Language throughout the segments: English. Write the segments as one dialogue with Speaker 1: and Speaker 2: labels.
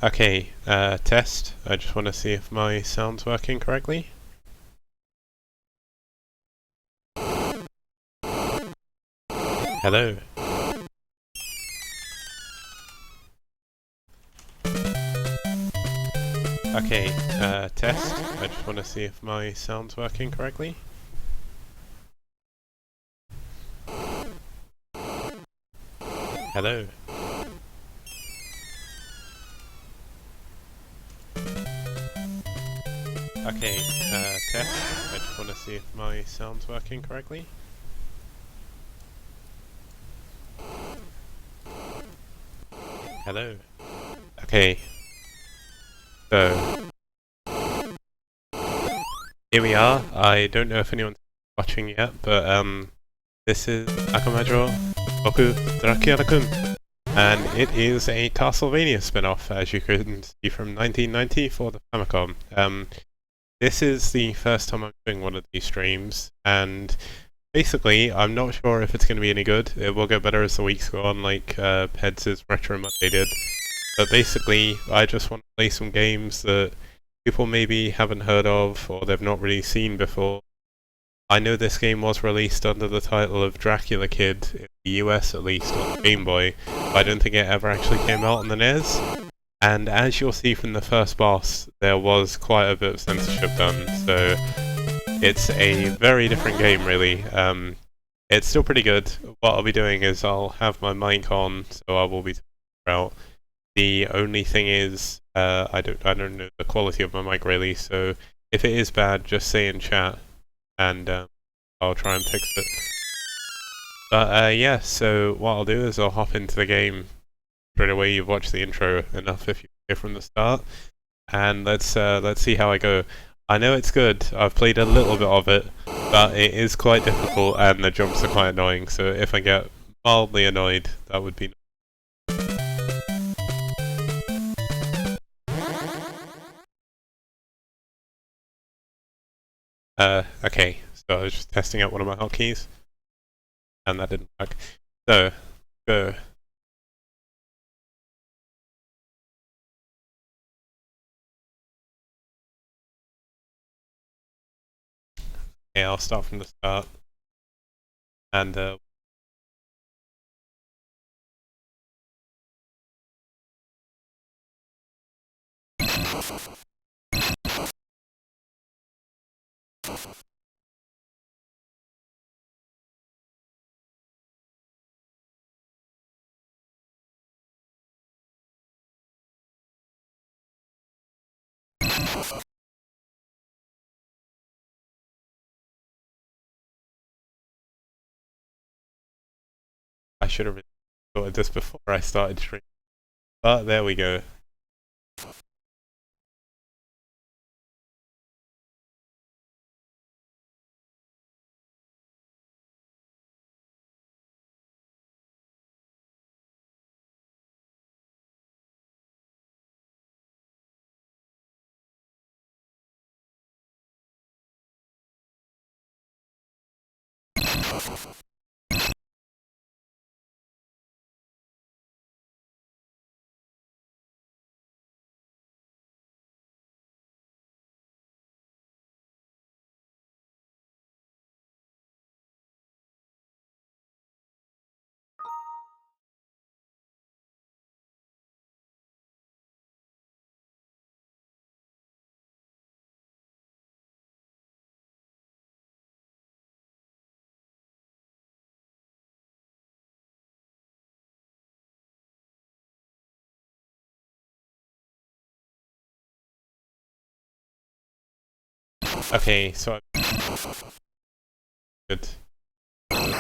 Speaker 1: Okay, test. I just want to see if my sound's working correctly. Hello. Okay, test. I just want to see if my sound's working correctly. Hello. Okay, test. I just want to see if my sound's working correctly. Hello. Okay. So here we are. I don't know if anyone's watching yet, but this is Akumajou Boku Dracula-kun, and it is a Castlevania spin-off, as you can see, from 1990 for the Famicom. This is the first time I'm doing one of these streams, and basically I'm not sure if it's going to be any good. It will get better as the weeks go on, like Peds' Retro Monday did. But basically, I just want to play some games that people maybe haven't heard of or they've not really seen before. I know this game was released under the title of Dracula-Kid, in the US at least, on the Game Boy, but I don't think it ever actually came out on the NES. And as you'll see from the first boss, there was quite a bit of censorship done, so it's a very different game really. It's still pretty good. What I'll be doing is I'll have my mic on, so I will be talking about. The only thing is, I don't know the quality of my mic really, so if it is bad, just say in chat, and I'll try and fix it. But yeah, so what I'll do is I'll hop into the game straight away. You've watched the intro enough if you hear from the start, and let's see how I go. I know it's good. I've played a little bit of it, but it is quite difficult, and the jumps are quite annoying. So if I get mildly annoyed, that would be. Okay, so I was just testing out one of my hotkeys, and that didn't work. So, go. Okay, I'll start from the start, and I should have recorded this before I started streaming, but there we go. Okay, so good. Because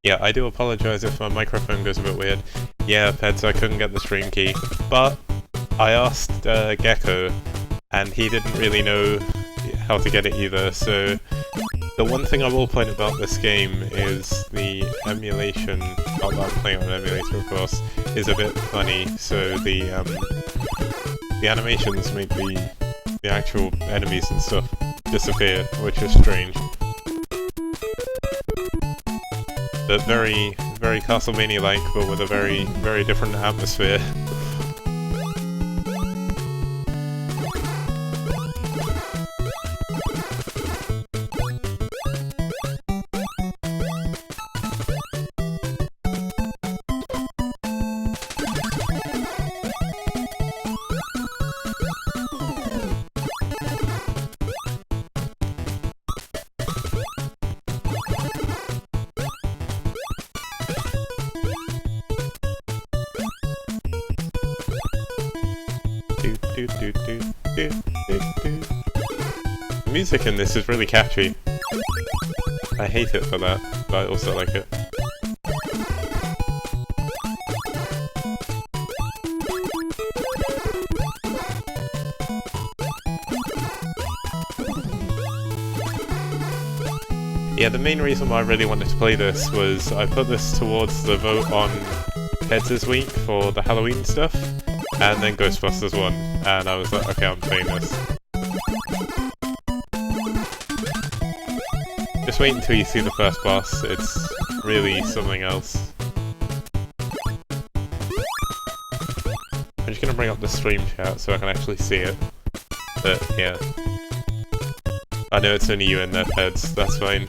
Speaker 1: yeah, I do apologize if my microphone goes a bit weird. Yeah, Peds, I couldn't get the stream key, but I asked Gecko, and he didn't really know how to get it either, so the one thing I will point about this game is the emulation, not that I'm playing on an emulator of course, is a bit funny, so the animations make the actual enemies and stuff disappear, which is strange. But very, very Castlevania-like, but with a very, very different atmosphere. The music in this is really catchy. I hate it for that, but I also like it. Yeah, the main reason why I really wanted to play this was I put this towards the vote on Heads this week for the Halloween stuff, and then Ghostbusters 1, and I was like, okay, I'm playing this. Just wait until you see the first boss, it's really something else. I'm just gonna bring up the stream chat so I can actually see it, but yeah. I know it's only you in there, Peds, that's fine.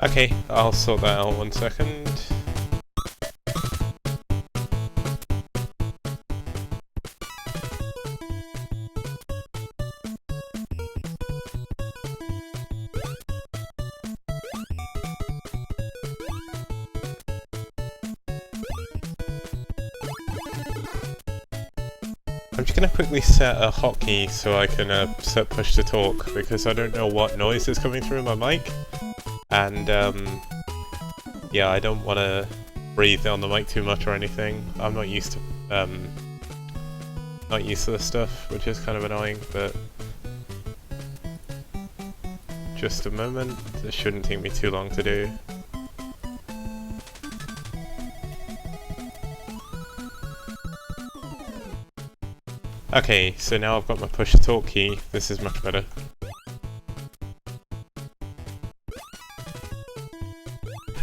Speaker 1: Okay, I'll sort that out 1 second. I'm just gonna quickly set a hotkey so I can set push to talk, because I don't know what noise is coming through my mic. And yeah, I don't want to breathe on the mic too much or anything. I'm not used to this stuff, which is kind of annoying. But just a moment. This shouldn't take me too long to do. Okay, so now I've got my push to talk key. This is much better.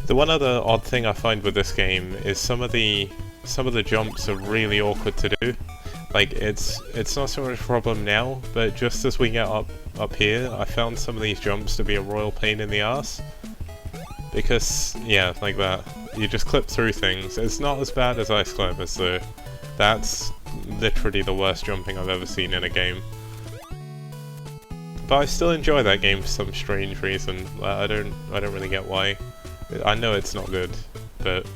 Speaker 1: The one other odd thing I find with this game is some of the jumps are really awkward to do. Like it's not so much a problem now, but just as we get up here, I found some of these jumps to be a royal pain in the ass. Because yeah, like that, you just clip through things. It's not as bad as Ice Climbers though. That's literally the worst jumping I've ever seen in a game. But I still enjoy that game for some strange reason. I don't really get why. I know it's not good, but...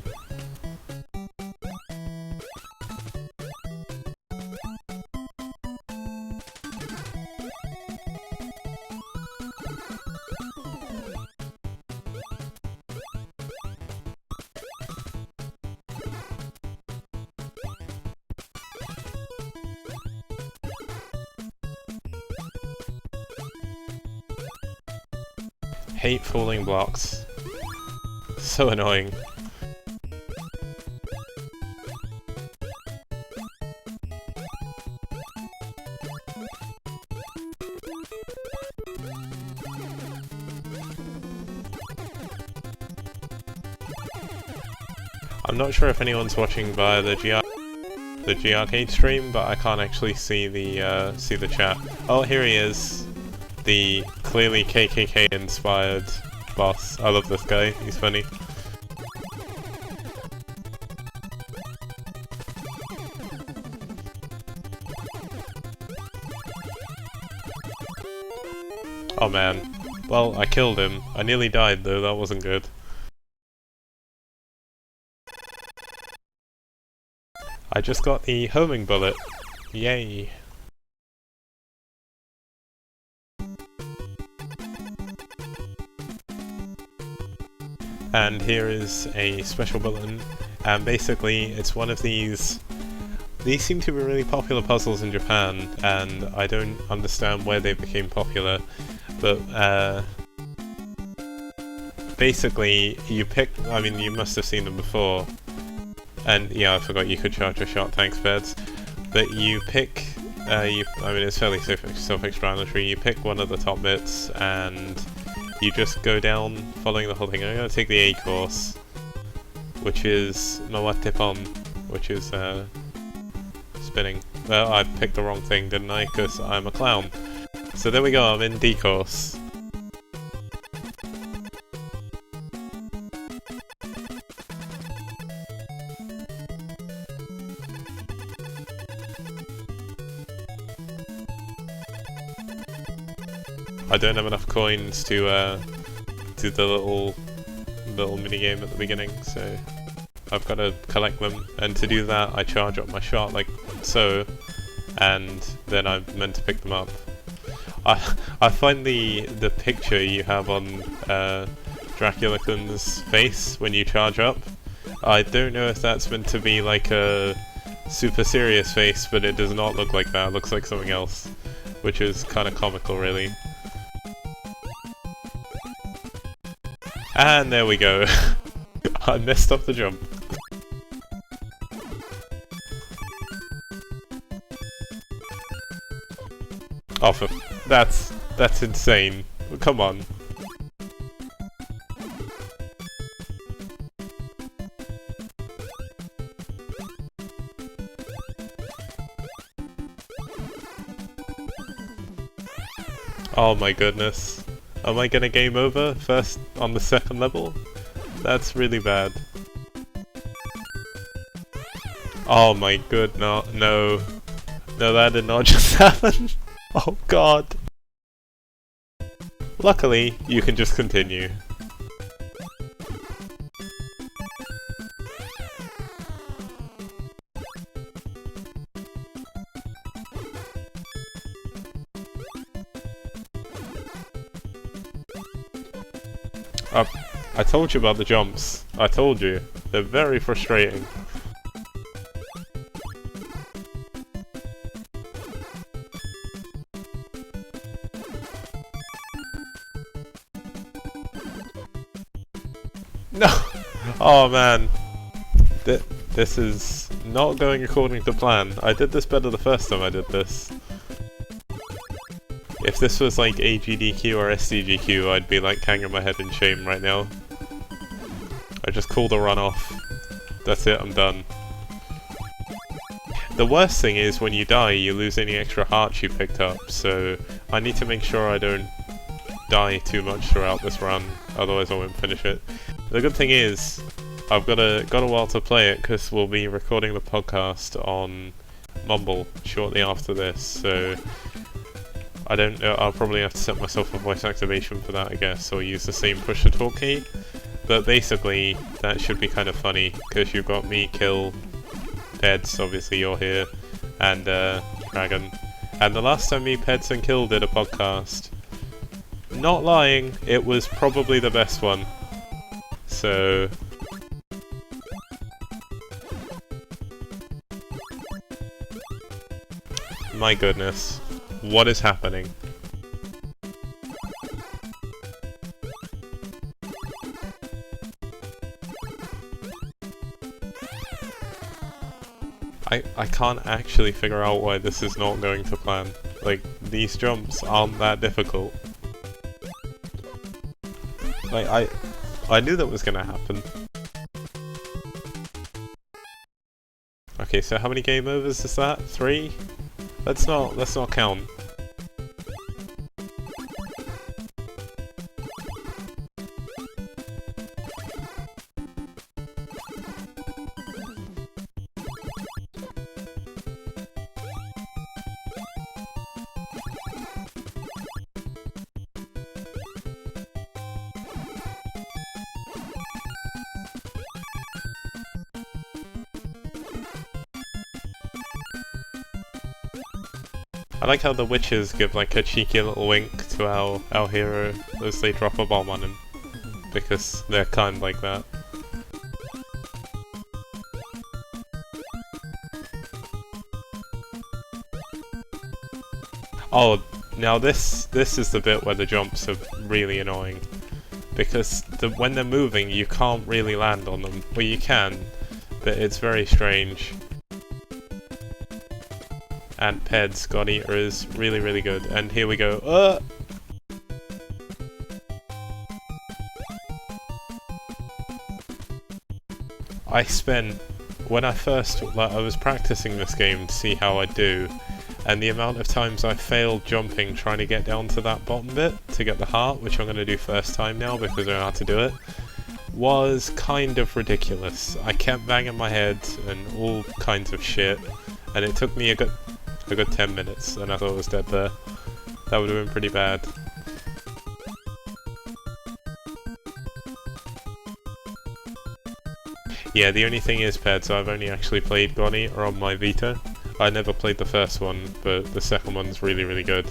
Speaker 1: Hate falling blocks. So annoying. I'm not sure if anyone's watching via the GRcade stream, but I can't actually see the chat. Oh, here he is. The clearly KKK inspired boss. I love this guy, he's funny. Oh man. Well, I killed him. I nearly died though, that wasn't good. I just got the homing bullet. Yay. And here is a special bulletin, and basically it's one of these seem to be really popular puzzles in Japan, and I don't understand where they became popular, but basically you pick, I mean you must have seen them before, and yeah, I forgot you could charge a shot, thanks Beds, but you pick, I mean it's fairly self-explanatory, you pick one of the top bits and you just go down following the whole thing. I'm going to take the A course, which is Nawatepon, which is spinning. Well, I picked the wrong thing, didn't I? Because I'm a clown. So there we go, I'm in D course. I don't have enough coins to do the little mini game at the beginning, so I've got to collect them. And to do that, I charge up my shot like so, and then I'm meant to pick them up. I find the picture you have on Dracula-kun's face when you charge up. I don't know if that's meant to be like a super serious face, but it does not look like that. It looks like something else, which is kind of comical, really. And there we go. I messed up the jump. Oh, that's insane. Come on. Oh my goodness. Am I gonna game over first on the second level? That's really bad. Oh my good, no, that did not just happen. Oh god. Luckily, you can just continue. I told you about the jumps. I told you. They're very frustrating. No! Oh man. This is not going according to plan. I did this better the first time I did this. If this was like AGDQ or SDGQ, I'd be like hanging my head in shame right now. I just called a run off. That's it, I'm done. The worst thing is when you die, you lose any extra hearts you picked up, so I need to make sure I don't die too much throughout this run, otherwise I won't finish it. The good thing is, I've got a while to play it, because we'll be recording the podcast on Mumble shortly after this, so I don't know, I'll probably have to set myself a voice activation for that, I guess, or use the same push to talk key. But basically, that should be kind of funny, because you've got me, Kill, Peds, obviously you're here, and Dragon. And the last time me, Peds, and Kill did a podcast, not lying, it was probably the best one. So my goodness, what is happening? I can't actually figure out why this is not going to plan. Like, these jumps aren't that difficult. Like, I knew that was gonna happen. Okay, so how many game overs is that? 3? Let's not count. I like how the witches give like a cheeky little wink to our hero as they drop a bomb on him, because they're kind of like that. Oh, now this is the bit where the jumps are really annoying, because when they're moving you can't really land on them. Well, you can, but it's very strange. And Ped's God Eater is really, really good. And here we go. I spent, when I first, like, I was practicing this game to see how I do, and the amount of times I failed jumping trying to get down to that bottom bit to get the heart, which I'm going to do first time now because I know how to do it, was kind of ridiculous. I kept banging my head and all kinds of shit, and it took me a good 10 minutes, and I thought I was dead there. That would have been pretty bad. Yeah, the only thing is, Peds, I've only actually played God Eater on my Vita. I never played the first one, but the second one's really, really good.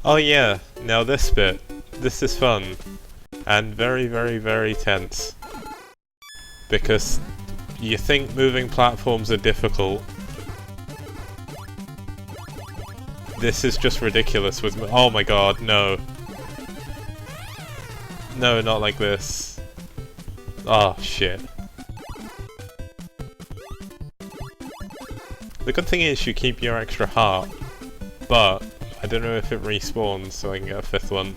Speaker 1: Oh yeah, now this bit. This is fun. And very, very, very tense. Because you think moving platforms are difficult. This is just ridiculous with oh my god, no. No, not like this. Oh shit. The good thing is you keep your extra heart, but I don't know if it respawns so I can get a fifth one.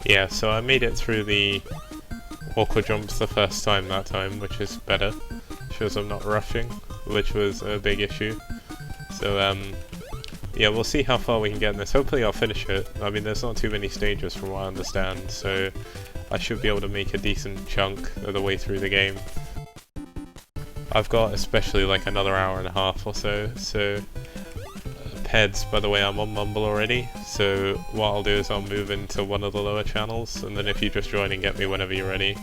Speaker 1: Yeah, so I made it through the awkward jumps the first time that time, which is better. Shows I'm not rushing, which was a big issue. So, yeah, we'll see how far we can get in this. Hopefully I'll finish it. I mean, there's not too many stages from what I understand, so I should be able to make a decent chunk of the way through the game. I've got especially like another hour and a half or so, Heads, by the way, I'm on Mumble already, so what I'll do is I'll move into one of the lower channels, and then if you just join and get me whenever you're ready,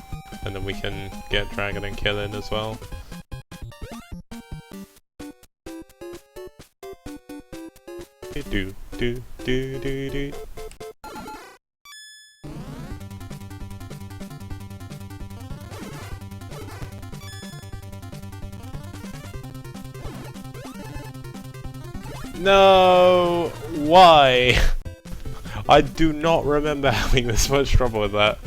Speaker 1: and then we can get Dragon and Kill in as well. Do do do do do. No! Why? I do not remember having this much trouble with that.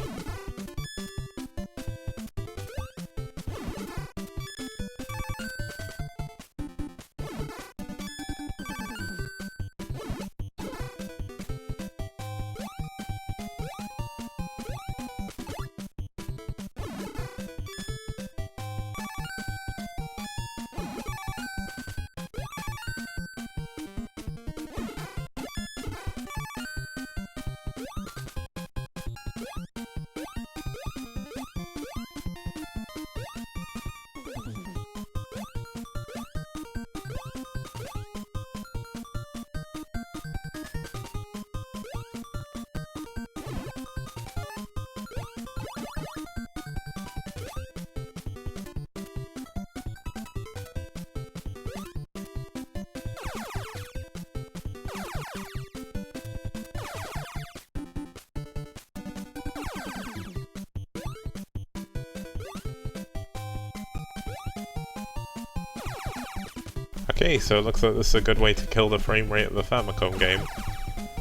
Speaker 1: Okay, so it looks like this is a good way to kill the frame rate of the Famicom game,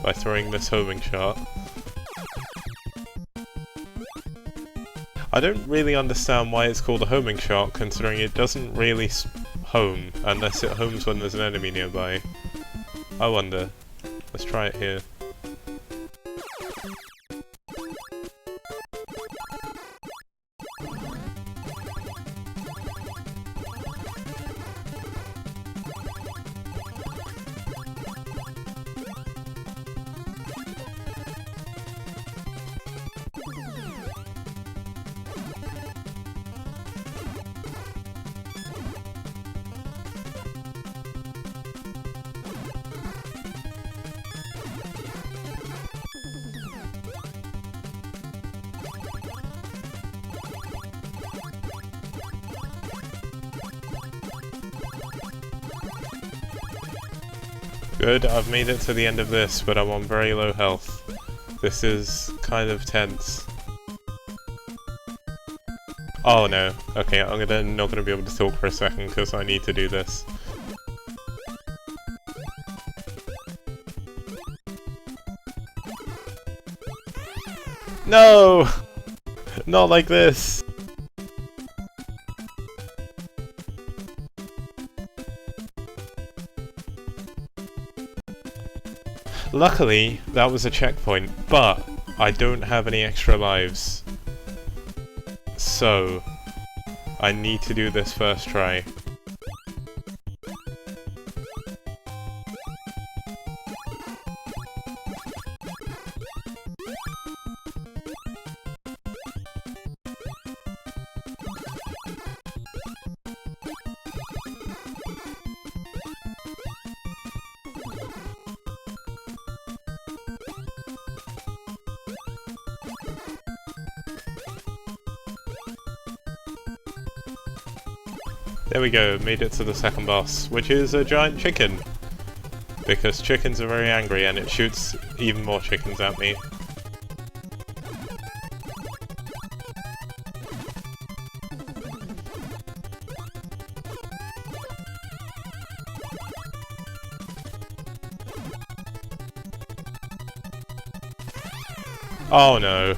Speaker 1: by throwing this homing shot. I don't really understand why it's called a homing shot, considering it doesn't really home, unless it homes when there's an enemy nearby. I wonder. Let's try it here. Good, I've made it to the end of this, but I'm on very low health. This is kind of tense. Oh no. Okay, I'm not gonna be able to talk for a second because I need to do this. No! Not like this! Luckily, that was a checkpoint, but I don't have any extra lives. So, I need to do this first try. There we go, made it to the second boss, which is a giant chicken. Because chickens are very angry and it shoots even more chickens at me. Oh no.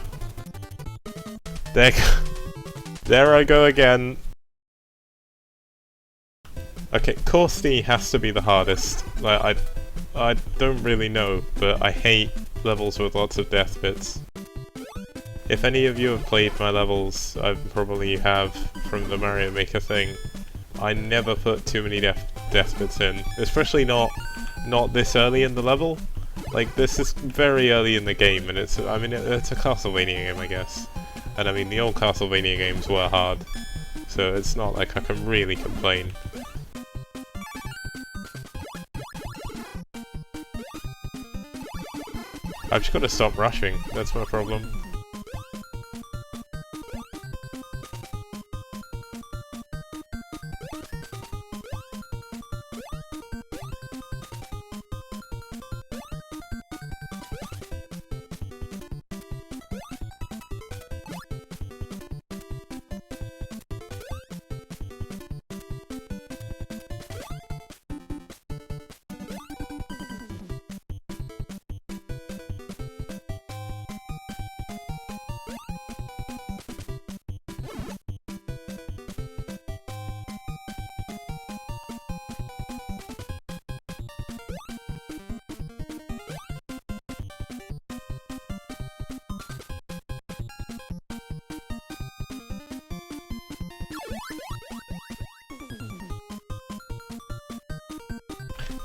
Speaker 1: There I go again. Okay, course D has to be the hardest. Like, I don't really know, but I hate levels with lots of death bits. If any of you have played my levels, I probably have from the Mario Maker thing, I never put too many death bits in. Especially not this early in the level. Like, this is very early in the game, and it's a Castlevania game, I guess. And I mean, the old Castlevania games were hard, so it's not like I can really complain. I've just got to stop rushing, that's my problem.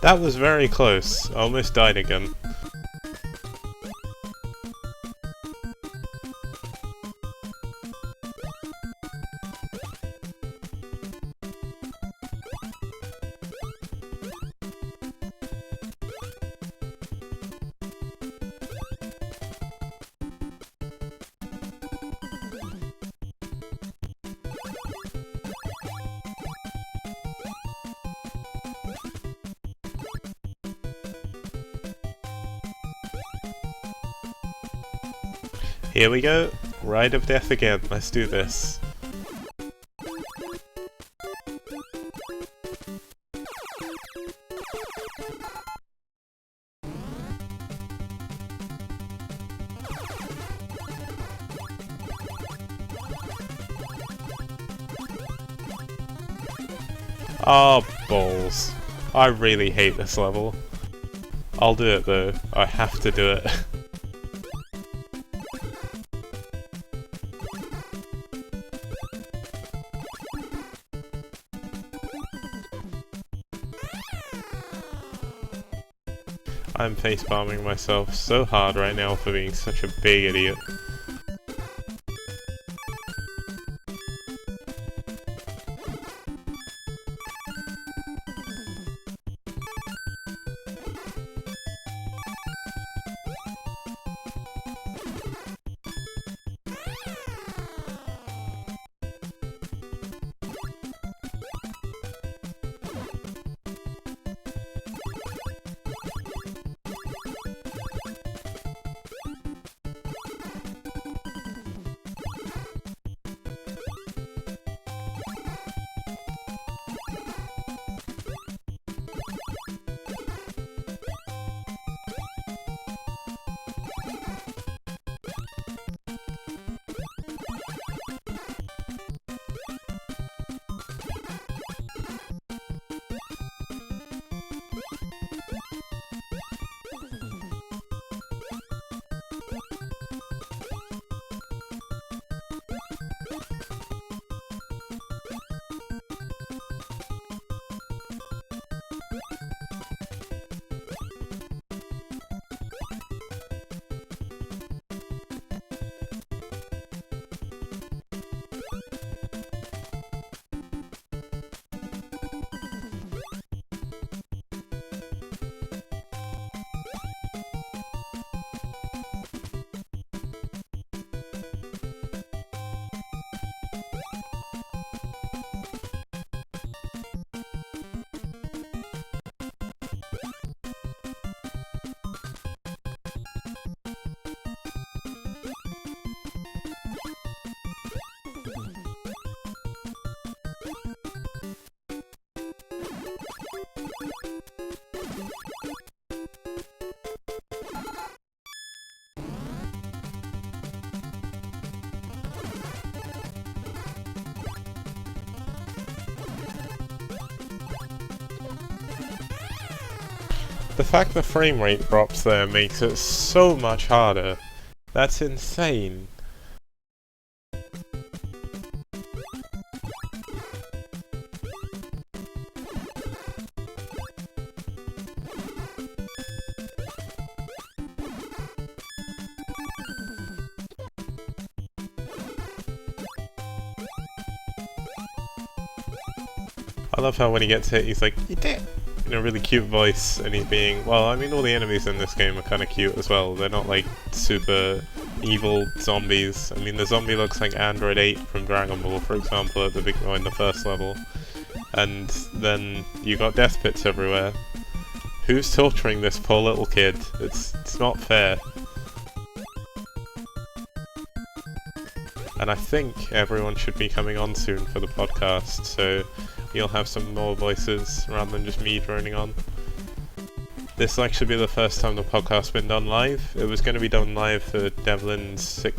Speaker 1: That was very close. I almost died again. Here we go, Ride of Death again, let's do this. Oh, balls. I really hate this level. I'll do it though. I have to do it. I'm facepalming myself so hard right now for being such a big idiot. The fact the frame rate drops there makes it so much harder. That's insane. I love how when he gets hit he's like, "You did!" in a really cute voice, and he's being, well, I mean all the enemies in this game are kind of cute as well. They're not like super evil zombies. I mean the zombie looks like Android 8 from Dragon Ball, for example, at the in the first level. And then you got death pits everywhere. Who's torturing this poor little kid? It's not fair. And I think everyone should be coming on soon for the podcast, so you'll have some more voices rather than just me droning on. This will actually be the first time the podcast's been done live. It was going to be done live for Devlin's Sick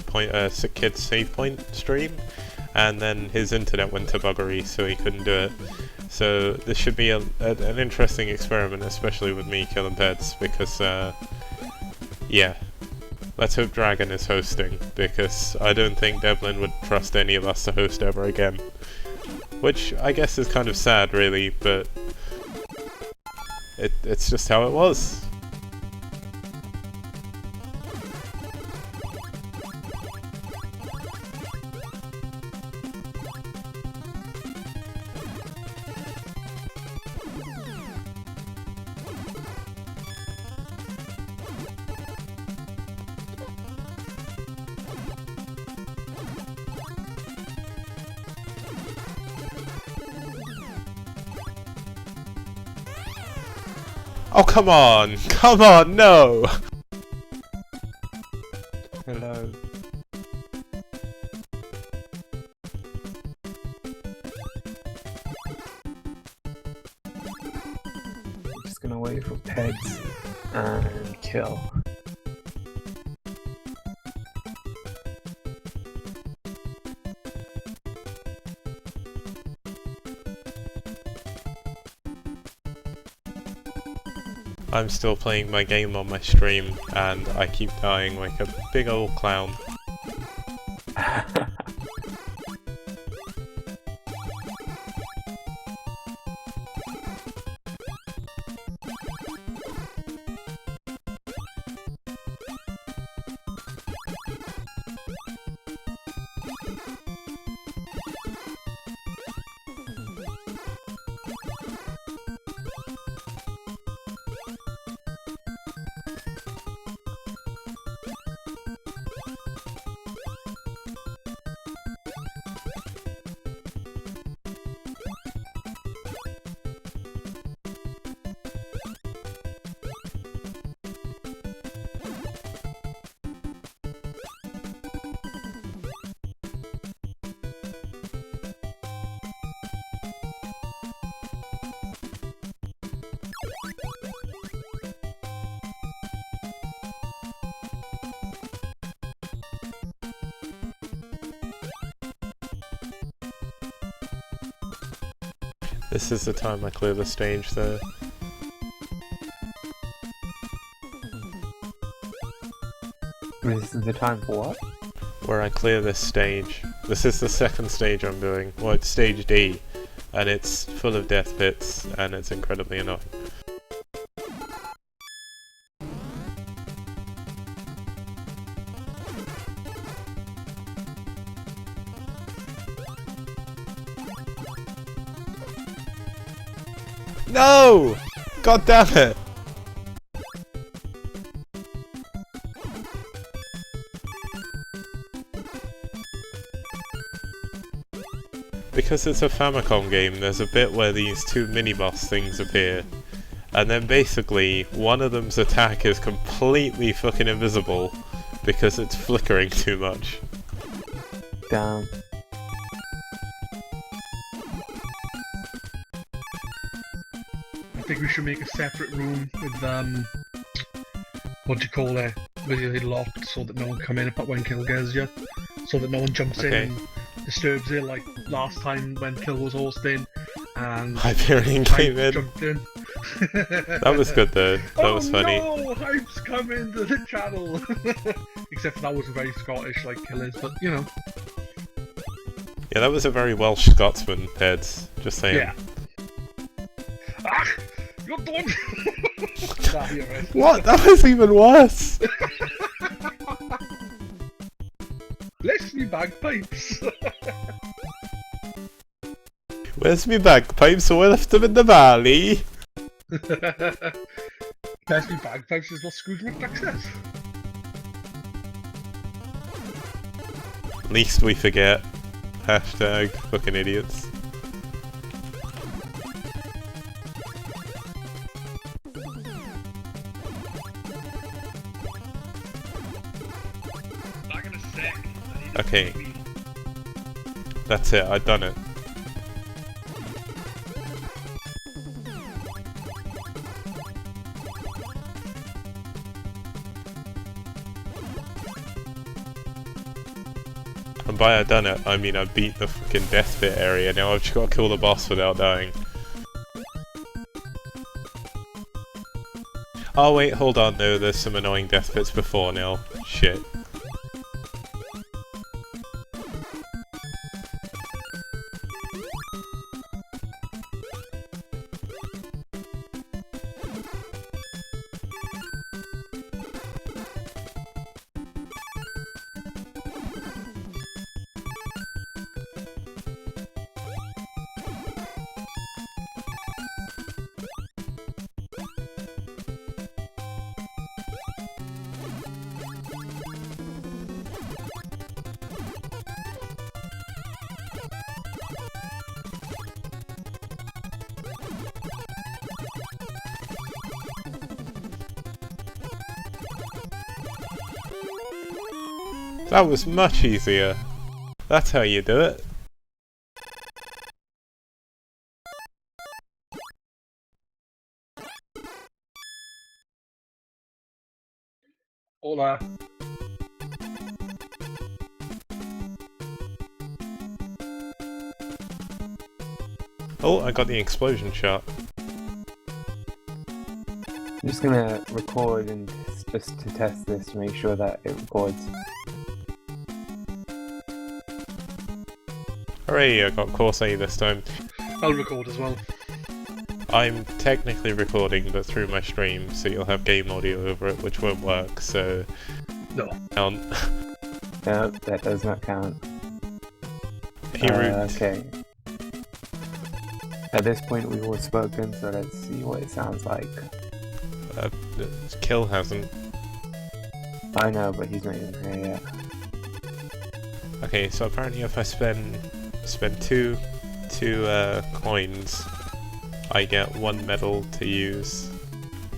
Speaker 1: Kids Save Point stream, and then his internet went to buggery, so he couldn't do it. So this should be an interesting experiment, especially with me killing pets, because, yeah. Let's hope Dragon is hosting, because I don't think Devlin would trust any of us to host ever again. Which I guess is kind of sad, really, but it's just how it was. Oh, come on! Come on, no!
Speaker 2: Hello. I'm just gonna wait for pets and kill.
Speaker 1: I'm still playing my game on my stream, and I keep dying like a big old clown. This is the time I clear the stage though.
Speaker 2: This is the time for what?
Speaker 1: Where I clear this stage. This is the second stage I'm doing. Well, it's stage D, and it's full of death pits, and it's incredibly annoying. No! God damn it! Because it's a Famicom game, there's a bit where these two mini-boss things appear, and then basically one of them's attack is completely fucking invisible because it's flickering too much.
Speaker 2: Damn.
Speaker 3: I think we should make a separate room with what do you call it? Really locked so that no one come in when Kill gets you, so that no one jumps in and disturbs it like last time when Kill was hosting and
Speaker 1: Hyperion came in.
Speaker 3: Jumped in.
Speaker 1: That was good though. That was funny.
Speaker 3: Oh no! Hype's coming to the channel. Except for that was very Scottish like Kill is, but you know.
Speaker 1: Yeah, that was a very Welsh Scotsman, Peds. Just saying.
Speaker 3: Yeah. Ah! You're done! Nah, you're right.
Speaker 1: What? That was even worse!
Speaker 3: Bless me bagpipes!
Speaker 1: Where's me bagpipes? So I left them in the valley.
Speaker 3: Bless me bagpipes is what Scrooge McDuck says.
Speaker 1: Least we forget. Hashtag fucking idiots. Okay. That's it, I've done it. And by I've done it, I mean I beat the fucking death pit area, now I've just got to kill the boss without dying. Oh wait, hold on, no, there's some annoying death pits before now. Shit. That was much easier. That's how you do it.
Speaker 3: Hola.
Speaker 1: Oh, I got the explosion shot.
Speaker 2: I'm just gonna record and just to test this to make sure that it records.
Speaker 1: Hooray, I got Course A this time.
Speaker 3: I'll record as well.
Speaker 1: I'm technically recording, but through my stream, so you'll have game audio over it, which won't work, so...
Speaker 3: No.
Speaker 1: Count.
Speaker 2: No, that does not count.
Speaker 1: Root.
Speaker 2: Okay. At this point we've all spoken, so let's see what it sounds like.
Speaker 1: Kill hasn't.
Speaker 2: I know, but he's not even here yet.
Speaker 1: Okay, so apparently if I spend two coins, I get 1 medal to use.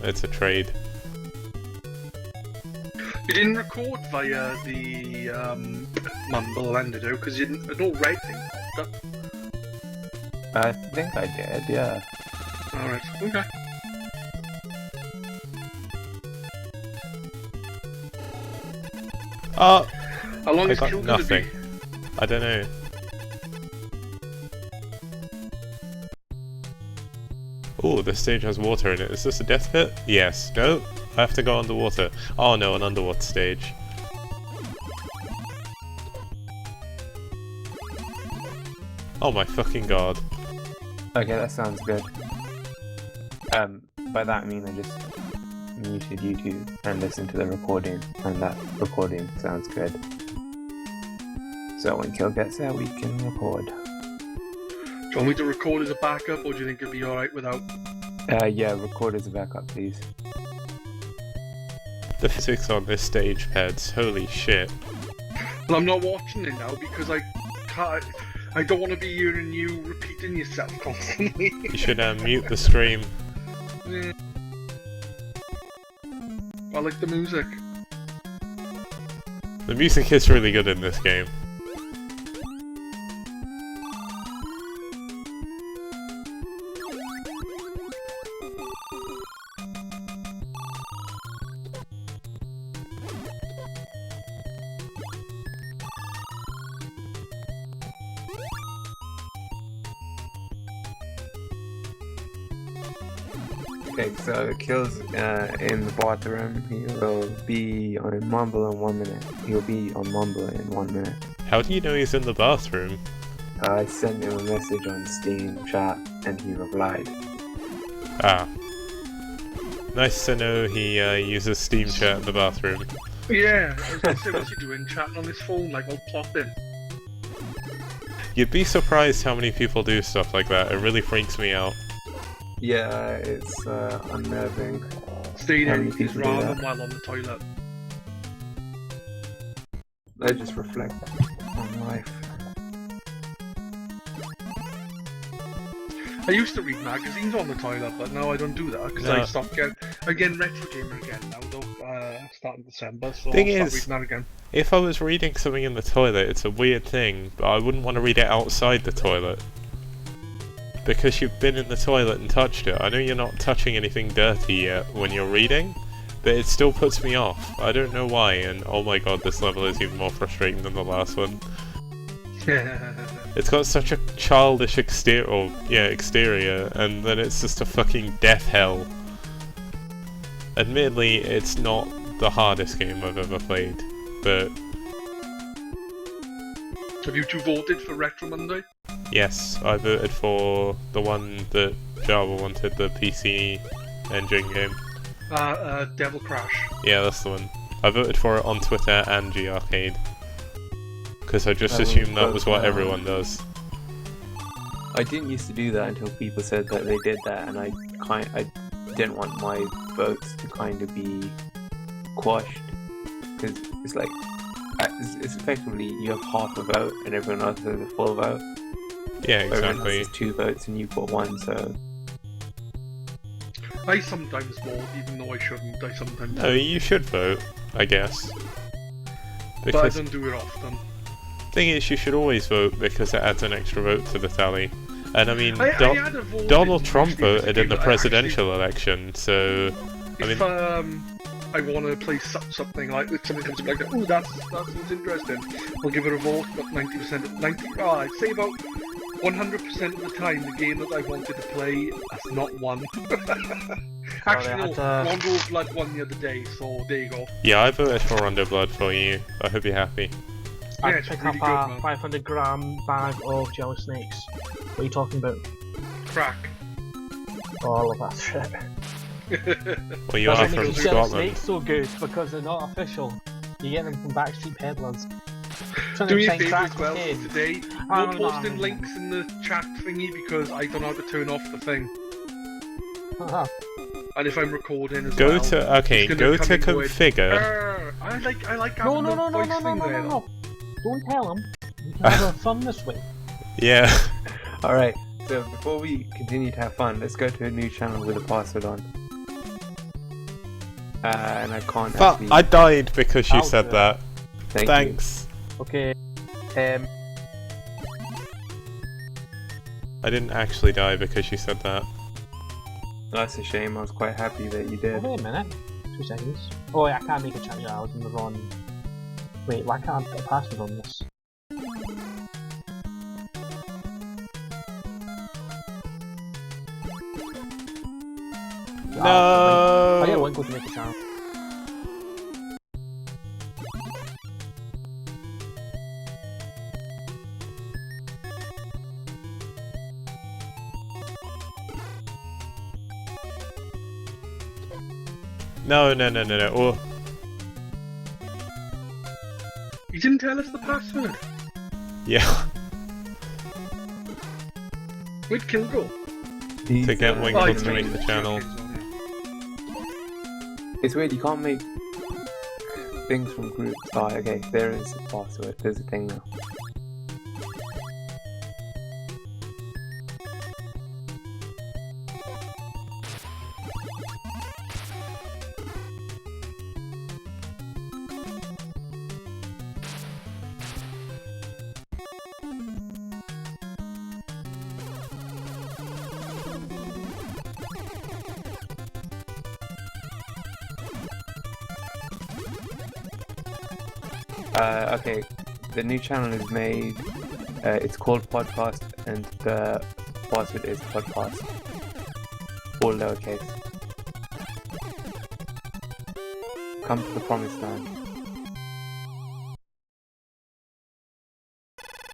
Speaker 1: It's a trade.
Speaker 3: You didn't record via the Mumble Endido because you didn't. No red thing popped up.
Speaker 2: I think I did, yeah.
Speaker 3: Alright, okay.
Speaker 1: Oh!
Speaker 3: How long
Speaker 1: I
Speaker 3: is
Speaker 1: got
Speaker 3: Kill gonna
Speaker 1: nothing.
Speaker 3: be?
Speaker 1: I don't know. Oh, this stage has water in it. Is this a death pit? Yes. No? I have to go underwater. Oh no, an underwater stage. Oh my fucking god.
Speaker 2: Okay, that sounds good. By that I mean I just muted YouTube and listened to the recording, and that recording sounds good. So when Kill gets there, we can record.
Speaker 3: Do you want me to record as a backup, or do you think it'll be alright without?
Speaker 2: Yeah, record as a backup, please.
Speaker 1: The physics on this stage, Peds. Holy shit.
Speaker 3: Well, I'm not watching it now because I can't. I don't want to be hearing you repeating yourself constantly.
Speaker 1: You should mute the stream.
Speaker 3: Yeah. I like the music.
Speaker 1: The music is really good in this game.
Speaker 2: Okay, so Kill's in the bathroom. He will be on Mumble in 1 minute. He'll be on Mumble in 1 minute.
Speaker 1: How do you know he's in the bathroom?
Speaker 2: I sent him a message on Steam chat and he replied.
Speaker 1: Ah. Nice to know he uses Steam chat in the bathroom.
Speaker 3: Yeah, I was gonna say, what's he doing? Chatting on his phone, like all plotting.
Speaker 1: You'd be surprised how many people do stuff like that. It really freaks me out.
Speaker 2: Yeah, it's unnerving.
Speaker 3: Staying
Speaker 2: How
Speaker 3: in
Speaker 2: many
Speaker 3: his
Speaker 2: people do
Speaker 3: ramen
Speaker 2: that?
Speaker 3: while on the toilet.
Speaker 2: I just reflect on life.
Speaker 3: I used to read magazines on the toilet, but now I don't do that because I stopped getting retro gamer again now. Though starting December, so
Speaker 1: Thing
Speaker 3: I'll
Speaker 1: is,
Speaker 3: start reading that again.
Speaker 1: If I was reading something in the toilet, it's a weird thing, but I wouldn't want to read it outside the toilet. Because you've been in the toilet and touched it. I know you're not touching anything dirty yet when you're reading, but it still puts me off. I don't know why, and oh my god, this level is even more frustrating than the last one. It's got such a childish exterior, and then it's just a fucking death hell. Admittedly, it's not the hardest game I've ever played, but...
Speaker 3: Have you two voted for Retro Monday?
Speaker 1: Yes, I voted for the one that Java wanted, the PC engine game.
Speaker 3: Devil Crash.
Speaker 1: Yeah, that's the one. I voted for it on Twitter and GRcade. Because I just
Speaker 2: Oh,
Speaker 1: assumed that was what
Speaker 2: wow.
Speaker 1: everyone does.
Speaker 2: I didn't used to do that until people said that they did that, and I didn't want my votes to kind of be quashed, because it's like it's effectively you have half a vote and everyone else has a full vote.
Speaker 1: Yeah,
Speaker 2: Everyone else
Speaker 1: exactly.
Speaker 2: has 2 votes and you've got 1, so
Speaker 3: I sometimes vote, even though I shouldn't. I sometimes
Speaker 1: No, you should vote, I guess.
Speaker 3: but I
Speaker 1: Because
Speaker 3: don't do it often.
Speaker 1: thing is, you should always vote because it adds an extra vote to the tally. And I mean,
Speaker 3: I had a vote
Speaker 1: Donald Trump
Speaker 3: actually, it was a
Speaker 1: voted in
Speaker 3: game
Speaker 1: the
Speaker 3: that I actually-
Speaker 1: presidential election, so I
Speaker 3: If I want to play something like if something comes up like that, oh that sounds interesting, I'll give it a vote. But 90%, I'd say about 100% of the time, the game that I wanted to play has not won. Actually,
Speaker 4: I
Speaker 3: no.
Speaker 4: had to-
Speaker 3: Rondo of Blood won the other day, so there you go.
Speaker 1: Yeah, I voted for Rondo Blood for you. I hope you're happy.
Speaker 3: Yeah,
Speaker 4: I'd
Speaker 3: it's
Speaker 4: pick
Speaker 3: really
Speaker 4: up
Speaker 3: good,
Speaker 4: a
Speaker 3: man.
Speaker 4: 500-gram bag of jelly snakes. What are you talking about?
Speaker 3: Crack.
Speaker 4: Oh, I love that shit.
Speaker 1: Well, you
Speaker 4: That's
Speaker 1: are
Speaker 4: what
Speaker 1: from
Speaker 4: makes jelly
Speaker 1: Scotland.
Speaker 4: snakes so good, because they're not official. You get them from Backstreet Peddlers.
Speaker 3: Do me a
Speaker 4: 20%
Speaker 3: favour
Speaker 4: crack
Speaker 3: as well
Speaker 4: cocaine.
Speaker 3: today.
Speaker 4: Oh,
Speaker 3: No
Speaker 4: no,
Speaker 3: posting
Speaker 4: no.
Speaker 3: links in the chat thingy because I don't know how to turn off the thing.
Speaker 4: Uh-huh.
Speaker 3: And if I'm recording as
Speaker 1: Go
Speaker 3: well.
Speaker 1: to okay.
Speaker 3: it's gonna
Speaker 1: Go
Speaker 3: come
Speaker 1: to
Speaker 3: in going,
Speaker 1: configure.
Speaker 3: I like
Speaker 4: No,
Speaker 3: having
Speaker 4: no,
Speaker 3: the
Speaker 4: no, no,
Speaker 3: voice
Speaker 4: no, no,
Speaker 3: thing
Speaker 4: no,
Speaker 3: there.
Speaker 4: no, no. Don't tell them. You can have fun this way.
Speaker 1: Yeah.
Speaker 2: Alright, so before we continue to have fun, let's go to a new channel with a password on. And I can't
Speaker 1: Fuck!
Speaker 2: actually...
Speaker 1: I died because you
Speaker 4: I'll
Speaker 1: said
Speaker 4: do it.
Speaker 1: that.
Speaker 2: Thank
Speaker 1: Thanks.
Speaker 4: Okay.
Speaker 1: I didn't actually die because you said that.
Speaker 2: you. That's a shame, I was quite happy that you
Speaker 4: Oh,
Speaker 2: did.
Speaker 4: wait a minute. 2 seconds. Oh, yeah, I can't make a channel. I was in the wrong. Wait, why can't I put a password on this? I get
Speaker 1: No.
Speaker 4: one go to make a channel.
Speaker 1: No. Oh,
Speaker 3: You didn't tell us the password.
Speaker 1: yeah.
Speaker 3: Where'd Kill go?
Speaker 1: To get
Speaker 2: Wing
Speaker 1: Winkle
Speaker 3: it's
Speaker 1: to make
Speaker 3: right.
Speaker 1: the channel.
Speaker 2: It's weird, you can't make things from groups. Oh, okay, there is a password, there's a thing now. Okay, the new channel is made, it's called Podcast, and the password is Podcast. All lowercase. Come to the promised land.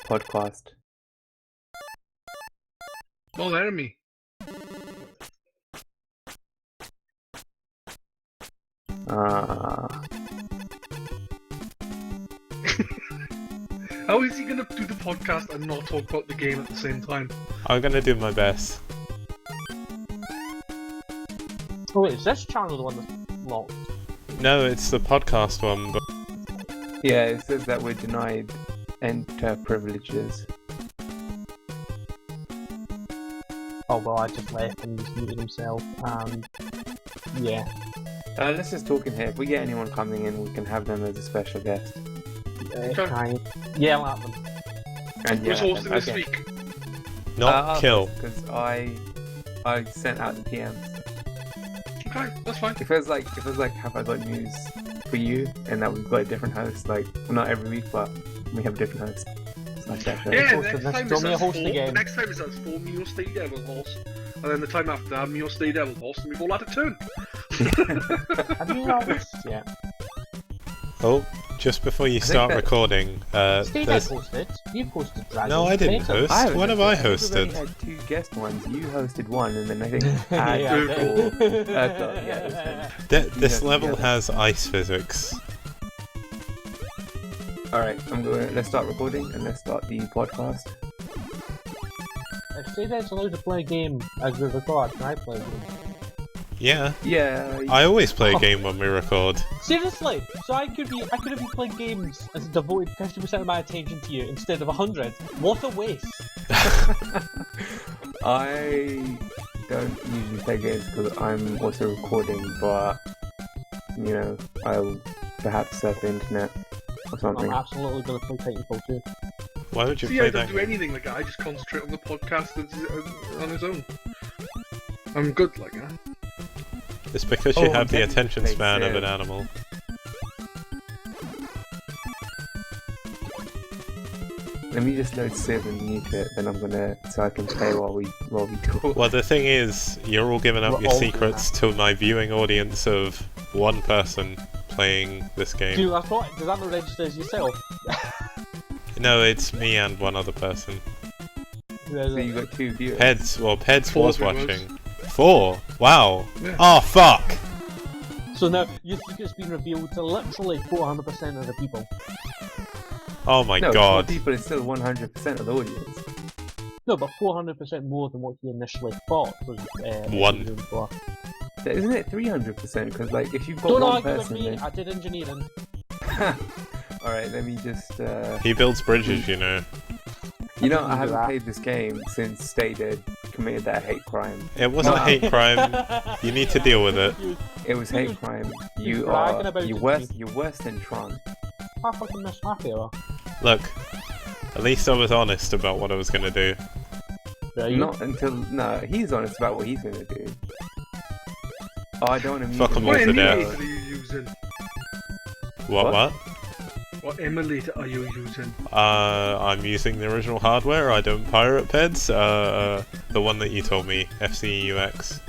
Speaker 2: Podcast.
Speaker 3: Oh, there me. How is he gonna do the podcast and not talk about the game at the same time?
Speaker 1: I'm gonna do my best.
Speaker 4: Oh, wait, is this channel the one that's locked?
Speaker 1: No, it's the podcast one, but
Speaker 2: Yeah, it says that we're denied enter privileges.
Speaker 4: Oh, well, I just left and he's muted himself, and yeah.
Speaker 2: Let's just talk in here. If we get anyone coming in, we can have them as a special guest.
Speaker 3: Okay.
Speaker 4: Yell at them.
Speaker 2: And
Speaker 3: Who's hosting this
Speaker 2: okay.
Speaker 3: week?
Speaker 1: not kill.
Speaker 2: Because I sent out the PMs.
Speaker 3: Okay, that's fine.
Speaker 2: It feels like have I got news for you, and that we've got a different host. Like, well, not every week, but we have a different host. It's like that show.
Speaker 3: Yeah,
Speaker 4: Hosting
Speaker 3: next
Speaker 4: this.
Speaker 3: time
Speaker 4: Do you
Speaker 3: it's
Speaker 4: want me to
Speaker 3: us
Speaker 4: host
Speaker 3: four.
Speaker 4: again?
Speaker 3: The next time it's us four, me or Stay Devil host. And then the time after that, me or Stay Devil host, and we've all had a turn.
Speaker 4: Have you not this yet?
Speaker 1: Oh, just before you
Speaker 2: think
Speaker 1: start
Speaker 2: that-
Speaker 1: recording,
Speaker 4: Stay
Speaker 1: there's...
Speaker 4: Dead hosted. You posted Dragon.
Speaker 1: No, I didn't
Speaker 4: Potato.
Speaker 1: host.
Speaker 2: haven't
Speaker 1: What have I
Speaker 2: hosted. We've
Speaker 1: hosted?
Speaker 2: only had 2 guest ones. You hosted one, and then I think
Speaker 4: Yeah, I
Speaker 2: Ad
Speaker 4: did.
Speaker 2: or yeah, it was him.
Speaker 1: This
Speaker 2: Yeah,
Speaker 1: level
Speaker 2: together.
Speaker 1: has ice physics.
Speaker 2: All right, let's start recording and let's start the podcast.
Speaker 4: If Stay Dead's allowed to play a game as we record, can I play a game?
Speaker 1: Yeah,
Speaker 2: Yeah.
Speaker 1: I always play a game when we record.
Speaker 4: Seriously? So I could have been playing games as devoted 50% of my attention to you instead of 100. What a waste!
Speaker 2: I don't usually play games because I'm also recording, but you know, I'll perhaps surf the internet or something.
Speaker 4: I'm absolutely gonna play Titanfall 2.
Speaker 1: Why would you
Speaker 3: See,
Speaker 1: play
Speaker 3: I don't
Speaker 1: that
Speaker 3: do
Speaker 1: game?
Speaker 3: anything like that. I just concentrate on the podcast on his own. I'm good like that.
Speaker 1: It's because
Speaker 2: Oh,
Speaker 1: you
Speaker 2: I'm
Speaker 1: have the
Speaker 2: tempted to
Speaker 1: attention
Speaker 2: play
Speaker 1: span of
Speaker 2: Civ.
Speaker 1: an animal.
Speaker 2: Let me just load Civ and mute it, then I'm gonna so I can play while we talk.
Speaker 1: Well, the thing is, you're all giving up
Speaker 4: We're
Speaker 1: your
Speaker 4: all
Speaker 1: secrets to my viewing audience of one person playing this game.
Speaker 4: Dude, I thought, does that not register as yourself?
Speaker 1: No, it's me and one other person.
Speaker 4: Who is
Speaker 2: So
Speaker 4: it?
Speaker 2: you got 2 viewers.
Speaker 1: Peds
Speaker 3: Four
Speaker 1: was
Speaker 3: viewers.
Speaker 1: watching. 4? Wow.
Speaker 3: Yeah.
Speaker 1: Oh, fuck!
Speaker 4: So now, your secret's been revealed to literally 400% of the people.
Speaker 1: Oh my
Speaker 2: No,
Speaker 1: god.
Speaker 2: 4 people is still 100% of the audience.
Speaker 4: No, but 400% more than what he initially thought was
Speaker 1: One.
Speaker 4: room for.
Speaker 2: So isn't it 300%? Because like if you've got
Speaker 4: Don't
Speaker 2: one
Speaker 4: argue with
Speaker 2: person,
Speaker 4: me,
Speaker 2: then...
Speaker 4: I did engineering.
Speaker 2: all right, let me just.
Speaker 1: He builds bridges, you know.
Speaker 2: You know,
Speaker 4: can
Speaker 2: I
Speaker 4: do
Speaker 2: haven't
Speaker 4: that.
Speaker 2: played this game since Stated committed that hate crime.
Speaker 1: It wasn't a hate crime. You need to deal with it.
Speaker 2: It was hate crime.
Speaker 4: You're bragging about
Speaker 2: You're
Speaker 4: it,
Speaker 2: worse than Trump.
Speaker 4: I fucking miss happy hour.
Speaker 1: Look, at least I was honest about what I was gonna do.
Speaker 2: Not until he's honest about what he's gonna do. Oh, I don't want to mute
Speaker 1: Fuck
Speaker 2: him.
Speaker 1: him
Speaker 3: What
Speaker 1: off to death.
Speaker 3: emulator are you using?
Speaker 1: What?
Speaker 3: What emulator are you using?
Speaker 1: I'm using the original hardware. I don't pirate Peds. The one that you told me, FCEUX.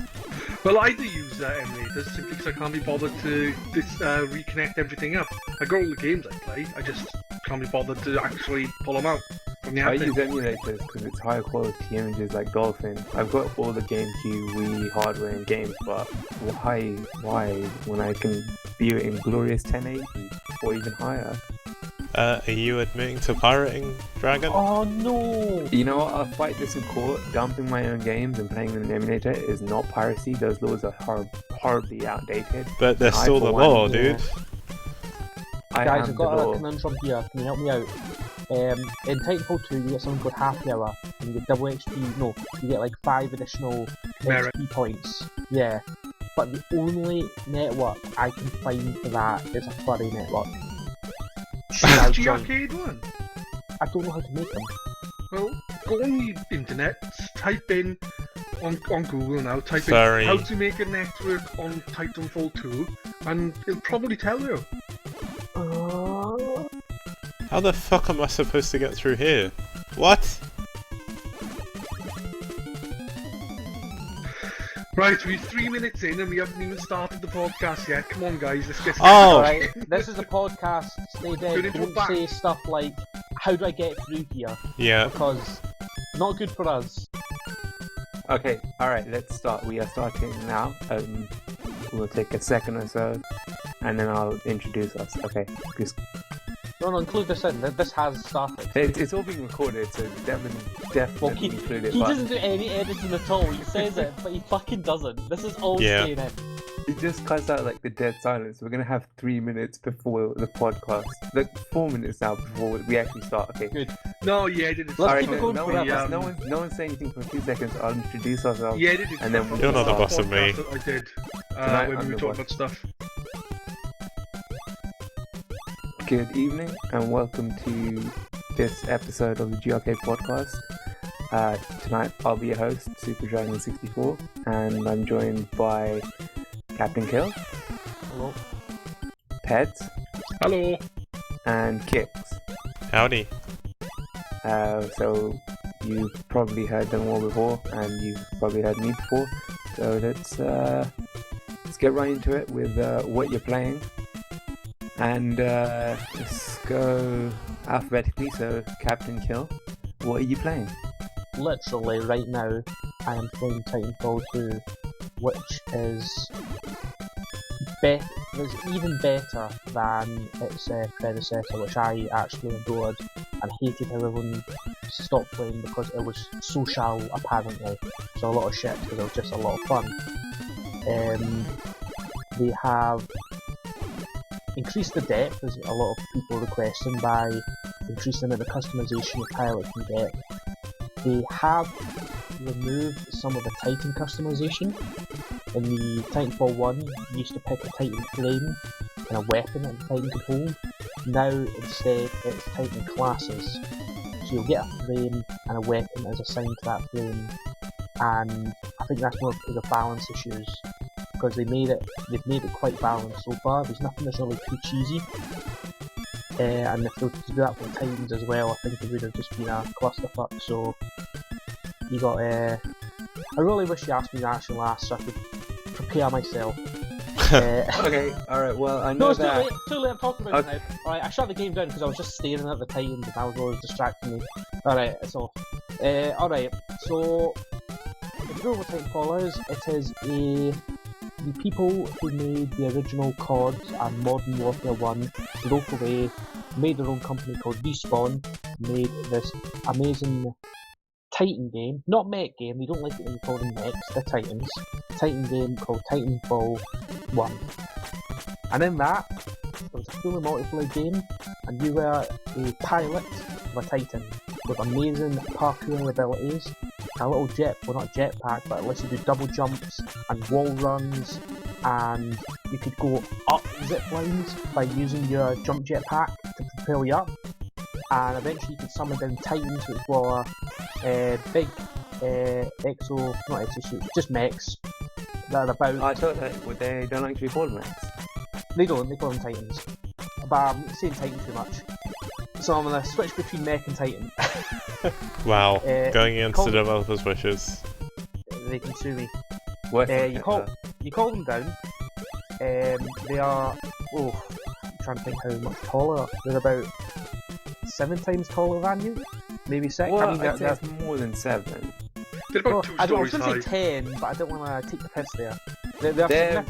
Speaker 3: Well, I do use emulators simply because I can't be bothered to reconnect everything up. I got all the games I play, I just can't be bothered to actually pull them out from the
Speaker 2: I
Speaker 3: app.
Speaker 2: use emulators because it's higher quality images like Dolphin. I've got all the GameCube, Wii hardware and games, but why when I can view it in glorious 1080 or even higher?
Speaker 1: Are you admitting to pirating, Dragon?
Speaker 4: Oh no!
Speaker 2: You know what? I'll fight this in court. Dumping my own games and playing them in emulator is not piracy. Those laws are horribly outdated.
Speaker 1: But they're
Speaker 2: I,
Speaker 1: still
Speaker 2: for
Speaker 1: the
Speaker 2: one,
Speaker 1: law,
Speaker 4: yeah.
Speaker 1: dude.
Speaker 2: I
Speaker 4: Guys,
Speaker 2: am
Speaker 4: I've got
Speaker 2: the
Speaker 4: a
Speaker 2: law.
Speaker 4: conundrum here. Can you help me out? In Titanfall 2, you get something called happy hour, and you get double XP. No, you get like 5 additional
Speaker 3: Merit.
Speaker 4: XP points. Yeah, but the only network I can find for that is a furry network. Should I join?
Speaker 3: GRcade one.
Speaker 4: I don't know how to make them.
Speaker 3: Well, go on the internet, type in on Google now, type
Speaker 1: Sorry.
Speaker 3: in how to make a network on Titanfall 2, and it'll probably tell you.
Speaker 1: How the fuck am I supposed to get through here? What?
Speaker 3: Right, we're 3 minutes in and we haven't even started the podcast yet. Come on, guys, let's get
Speaker 1: Oh.
Speaker 4: Alright, this is a podcast. Stay
Speaker 3: Turn
Speaker 4: dead.
Speaker 3: into a
Speaker 4: Don't
Speaker 3: bat.
Speaker 4: say stuff like, how do I get through here?
Speaker 1: Yeah.
Speaker 4: Because not good for us.
Speaker 2: Okay, alright, let's start. We are starting now. We'll take a second or so, and then I'll introduce us. Okay, just
Speaker 4: No, include this in. This has started.
Speaker 2: it's all being recorded, so definitely
Speaker 4: Well,
Speaker 2: include it.
Speaker 4: he
Speaker 2: But
Speaker 4: doesn't do any editing at all. He says it, but he fucking doesn't. This is all
Speaker 1: Yeah.
Speaker 4: staying in.
Speaker 2: it just cuts out like the dead silence. We're gonna have 3 minutes before the podcast, like 4 minutes now before we actually start. Okay.
Speaker 4: Good.
Speaker 3: No, he edited
Speaker 4: Let's
Speaker 2: Alright,
Speaker 4: keep it
Speaker 2: no,
Speaker 4: going
Speaker 2: no,
Speaker 4: forever.
Speaker 2: no one's saying anything for a few seconds. I'll introduce ourselves.
Speaker 3: He edited
Speaker 2: And then
Speaker 3: stuff
Speaker 2: You're
Speaker 3: on
Speaker 2: not the
Speaker 1: boss of me.
Speaker 3: podcast that I did
Speaker 2: Tonight
Speaker 3: when
Speaker 2: I'm
Speaker 3: we were
Speaker 2: the
Speaker 3: talking
Speaker 2: boss.
Speaker 3: about stuff.
Speaker 2: Good evening and welcome to this episode of the GRcade podcast. Tonight I'll be your host, Super Dragon 64, and I'm joined by Captain Kill,
Speaker 4: Hello.
Speaker 2: Peds,
Speaker 3: Hello.
Speaker 2: and Qikz.
Speaker 1: Howdy.
Speaker 2: So you've probably heard them all before, and you've probably heard me before. So let's get right into it with what you're playing. And let's go alphabetically, so Captain Kill, what are you playing?
Speaker 4: Literally, right now, I am playing Titanfall 2, which is even better than its predecessor, which I actually adored and hated how everyone stopped playing because it was so shallow, apparently. So a lot of shit because it was just a lot of fun. They have increased the depth, as a lot of people requesting, by increasing the amount of customization your pilot can get. They have removed some of the Titan customization. In the Titanfall 1, you used to pick a Titan frame and a weapon that the Titan could hold. Now, instead, it's Titan classes. So you'll get a frame and a weapon as assigned to that frame. And I think that's more because of balance issues. Because they've made it quite balanced so far. There's nothing that's really too cheesy. and if they were to do that for the Titans as well, I think it would have just been a clusterfuck. So you got. I really wish you asked me that actually last, so I could prepare myself.
Speaker 2: Okay, alright, well, I know
Speaker 4: no, it's
Speaker 2: that.
Speaker 4: too late, I'm talking about it now. Alright, I shut the game down because I was just staring at the Titans and that was always distracting me. Alright, so. Alright, so. The rule of Titanfall is, it is the people who made the original COD and Modern Warfare 1 broke away, made their own company called Respawn, made this amazing Titan game, not mech game, they don't like it when you call them mechs, they're Titans, Titan game called Titanfall 1. And in that, it was a fully multiplayer game, and you were a pilot of a Titan with amazing parkour abilities, a little not jetpack, but it lets you do double jumps and wall runs, and you could go up zip lines by using your jump jetpack to propel you up, and eventually you could summon down Titans, which were big not exosuits, just mechs that are about.
Speaker 2: I thought that they don't actually call mechs.
Speaker 4: They don't, they call them Titans. But I'm saying Titan too much. So I'm gonna switch between mech and Titan.
Speaker 1: Wow, going against the developers' wishes.
Speaker 4: They can sue me.
Speaker 2: You
Speaker 4: You call them down. They are, I'm trying to think how much taller. They're about 7 times taller than you, maybe 6.
Speaker 2: Well,
Speaker 4: I mean,
Speaker 2: I'd say it's more than 7.
Speaker 3: They're about 2
Speaker 4: I was
Speaker 3: stories
Speaker 4: going
Speaker 3: high.
Speaker 4: to say 10, but I don't want to take the piss there.
Speaker 2: They're big.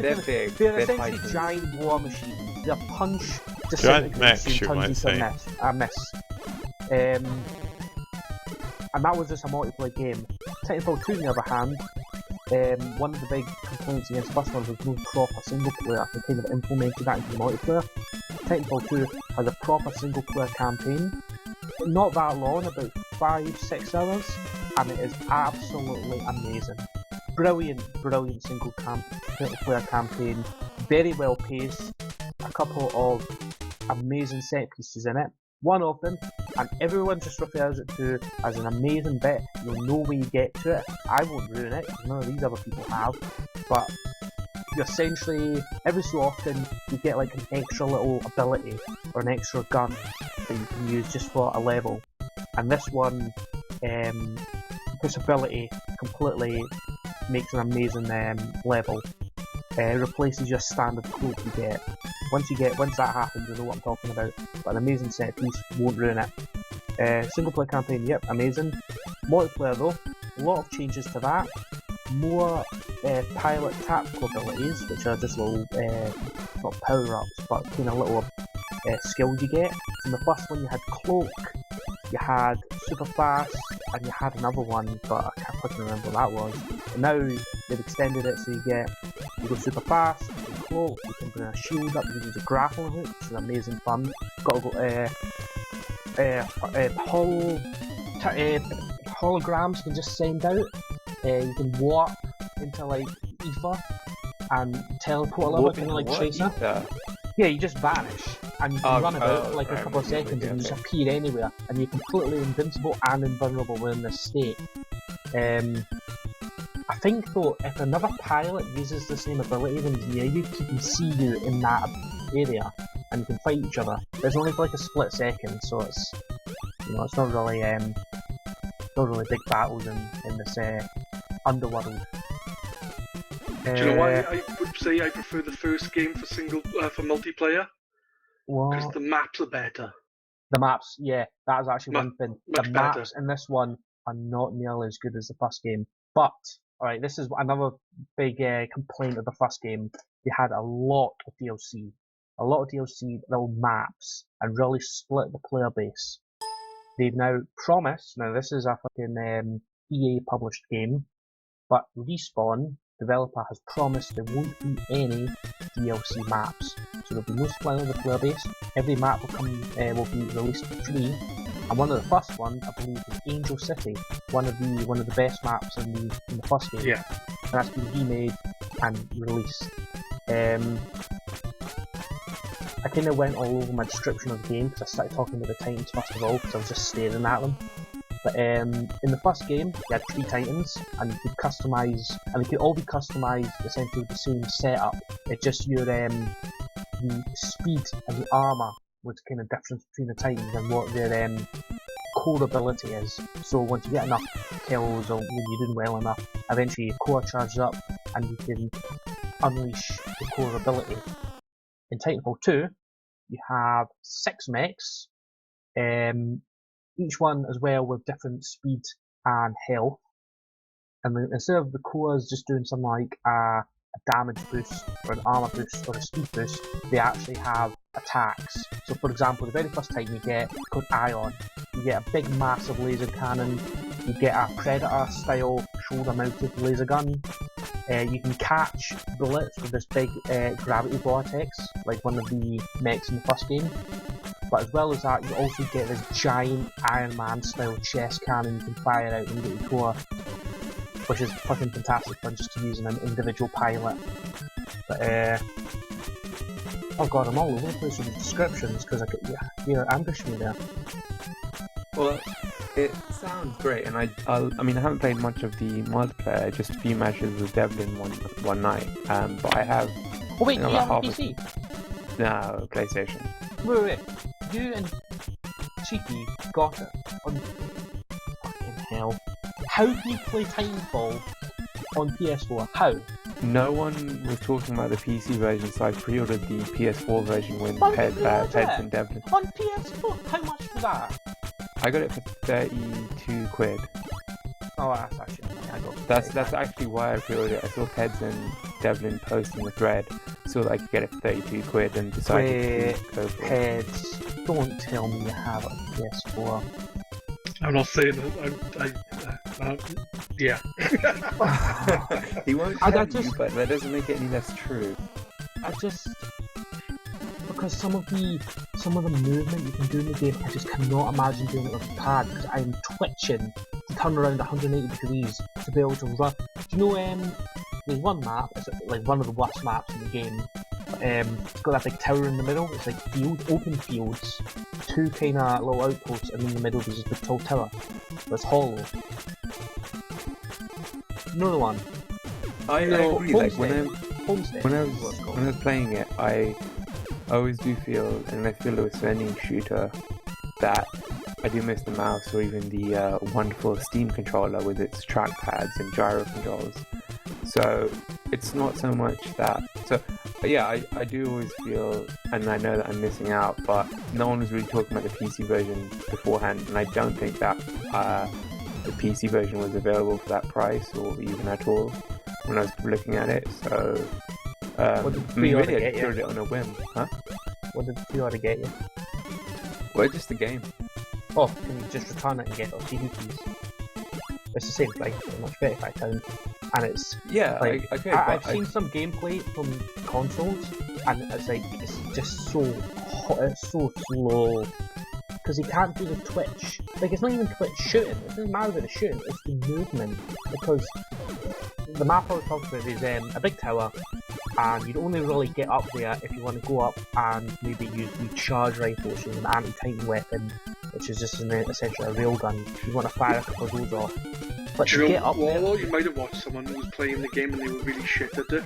Speaker 4: They're essentially
Speaker 2: Titans.
Speaker 4: giant war machines. They're punch
Speaker 1: Giant
Speaker 4: disintegrates
Speaker 1: mechs, you
Speaker 4: tons
Speaker 1: might
Speaker 4: into
Speaker 1: say.
Speaker 4: a miss. And that was just a multiplayer game. Titanfall 2, on the other hand, one of the big complaints against the first one was no proper single player. They kind of implemented that into the multiplayer. Titanfall 2 has a proper single player campaign. Not that long, about 5-6 hours, and it is absolutely amazing. Brilliant single player campaign, very well paced, a couple of amazing set pieces in it. One of them, and everyone just refers it to as an amazing bit. You'll know when you get to it. I won't ruin it, because none of these other people have, but you essentially, every so often, you get like an extra little ability, or an extra gun, that you can use just for a level. And this one, this ability completely makes an amazing level. It replaces your standard cloak you get. Once that happens, you know what I'm talking about. But an amazing set piece, won't ruin it. Single player campaign, yep, amazing. Multiplayer though, a lot of changes to that. More pilot tactical abilities, which are just little, not power-ups, but kind of little skills you get. In the first one you had cloak, you had super fast, and you had another one, but I can't fucking remember what that was. And now they've extended it so you go super fast, you can cloak, you can bring a shield up, you can use a grappling hook, which is amazing fun. Got to go holograms you can just send out. You can warp into like ether and teleport a little bit, kind of like Tracer. Yeah, you just vanish and you can run about like a couple of seconds and you just appear anywhere, and you're completely invincible and invulnerable within this state. I think though, if another pilot uses the same ability when he's near you, he can see you in that area and you can fight each other. But it's only for like a split second, so it's it's not really big battles in this underworld.
Speaker 3: Do you know why I would say I prefer the first game for for multiplayer? Because the maps are better.
Speaker 4: The maps, yeah, that is actually one thing. The
Speaker 3: much
Speaker 4: maps in this one are not nearly as good as the first game. But, alright, this is another big complaint of the first game. They had a lot of DLC. A lot of DLC, little maps, and really split the player base. They've now promised, now this is a fucking EA published game, but Respawn, developer, has promised there won't be any DLC maps. So there'll be no splitting of the player base. Every map will be released for free. And one of the first ones, I believe, is Angel City, one of the best maps in the first game.
Speaker 3: Yeah.
Speaker 4: And that's been remade and released. I kind of went all over my description of the game because I started talking about the Titans first of all because I was just staring at them. But in the first game, you had 3 Titans, and you could customise, and they could all be customised essentially with the same setup. It's just your the speed and the armour was the kind of difference between the Titans and what their core ability is. So once you get enough kills, or when you're doing well enough, eventually your core charges up and you can unleash the core ability. In Titanfall 2, you have 6 mechs, each one as well with different speed and health. And then instead of the cores just doing something like a damage boost or an armor boost or a speed boost, they actually have attacks. So for example, the very first Titan you get is called Ion. You get a big massive laser cannon, you get a Predator style shoulder mounted laser gun. You can catch bullets with this big gravity vortex, like one of the mechs in the first game. But as well as that, you also get this giant Iron Man style chest cannon you can fire out and get your core, which is fucking fantastic fun just to use in an individual pilot. But oh god, I'm all over the place with the descriptions because you're ambushing me there.
Speaker 2: Well, it sounds great, and I mean, I haven't played much of the multiplayer, just a few matches with Devlin one night. But I have.
Speaker 4: Oh wait, do you have a PC?
Speaker 2: No, PlayStation.
Speaker 4: Wait. You and Cheeky got it on fucking hell. How can you play Titanfall on PS4? How?
Speaker 2: No one was talking about the PC version, so I pre-ordered the PS4 version when Peds and Devlin.
Speaker 4: On PS4? How much for that?
Speaker 2: I got it for 32 quid.
Speaker 4: Oh, that's actually I got.
Speaker 2: That's actually why I pre-ordered it. I saw Peds and Devlin post in the thread, so that I could get it for 32 quid and decided to go for it.
Speaker 4: Peds, don't tell me you have a PS4.
Speaker 3: I'm not saying yeah.
Speaker 2: He won't tell you, but that doesn't make it any less true. Because some of the movement you can do in the game, I just cannot imagine doing it with a pad because I'm twitching to turn around 180 degrees to be able to run. Do you know, there's one map, it's like one of the worst maps in the game. It's got that big tower in the middle. It's like open fields, 2 kind of little outposts, and in the middle there's this big tall tower that's hollow. Another one. I agree. Like
Speaker 4: Homestead.
Speaker 2: When I was playing it, I always do feel, and I feel with any shooter, that I do miss the mouse or even the wonderful Steam controller with its trackpads and gyro controls. So it's not so much that. So yeah, I do always feel, and I know that I'm missing out, but no one was really talking about the PC version beforehand, and I don't think that the PC version was available for that price or even at all when I was looking at it. So I really I ordered it on a whim, huh?
Speaker 4: What did you order get you?
Speaker 2: Well, just the game.
Speaker 4: Oh, can you just return it and get it on CD, please? It's the same price, pretty much £35, and it's like I've seen some gameplay from consoles, and it's like it's just so hot, it's so slow because you can't do the twitch. Like it's not even twitch shooting. It doesn't matter about the shooting; it's the movement. Because the map I was talking about is a big tower, and you'd only really get up there if you want to go up and maybe use the charge rifle, which is an anti-tank weapon, which is just essentially a railgun. You want to fire a couple of those off. But to get up there,
Speaker 3: you might have watched someone who was playing the game and they were really shit at it.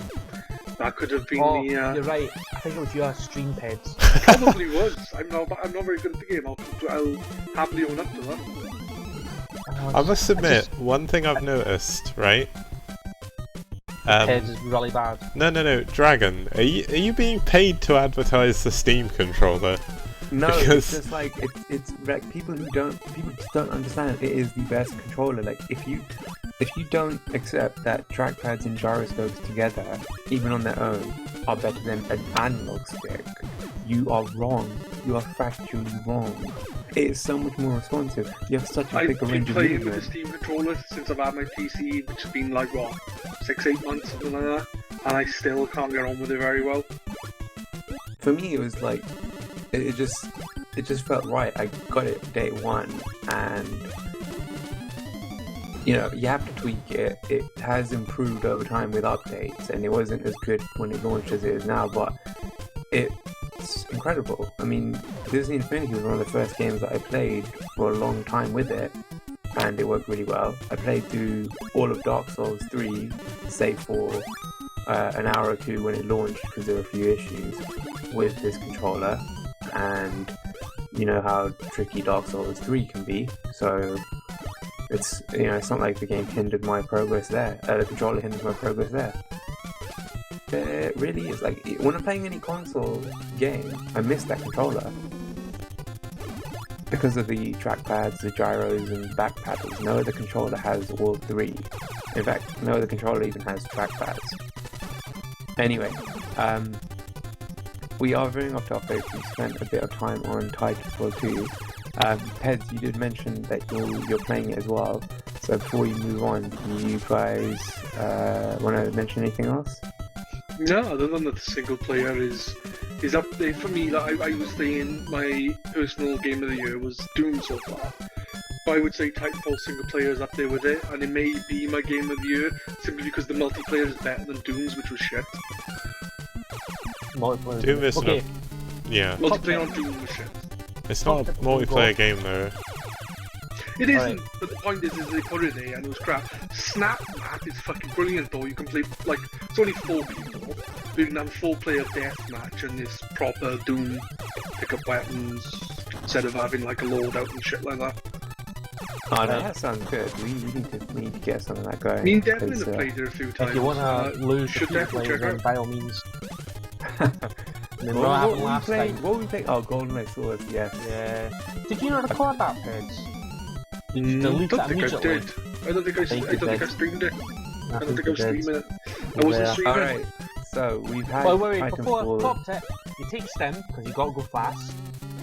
Speaker 3: That could have been
Speaker 4: You're right. I think it was your stream Peds.
Speaker 3: Probably was. I'm not very good at the game. I'll happily own up to that.
Speaker 1: I must admit, one thing I've noticed, right?
Speaker 4: Peds is really bad.
Speaker 1: No, Dragon, are you being paid to advertise the Steam controller?
Speaker 2: No, it's just like it's like people just don't understand it is the best controller. Like if you don't accept that trackpads and gyroscopes together, even on their own, are better than an analog stick, you are wrong. You are factually wrong. It is so much more responsive. You have such a big range of movement. I've been playing with the Steam
Speaker 3: controller since I've had my PC, which has been like 6-8 months, something like that, and I still can't get on with it very well.
Speaker 2: For me, it was like it just felt right. I got it day one, and you have to tweak it. It has improved over time with updates, and it wasn't as good when it launched as it is now, but it's incredible. I mean, Disney Infinity was one of the first games that I played for a long time with it, and it worked really well. I played through all of Dark Souls 3, save for an hour or two when it launched because there were a few issues with this controller. and you know how tricky Dark Souls 3 can be. So it's it's not like the game hindered my progress there. The controller hinders my progress there. It really is like when I'm playing any console game, I miss that controller because of the trackpads, the gyros, and back paddles. No other controller has all three. In fact, no other controller even has trackpads. Anyway, we are veering off topic. We spent a bit of time on Titanfall 2. Pez, you did mention that you're playing it as well. So before we move on, do you guys want to mention anything else?
Speaker 3: No, other than that the single player is up there for me. Like I was saying, my personal game of the year was Doom so far. But I would say Titanfall single player is up there with it, and it may be my game of the year simply because the multiplayer is better than Doom's, which was shit.
Speaker 4: Multiplayer.
Speaker 1: Doom is
Speaker 4: okay.
Speaker 1: not. Yeah.
Speaker 3: Multiplayer on Doom was shit.
Speaker 1: It's not a multiplayer game though.
Speaker 3: It isn't, but the point is they put it there and it was crap. Snap Map is fucking brilliant though. You can play, like, it's only 4 people, but you can have a 4-player deathmatch and this proper Doom, pick up weapons, instead of having like a loadout and shit like that.
Speaker 2: Oh, no, that sounds good. We need to get some of that going.
Speaker 3: I mean, definitely have played it a few times.
Speaker 4: If you want to lose
Speaker 3: should
Speaker 4: the
Speaker 3: definitely check
Speaker 4: then
Speaker 3: out.
Speaker 4: by all means.
Speaker 2: What were we playing? Oh, GoldenEye Sword, yes.
Speaker 4: Yeah. Did you not record that, Peds?
Speaker 3: I
Speaker 4: delete
Speaker 3: don't
Speaker 4: that
Speaker 3: think I
Speaker 4: immediately.
Speaker 3: did. I don't think I streamed it. I don't think I was streaming it. I wasn't streaming.
Speaker 2: Alright, so we've had
Speaker 4: Wait, before
Speaker 2: Titanfall.
Speaker 4: top tip, you take stem, because you gotta go fast.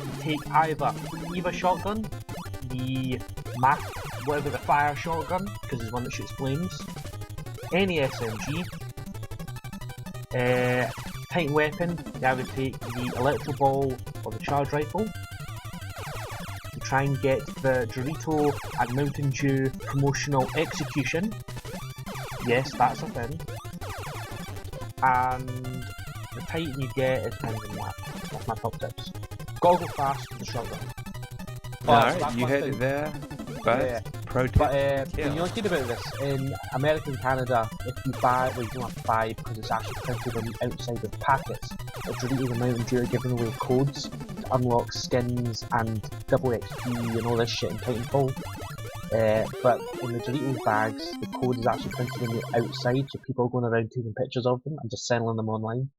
Speaker 4: You take either shotgun, the whatever the fire shotgun, because it's one that shoots flames, any SMG, Titan weapon, you either take the electro ball or the charge rifle. You try and get the Dorito and Mountain Dew promotional execution. Yes, that's a thing. And the Titan you get is Penguin Lap. That's my top tips. Gotta go fast with the shotgun.
Speaker 2: Alright, you heard it there. But
Speaker 4: Yeah.
Speaker 2: pro tip.
Speaker 4: But when you're thinking about this, in America and Canada, if you buy, well, you don't have to buy because it's actually printed on the outside of packets. The Doritos and Mountain Dew are giving away codes to unlock skins and double XP and all this shit in Titanfall. But in the Doritos bags, the code is actually printed on the outside, so people are going around taking pictures of them and just selling them online.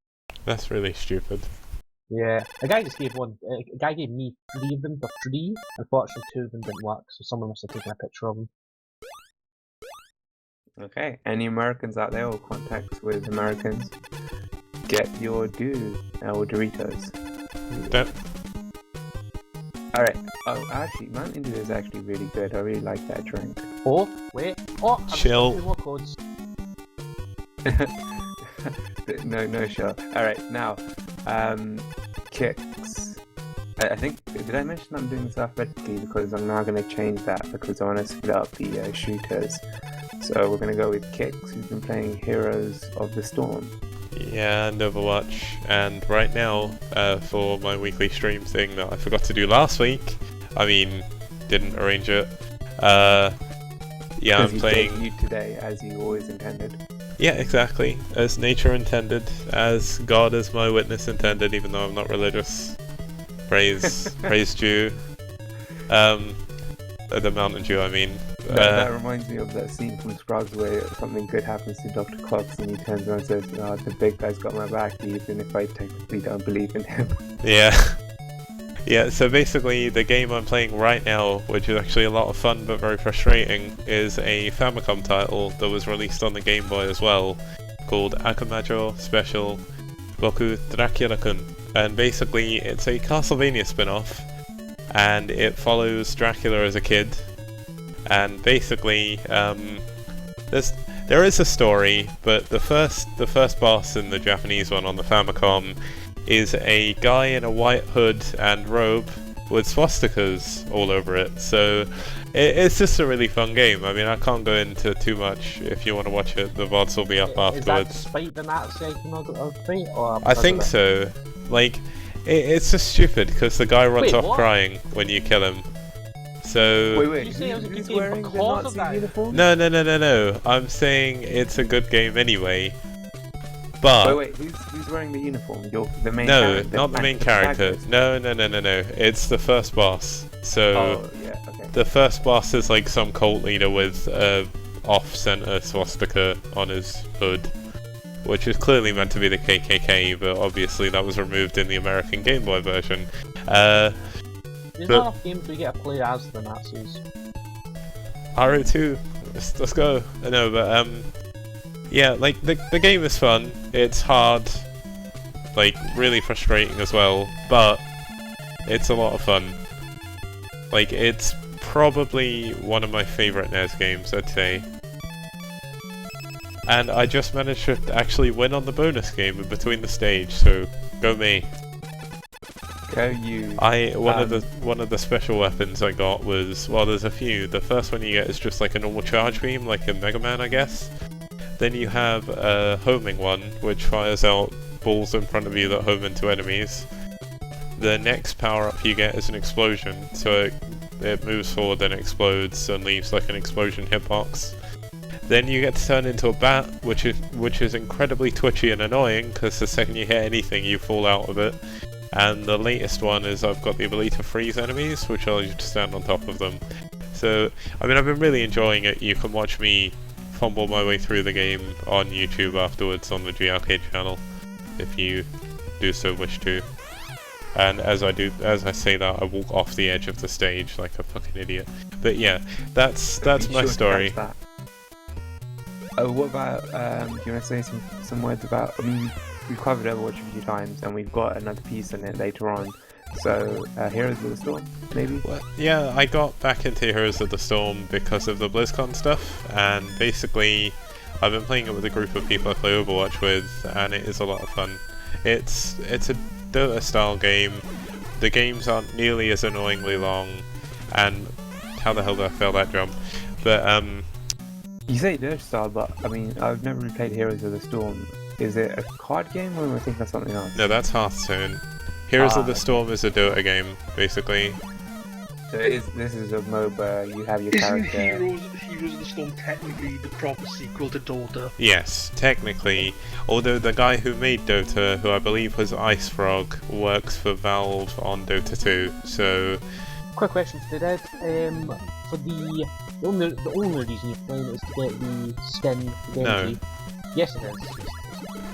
Speaker 1: That's really stupid.
Speaker 4: Yeah, a guy just gave one. A guy gave me 3 of them for free. Unfortunately, 2 of them didn't work, so someone must have taken a picture of them.
Speaker 2: Okay, any Americans out there or contacts with Americans, get your Dew or Doritos.
Speaker 1: That
Speaker 2: Alright, oh actually, Mountain Dew is actually really good. I really like that drink.
Speaker 4: Oh, wait. Oh, I've
Speaker 1: Chill.
Speaker 4: got 2 more codes.
Speaker 2: no sure. Alright, now, Qikz. I think, did I mention I'm doing this alphabetically because I'm now going to change that because I want to split up the shooters. So we're going to go with Qikz, who's been playing Heroes of the Storm.
Speaker 1: Yeah, and Overwatch. And right now, for my weekly stream thing that I forgot to do last week, I mean, didn't arrange it. Yeah, I'm playing
Speaker 2: You today, as you always intended.
Speaker 1: Yeah, exactly. As nature intended, as God is my witness intended, even though I'm not religious. Praise Jew. The Mountain Dew, I mean.
Speaker 2: That reminds me of that scene from Scrubs where something good happens to Dr. Cox and he turns around and says, "Oh, the big guy's got my back, even if I technically don't believe in him."
Speaker 1: Yeah. Yeah, so basically the game I'm playing right now, which is actually a lot of fun but very frustrating, is a Famicom title that was released on the Game Boy as well, called Akumajou Special Boku Dracula-kun. And basically it's a Castlevania spin-off, and it follows Dracula as a kid. And basically, there is a story, but the first boss in the Japanese one on the Famicom is a guy in a white hood and robe with swastikas all over it. So it's just a really fun game. I mean, I can't go into too much. If you want to watch it, the VODs will be up afterwards.
Speaker 4: Is that despite the Nazi iconography, or
Speaker 1: I think so. Like, it's just stupid because the guy runs off crying when you kill him. So
Speaker 2: Wait,
Speaker 4: you say it was a good
Speaker 2: who's
Speaker 4: game
Speaker 2: wearing the
Speaker 4: because of
Speaker 2: Nazi
Speaker 4: that?
Speaker 2: uniform?
Speaker 1: No. I'm saying it's a good game anyway. But
Speaker 2: wait, who's wearing the uniform? The main
Speaker 1: no,
Speaker 2: character?
Speaker 1: not the main character. No. It's the first boss. So
Speaker 2: Oh, yeah, okay.
Speaker 1: the first boss is like some cult leader with a off-center swastika on his hood, which is clearly meant to be the KKK, but obviously that was removed in the American Game Boy version.
Speaker 4: There's not enough games we get to play as the Nazis.
Speaker 1: RO2, let's go. No, but yeah, like the game is fun. It's hard, like really frustrating as well, but it's a lot of fun. Like it's probably one of my favorite NES games, I'd say. And I just managed to actually win on the bonus game in between the stage, so go me.
Speaker 2: Go you.
Speaker 1: One of the special weapons I got was, well, there's a few. The first one you get is just like a normal charge beam, like a Mega Man, I guess. Then you have a homing one, which fires out balls in front of you that home into enemies. The next power-up you get is an explosion, so it moves forward and explodes and leaves like an explosion hitbox. Then you get to turn into a bat, which is incredibly twitchy and annoying, because the second you hit anything you fall out of it. And the latest one is I've got the ability to freeze enemies, which allows you to stand on top of them. So, I mean, I've been really enjoying it. You can watch me fumble my way through the game on YouTube afterwards on the GRcade channel, if you do so wish to. And as I say that, I walk off the edge of the stage like a fucking idiot. But yeah, that's my story.
Speaker 2: What about, do you want to say some words about, I mean, we've covered Overwatch a few times, and we've got another piece on it later on. So, Heroes of the Storm, maybe?
Speaker 1: Well, yeah, I got back into Heroes of the Storm because of the BlizzCon stuff, and basically, I've been playing it with a group of people I play Overwatch with, and it is a lot of fun. It's a Dota-style game. The games aren't nearly as annoyingly long, and how the hell did I fail that jump? But,
Speaker 2: You say Dota style, but, I mean, I've never really played Heroes of the Storm. Is it a card game, or am I thinking of something else?
Speaker 1: No, that's Hearthstone. Heroes of the Storm is a Dota game, basically.
Speaker 2: So this is a MOBA, you have your
Speaker 3: Isn't
Speaker 2: character...
Speaker 3: Heroes of the Storm technically the proper sequel to Dota?
Speaker 1: Yes, technically. Although the guy who made Dota, who I believe was Ice Frog, works for Valve on Dota 2, so...
Speaker 4: Quick question for Ed. For the only reason you're playing it is to get the skin for Genji.
Speaker 1: No.
Speaker 4: Yes, it is.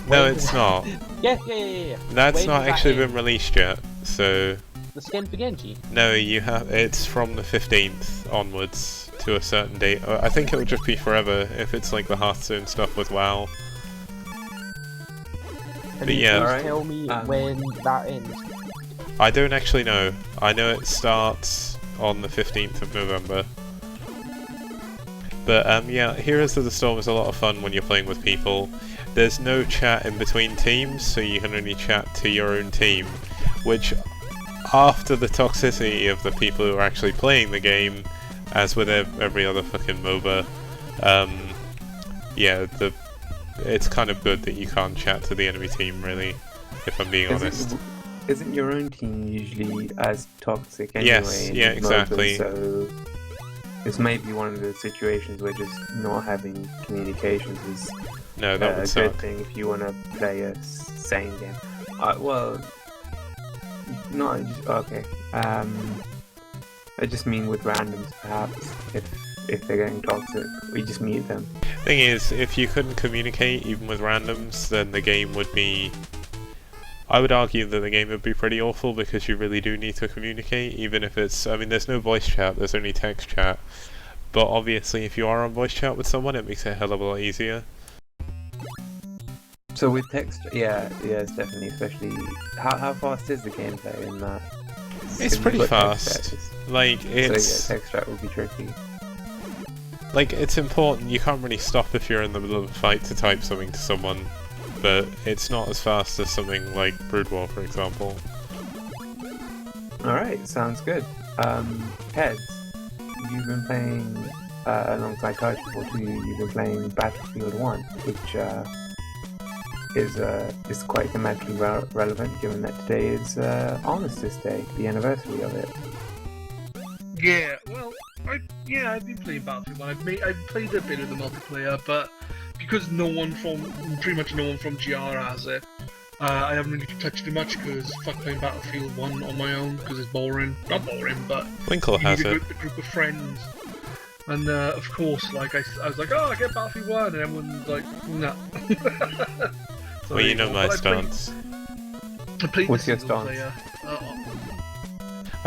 Speaker 1: No, it's not.
Speaker 4: Yeah.
Speaker 1: That's
Speaker 4: When
Speaker 1: not
Speaker 4: does that
Speaker 1: actually
Speaker 4: end?
Speaker 1: been released yet, so...
Speaker 4: The skin for Genji?
Speaker 1: No, it's from the 15th onwards to a certain date. I think it will just be forever if it's like the Hearthstone stuff with WoW.
Speaker 4: Can
Speaker 1: But
Speaker 4: you
Speaker 1: yeah.
Speaker 4: please tell me when that ends?
Speaker 1: I don't actually know. I know it starts on the 15th of November. But yeah, Heroes of the Storm is a lot of fun when you're playing with people. There's no chat in between teams, so you can only chat to your own team, which, after the toxicity of the people who are actually playing the game, as with every other fucking MOBA, yeah, it's kind of good that you can't chat to the enemy team, really, if I'm being honest.
Speaker 2: Isn't your own team usually as toxic anyway?
Speaker 1: Yes, yeah, exactly.
Speaker 2: So this may be one of the situations where just not having communications is
Speaker 1: No, that
Speaker 2: a
Speaker 1: would
Speaker 2: good
Speaker 1: suck.
Speaker 2: thing if you want to play a sane game. Well, not okay. I just mean with randoms, perhaps, if they're getting toxic, we just mute them.
Speaker 1: Thing is, if you couldn't communicate even with randoms, then the game would be... I would argue that the game would be pretty awful because you really do need to communicate, even if it's... I mean, there's no voice chat, there's only text chat. But obviously, if you are on voice chat with someone, it makes it a hell of a lot easier.
Speaker 2: So with text, yeah, it's definitely, especially... How fast is the gameplay in that?
Speaker 1: It's
Speaker 2: If
Speaker 1: pretty
Speaker 2: you've got text
Speaker 1: fast.
Speaker 2: chat,
Speaker 1: Like, it's...
Speaker 2: So yeah, text chat would be tricky.
Speaker 1: Like, it's important, you can't really stop if you're in the middle of a fight to type something to someone. But it's not as fast as something like Brood War, for example.
Speaker 2: Alright, sounds good. Heads, you've been playing, alongside Titanfall 2, you've been playing Battlefield 1, which is quite thematically relevant, given that today is Armistice Day, the anniversary of it.
Speaker 3: Yeah, well, I've been playing Battlefield 1. I've played a bit of the multiplayer, but because pretty much no one from GR has it. I haven't really touched it much because fuck playing Battlefield 1 on my own because it's boring. Not boring, but
Speaker 1: Winkle
Speaker 3: you
Speaker 1: has
Speaker 3: need a
Speaker 1: it.
Speaker 3: group of friends. And of course, like I was like, oh, I get Battlefield 1, and everyone's like, nah. So
Speaker 1: Well, you know my
Speaker 3: but
Speaker 1: stance.
Speaker 3: I played
Speaker 2: What's
Speaker 3: the
Speaker 2: your
Speaker 3: single
Speaker 2: stance?
Speaker 3: player.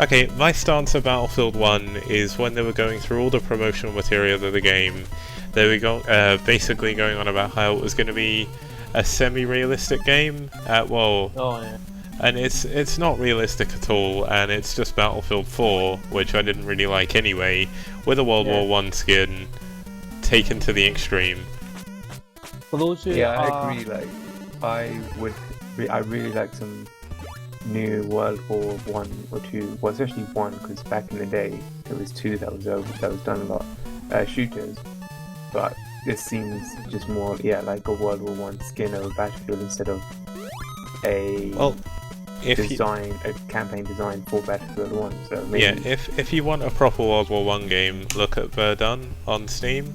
Speaker 1: Okay, my stance of Battlefield 1 is when they were going through all the promotional material of the game, they were basically going on about how it was going to be a semi-realistic game.
Speaker 4: Oh yeah.
Speaker 1: And it's not realistic at all, and it's just Battlefield 4, which I didn't really like anyway, with a World War One skin taken to the extreme.
Speaker 4: For those who
Speaker 2: Yeah,
Speaker 4: are...
Speaker 2: I agree. Like, I really like some new World War 1 or 2, well, especially 1, because back in the day it was 2 that was done a lot, shooters, but this seems just more, like a World War 1 skin of a Battlefield instead of a a campaign design for Battlefield 1. So maybe...
Speaker 1: if you want a proper World War 1 game, look at Verdun on Steam.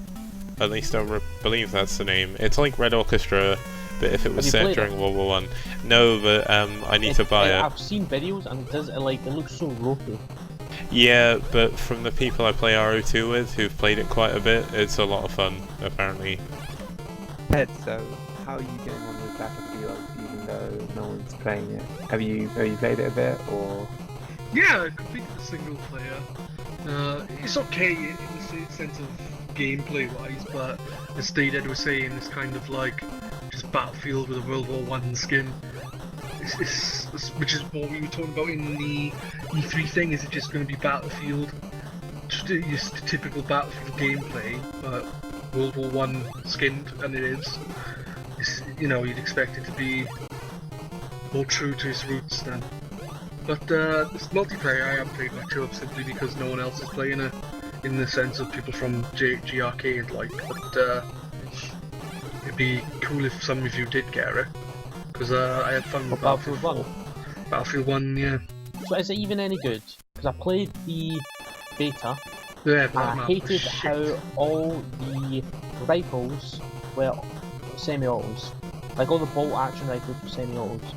Speaker 1: At least I believe that's the name. It's like Red Orchestra, but if it was set during World War 1. No, but I need to buy it.
Speaker 4: I've seen videos and it looks so ropey.
Speaker 1: Yeah, but from the people I play RO2 with, who've played it quite a bit, it's a lot of fun, apparently.
Speaker 2: Ed, so how are you getting on with Battlefield, even though no one's playing it? Have you played it a bit, or...?
Speaker 3: Yeah, I completed the single player. It's okay in the sense of gameplay-wise, but as Ed was saying, it's kind of like just Battlefield with a World War One skin. Which is what we were talking about in the E3 thing. Is it just going to be Battlefield, just typical Battlefield gameplay, but World War One skinned? And it is. You'd expect it to be more true to its roots then. But this multiplayer I haven't played much of simply because no one else is playing it. In the sense of people from GRcade, but it'd be cool if some of you did get it, because I had fun with
Speaker 4: Battlefield 1.
Speaker 3: Battlefield 1, yeah.
Speaker 4: So is it even any good? Because I played the beta,
Speaker 3: Yeah,
Speaker 4: and I hated how all the rifles were semi-autos. Like all the bolt action rifles were semi-autos.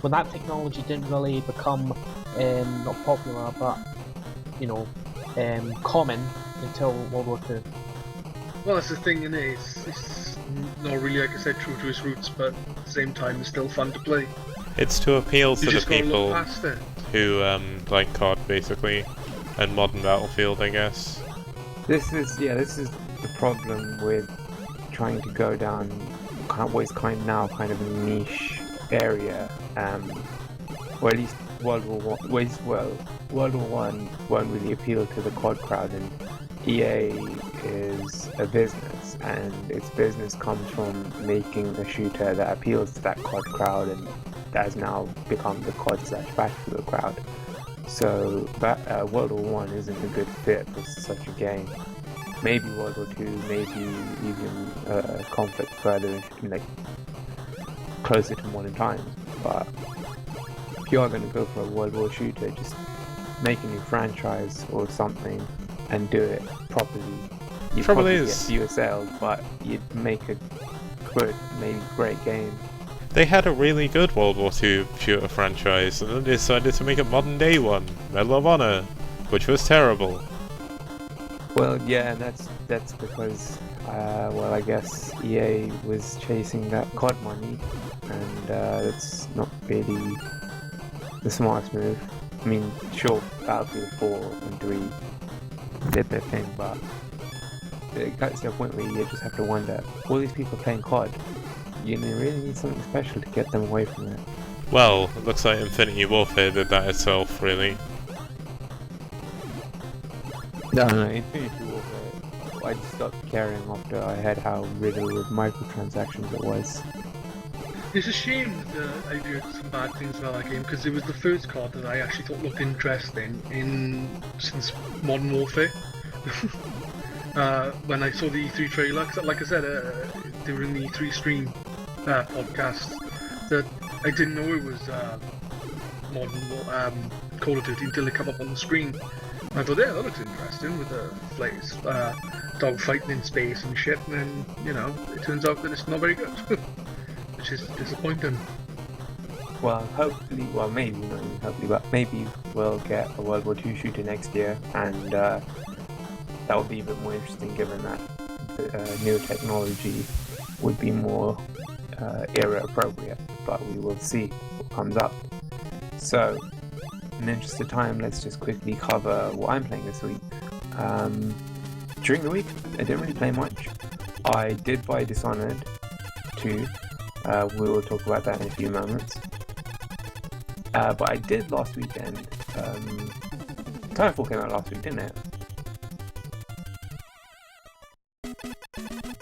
Speaker 4: When that technology didn't really become not popular, but common until World War II.
Speaker 3: Well, that's the thing, isn't it? It's not really, like I said, true to its roots, but at the same time, it's still fun to play.
Speaker 1: It's to appeal to
Speaker 3: You
Speaker 1: the
Speaker 3: just gotta
Speaker 1: people
Speaker 3: look past it.
Speaker 1: who like COD, basically, and modern Battlefield, I guess.
Speaker 2: This is the problem with trying to go down what is kind of a niche area, or at least World War One won't really appeal to the COD crowd, and EA is a business, and its business comes from making a shooter that appeals to that COD crowd, and that has now become the COD/Battlefield crowd. So World War One isn't a good fit for such a game. Maybe World War Two, maybe even conflict further, closer to modern times, but if you are going to go for a World War shooter, just make a new franchise or something and do it properly. You'd probably get fewer sales, but you'd make a good, maybe great game.
Speaker 1: They had a really good World War II shooter franchise, and then they decided to make a modern day one, Medal of Honor, which was terrible.
Speaker 2: Well, yeah, and that's because, I guess EA was chasing that COD money, and that's not really the smartest move. I mean, sure, Battlefield 4 and 3 did their thing, but it gets to a point where you just have to wonder, all these people playing COD, you really need something special to get them away from it.
Speaker 1: Well, it looks like Infinity Warfare did that itself, really.
Speaker 2: No, Infinity Warfare, I just stopped caring after I had how riddled with microtransactions it was.
Speaker 3: It's a shame that I heard some bad things about that game, because it was the first COD that I actually thought looked interesting since Modern Warfare. When I saw the E3 trailer, cause like I said, during the E3 stream podcast, that I didn't know it was Call of Duty until it came up on the screen. I thought, yeah, that looks interesting with the dog fighting in space and shit, and then, you know, it turns out that it's not very good, which is disappointing.
Speaker 2: Well, hopefully, well, maybe not even hopefully, but maybe we'll get a World War II shooter next year, and that will be a bit more interesting given that the newer technology would be more era appropriate, but we will see what comes up. So, in the interest of time, let's just quickly cover what I'm playing this week. During the week, I didn't really play much. I did buy Dishonored 2. We will talk about that in a few moments. But I did last weekend. Titanfall came out last week, didn't it?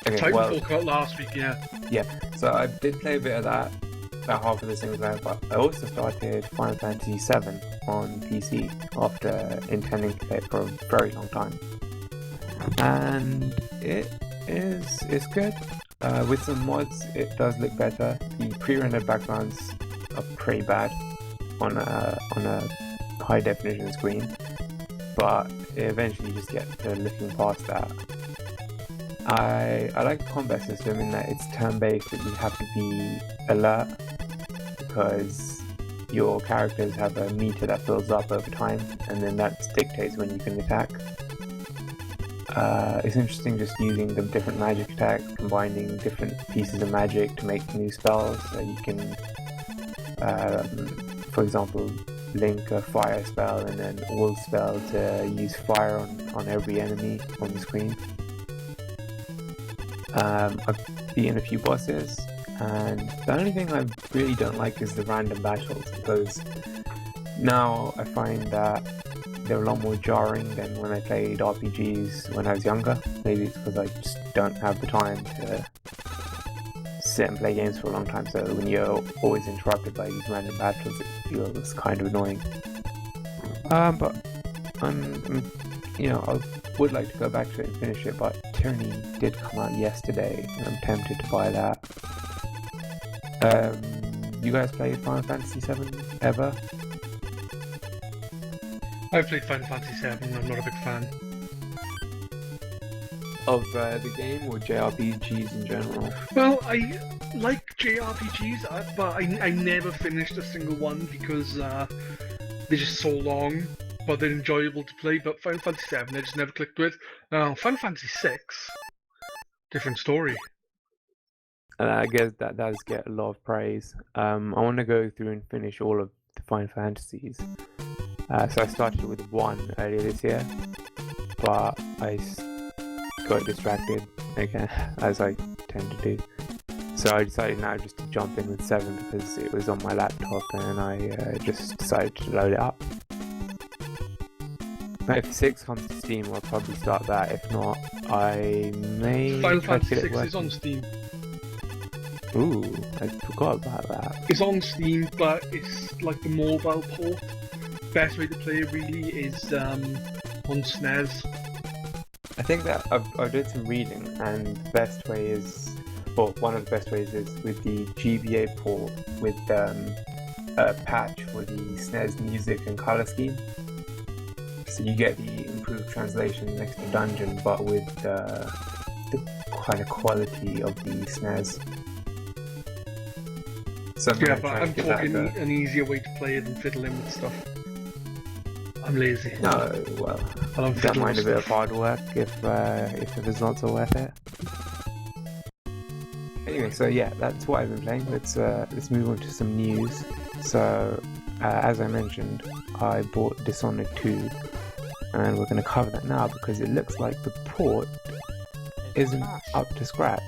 Speaker 2: Okay,
Speaker 3: Titanfall came out last week, yeah.
Speaker 2: Yeah, so I did play a bit of that, about half of the single player, but I also started Final Fantasy VII on PC after intending to play it for a very long time. And it's good. With some mods, it does look better. The pre-rendered backgrounds are pretty bad on a high definition screen, but eventually you just get to looking past that. I like the combat system in that it's turn-based, but you have to be alert because your characters have a meter that builds up over time, and then that dictates when you can attack. It's interesting just using the different magic attacks, combining different pieces of magic to make new spells. So you can, for example, link a fire spell and then all spell to use fire on every enemy on the screen. I've beaten a few bosses, and the only thing I really don't like is the random battles, because now I find that they're a lot more jarring than when I played RPGs when I was younger. Maybe it's because I just don't have the time to sit and play games for a long time, so when you're always interrupted by these random battles, it feels kind of annoying. But I would like to go back to it and finish it, but Tyranny did come out yesterday, and I'm tempted to buy that. You guys played Final Fantasy VII ever?
Speaker 3: I've played Final Fantasy VII, I'm not a big fan.
Speaker 2: Of the game or JRPGs in general?
Speaker 3: Well, I like JRPGs, but I never finished a single one because they're just so long, but they're enjoyable to play. But Final Fantasy VII, I just never clicked with. Final Fantasy VI, different story.
Speaker 2: I guess that does get a lot of praise. I want to go through and finish all of the Final Fantasies. So I started with 1 earlier this year, but I got distracted again, as I tend to do. So I decided now just to jump in with 7 because it was on my laptop, and I just decided to load it up. If 6 comes to Steam, I'll probably start that. If not, I may
Speaker 3: Final
Speaker 2: try to
Speaker 3: Fantasy
Speaker 2: get it
Speaker 3: VI
Speaker 2: working.
Speaker 3: is on Steam.
Speaker 2: Ooh, I forgot about that.
Speaker 3: It's on Steam, but it's like the mobile port. Best way to play it really is on SNES.
Speaker 2: I think that I've done some reading, and the best way is, well, one of the best ways is with the GBA port with a patch for the SNES music and color scheme. So you get the improved translation next to Dungeon, but with the kind of quality of the SNES. So
Speaker 3: Yeah, but I'm talking an easier way to play it and fiddle in with stuff. I'm lazy.
Speaker 2: No, well,
Speaker 3: I don't
Speaker 2: don't mind a bit of
Speaker 3: stuff.
Speaker 2: hard work if it's not so worth it. Anyway, so yeah, that's what I've been playing. Let's move on to some news. So, as I mentioned, I bought Dishonored 2, and we're going to cover that now because it looks like the port isn't up to scratch.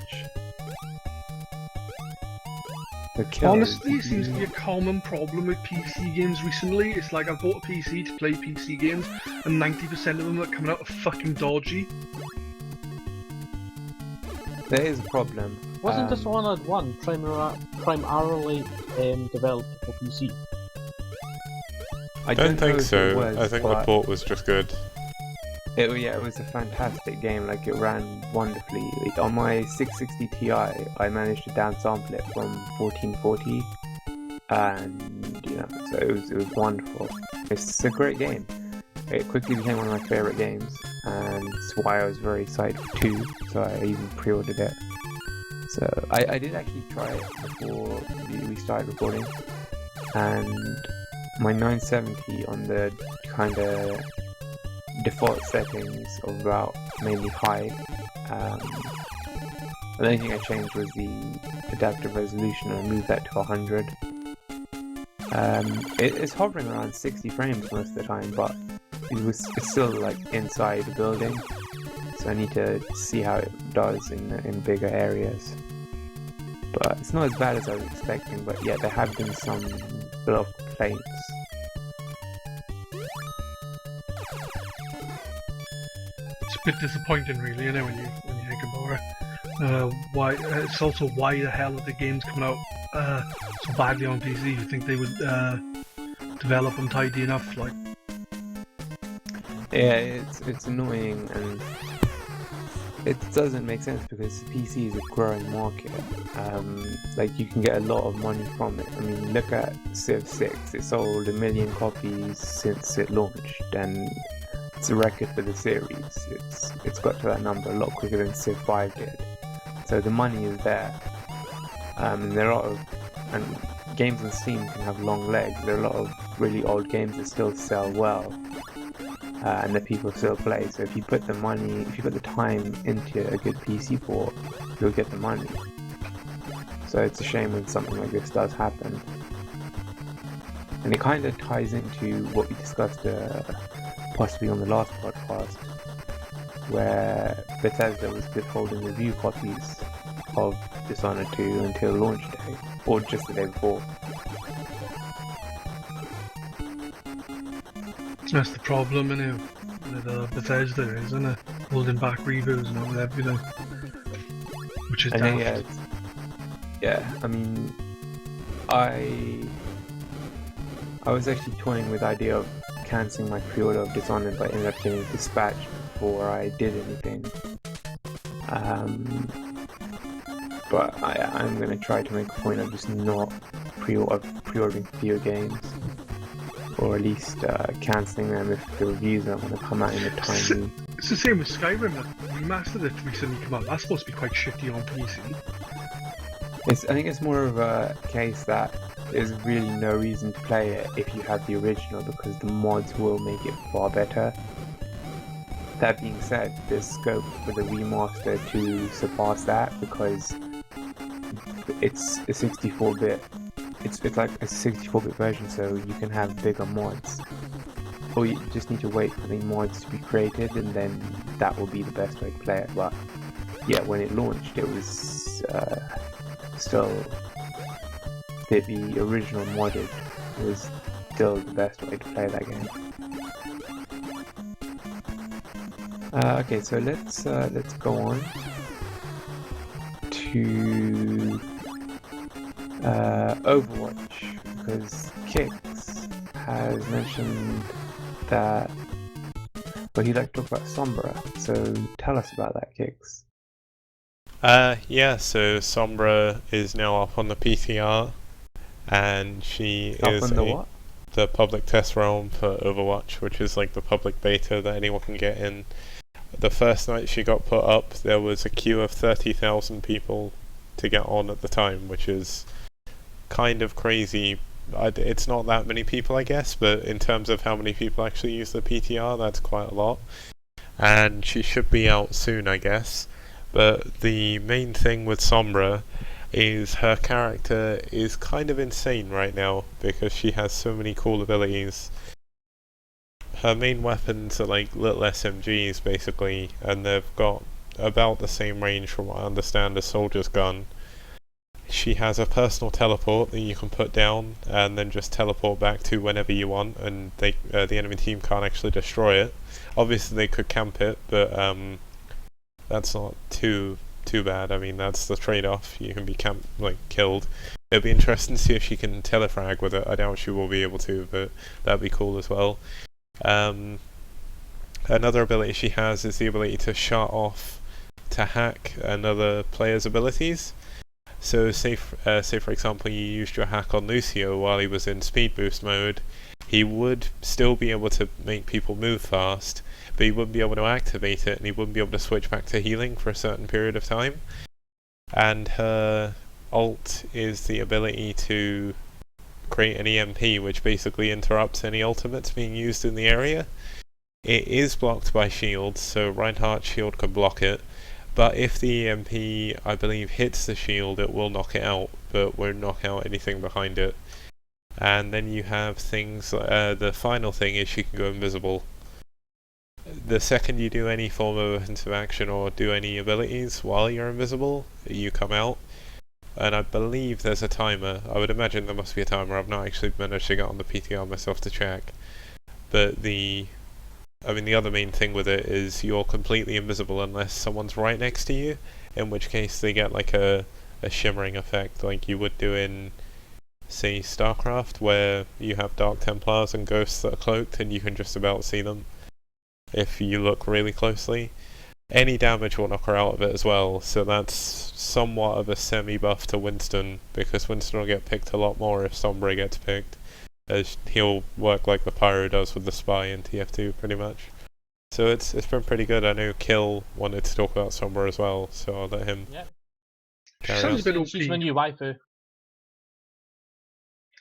Speaker 3: Honestly, it seems to be a common problem with PC games recently. It's like I bought a PC to play PC games, and 90% of them that are coming out are fucking dodgy.
Speaker 2: There is a problem.
Speaker 4: Wasn't Dishonored 1 primarily developed for PC?
Speaker 1: I don't
Speaker 2: know
Speaker 1: think
Speaker 2: if it
Speaker 1: so.
Speaker 2: was,
Speaker 1: I think the
Speaker 2: but
Speaker 1: port was just good.
Speaker 2: it was a fantastic game. Like, it ran wonderfully. On my 660 Ti, I managed to downsample it from 1440, and so it was wonderful. It's a great game. it quickly became one of my favorite games, and that's why I was very excited for 2. So I even pre-ordered it. So I did actually try it before we started recording, and my 970 on the kind of default settings of about mainly high. The only thing I changed was the adaptive resolution, and I moved that to 100. It's hovering around 60 frames most of the time, but it's still like inside the building, so I need to see how it does in bigger areas. But it's not as bad as I was expecting, but yeah, there have been some bit of complaints.
Speaker 3: It's a bit disappointing, really, you know, when you think about it. Why? It's also why the hell are the games coming out so badly on PC? You think they would develop them tidy enough, like?
Speaker 2: Yeah, it's annoying, and it doesn't make sense because PC is a growing market. Like, you can get a lot of money from it. I mean, look at Civ 6. It sold 1 million copies since it launched, and it's a record for the series. It's got to that number a lot quicker than Civ 5 did. So the money is there. And there are games on Steam can have long legs. There are a lot of really old games that still sell well, and that people still play. So if you put the time into a good PC port, you'll get the money. So it's a shame when something like this does happen. And it kind of ties into what we discussed possibly on the last podcast, where Bethesda was withholding review copies of Dishonored 2 until launch day, or just the day before.
Speaker 3: That's the problem, innit? With Bethesda, isn't it? Holding back reviews and all everything. Which is daft.
Speaker 2: Yeah, I mean, I was actually toying with the idea of cancelling my pre-order of Dishonored, but ended up getting dispatched before I did anything. But I'm going to try to make a point of just not pre-ordering video games, or at least cancelling them if the reviews aren't going to come out in a timely.
Speaker 3: It's the same with Skyrim. The remaster that recently came out, that's supposed to be quite shitty on PC.
Speaker 2: I think it's more of a case that there's really no reason to play it if you have the original, because the mods will make it far better. That being said, there's scope for the remaster to surpass that, because it's a 64-bit. It's like a 64-bit version, so you can have bigger mods. Or you just need to wait for the mods to be created, and then that will be the best way to play it. But yeah, when it launched, it was still the original modded was still the best way to play that game. Okay, so let's go on to Overwatch, because Qikz has mentioned that, well, he'd like to talk about Sombra, so tell us about that, Qikz.
Speaker 1: Yeah, so Sombra is now up on the PTR, and she is the public test realm for Overwatch, which is like the public beta that anyone can get in. The first night she got put up, there was a queue of 30,000 people to get on at the time, which is kind of crazy. It's not that many people, I guess, but in terms of how many people actually use the PTR, that's quite a lot. And she should be out soon, I guess. But the main thing with Sombra is her character is kind of insane right now, because she has so many cool abilities. Her main weapons are like little SMGs basically, and they've got about the same range from what I understand as Soldier's Gun. She has a personal teleport that you can put down and then just teleport back to whenever you want, and the enemy team can't actually destroy it. Obviously they could camp it, but that's not too bad. I mean, that's the trade-off. You can be killed. It'll be interesting to see if she can telefrag with it. I doubt she will be able to, but that'd be cool as well. Another ability she has is the ability to shut off, to hack another player's abilities. So say for example you used your hack on Lucio while he was in speed boost mode, he would still be able to make people move fast, but he wouldn't be able to activate it, and he wouldn't be able to switch back to healing for a certain period of time. And her ult is the ability to create an EMP, which basically interrupts any ultimates being used in the area. It is blocked by shields, so Reinhardt's shield can block it, but if the EMP, I believe, hits the shield, it will knock it out, but won't knock out anything behind it. And then you have things, the final thing is she can go invisible. The second you do any form of offensive action or do any abilities while you're invisible, you come out. And I believe there's a timer. I would imagine there must be a timer. I've not actually managed to get on the PTR myself to check. But the other main thing with it is you're completely invisible unless someone's right next to you, in which case they get like a shimmering effect like you would do in, say, StarCraft, where you have Dark Templars and ghosts that are cloaked and you can just about see them if you look really closely. Any damage will knock her out of it as well, so that's somewhat of a semi-buff to Winston, because Winston will get picked a lot more if Sombra gets picked, as he'll work like the Pyro does with the Spy in TF2 pretty much. So it's been pretty good. I know Kill wanted to talk about Sombra as well, so I'll let him carry on.
Speaker 3: Sounds a bit OP.
Speaker 4: She's my new waifu.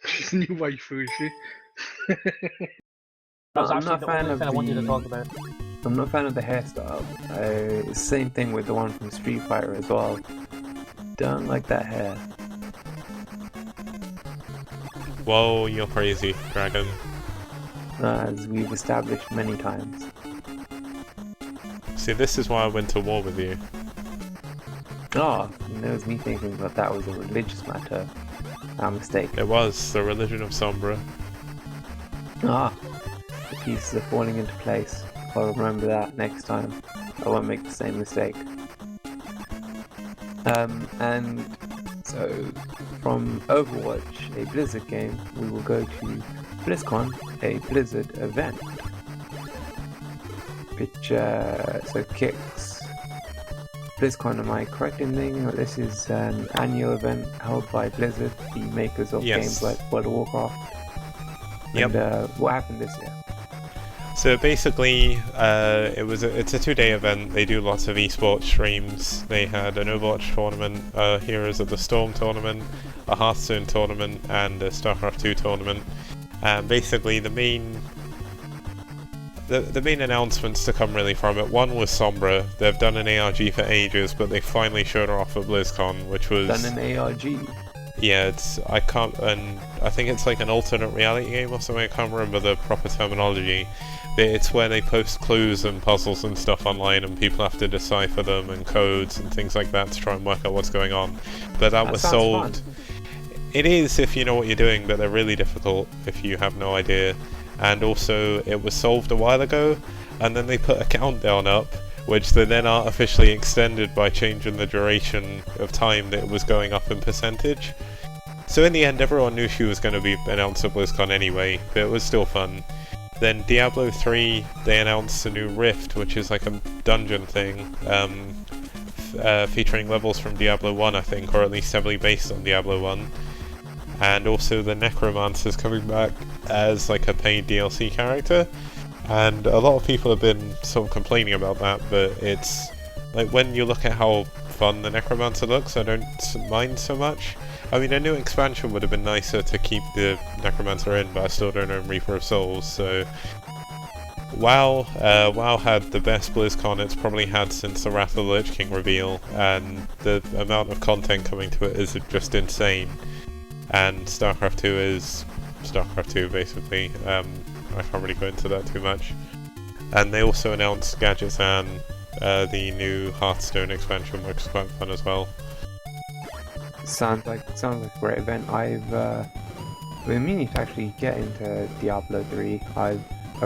Speaker 3: She's a new waifu, is she?
Speaker 4: That was
Speaker 2: I'm
Speaker 4: actually
Speaker 2: not a
Speaker 4: the
Speaker 2: fan
Speaker 4: only
Speaker 2: of
Speaker 4: thing I wanted to talk about.
Speaker 2: I'm not a fan of the hairstyle. Same thing with the one from Street Fighter as well. Don't like that hair.
Speaker 1: Whoa, you're crazy, Dragon.
Speaker 2: As we've established many times.
Speaker 1: See, this is why I went to war with you.
Speaker 2: Oh, that was me thinking that was a religious matter. Our mistake.
Speaker 1: It was the religion of Sombra.
Speaker 2: Ah, the pieces are falling into place. I'll remember that next time. I won't make the same mistake. And so, from Overwatch, a Blizzard game, we will go to BlizzCon, a Blizzard event. Which, so Qikz. BlizzCon, am I correct in thinking that this is an annual event held by Blizzard, the makers of games like World of Warcraft?
Speaker 1: Yep.
Speaker 2: And what happened this year?
Speaker 1: So basically, it's a 2-day event. They do lots of esports streams. They had an Overwatch tournament, a Heroes of the Storm tournament, a Hearthstone tournament, and a StarCraft 2 tournament. And basically, the main announcements to come really from it. One was Sombra. They've done an ARG for ages, but they finally showed her off at BlizzCon, which was
Speaker 2: done an ARG.
Speaker 1: Yeah, I think it's like an alternate reality game or something. I can't remember the proper terminology. But it's where they post clues and puzzles and stuff online, and people have to decipher them and codes and things like that to try and work out what's going on. But that was solved.
Speaker 2: Fun.
Speaker 1: It is if you know what you're doing, but they're really difficult if you have no idea. And also, it was solved a while ago, and then they put a countdown up, which they then artificially extended by changing the duration of time that it was going up in percentage. So in the end, everyone knew she was going to be announced at BlizzCon anyway, but it was still fun. Then Diablo 3, they announced a new Rift, which is like a dungeon thing, featuring levels from Diablo 1, I think, or at least heavily based on Diablo 1. And also the Necromancer's coming back as like a paid DLC character. And a lot of people have been sort of complaining about that, but it's like when you look at how fun the Necromancer looks, I don't mind so much. I mean, a new expansion would have been nicer to keep the Necromancer in, but I still don't own Reaper of Souls, so... WoW had the best BlizzCon it's probably had since the Wrath of the Lich King reveal, and the amount of content coming to it is just insane. And StarCraft 2 is StarCraft 2, basically. I can't really go into that too much. And they also announced Gadgetzan, the new Hearthstone expansion, which is quite fun as well.
Speaker 2: Sounds like a great event. I've been meaning to actually get into Diablo 3. I've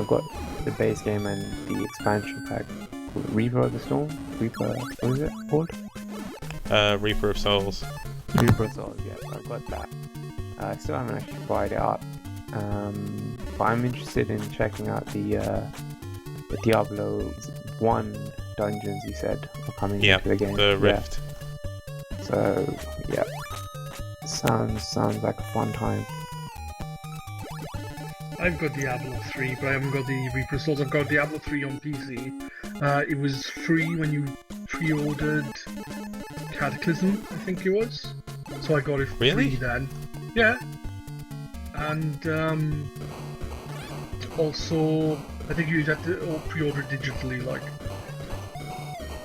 Speaker 2: got the base game and the expansion pack. Reaper of the Storm? Reaper, what is it called?
Speaker 1: Reaper of Souls.
Speaker 2: Reaper of Souls, yeah, I've got that. I still haven't actually tried it out. But I'm interested in checking out the Diablo 1 dungeons you said are coming into the game.
Speaker 1: The Rift.
Speaker 2: Yeah. So yeah, sounds like a fun time.
Speaker 3: I've got Diablo 3, but I haven't got the Reaper of Souls. I've got Diablo 3 on PC. It was free when you pre-ordered Cataclysm, I think it was. So I got it free
Speaker 1: Really?
Speaker 3: then. Yeah. And also, I think you had to pre-order digitally, like.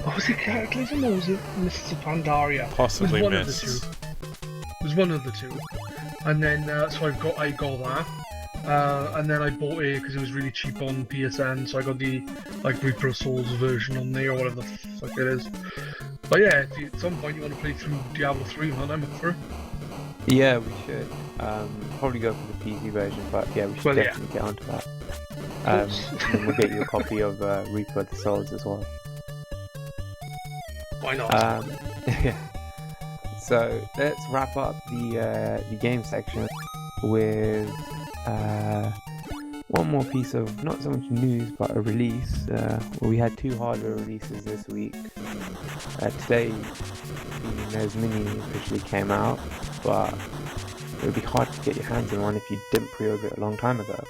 Speaker 3: Oh, was it Cataclysm or was it Mists of Pandaria?
Speaker 1: Possibly
Speaker 3: it was one
Speaker 1: Mists.
Speaker 3: of the two. It was one of the two. And then, so I got that. And then I bought it because it was really cheap on PSN, so I got the like Reaper of Souls version on there, or whatever the fuck it is. But yeah, if you, at some point you want to play through Diablo 3, man, I'm up for it.
Speaker 2: Yeah, we should. Probably go for the PC version, but yeah, we should definitely get onto that. And we'll get you a copy of Reaper of the Souls as well.
Speaker 3: Why not?
Speaker 2: Yeah. So let's wrap up the game section with one more piece of not so much news but a release. We had 2 hardware releases this week. Today the NES Mini officially came out, but it would be hard to get your hands on one if you didn't pre-order it a long time ago.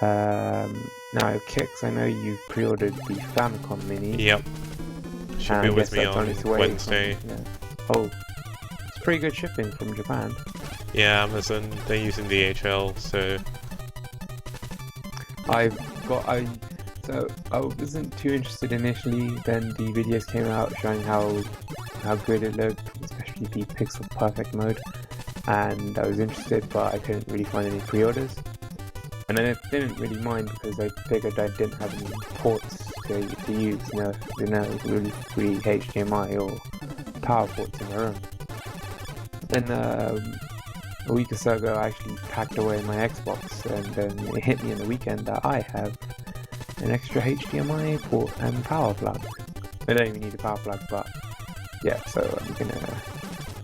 Speaker 2: Now Qikz, I know you've pre-ordered the Famicom Mini.
Speaker 1: Yep. Should be with me on Wednesday.
Speaker 2: Oh, it's pretty good shipping from Japan.
Speaker 1: Yeah, Amazon, they're using DHL, so...
Speaker 2: I wasn't too interested initially, then the videos came out showing how good it looked, especially the pixel perfect mode, and I was interested, but I couldn't really find any pre-orders. And I didn't really mind because I figured I didn't have any ports to use, really free HDMI or power ports in my room. Then a week or so ago I actually packed away my Xbox, and then it hit me in the weekend that I have an extra HDMI port and power plug. I don't even need a power plug, but yeah, so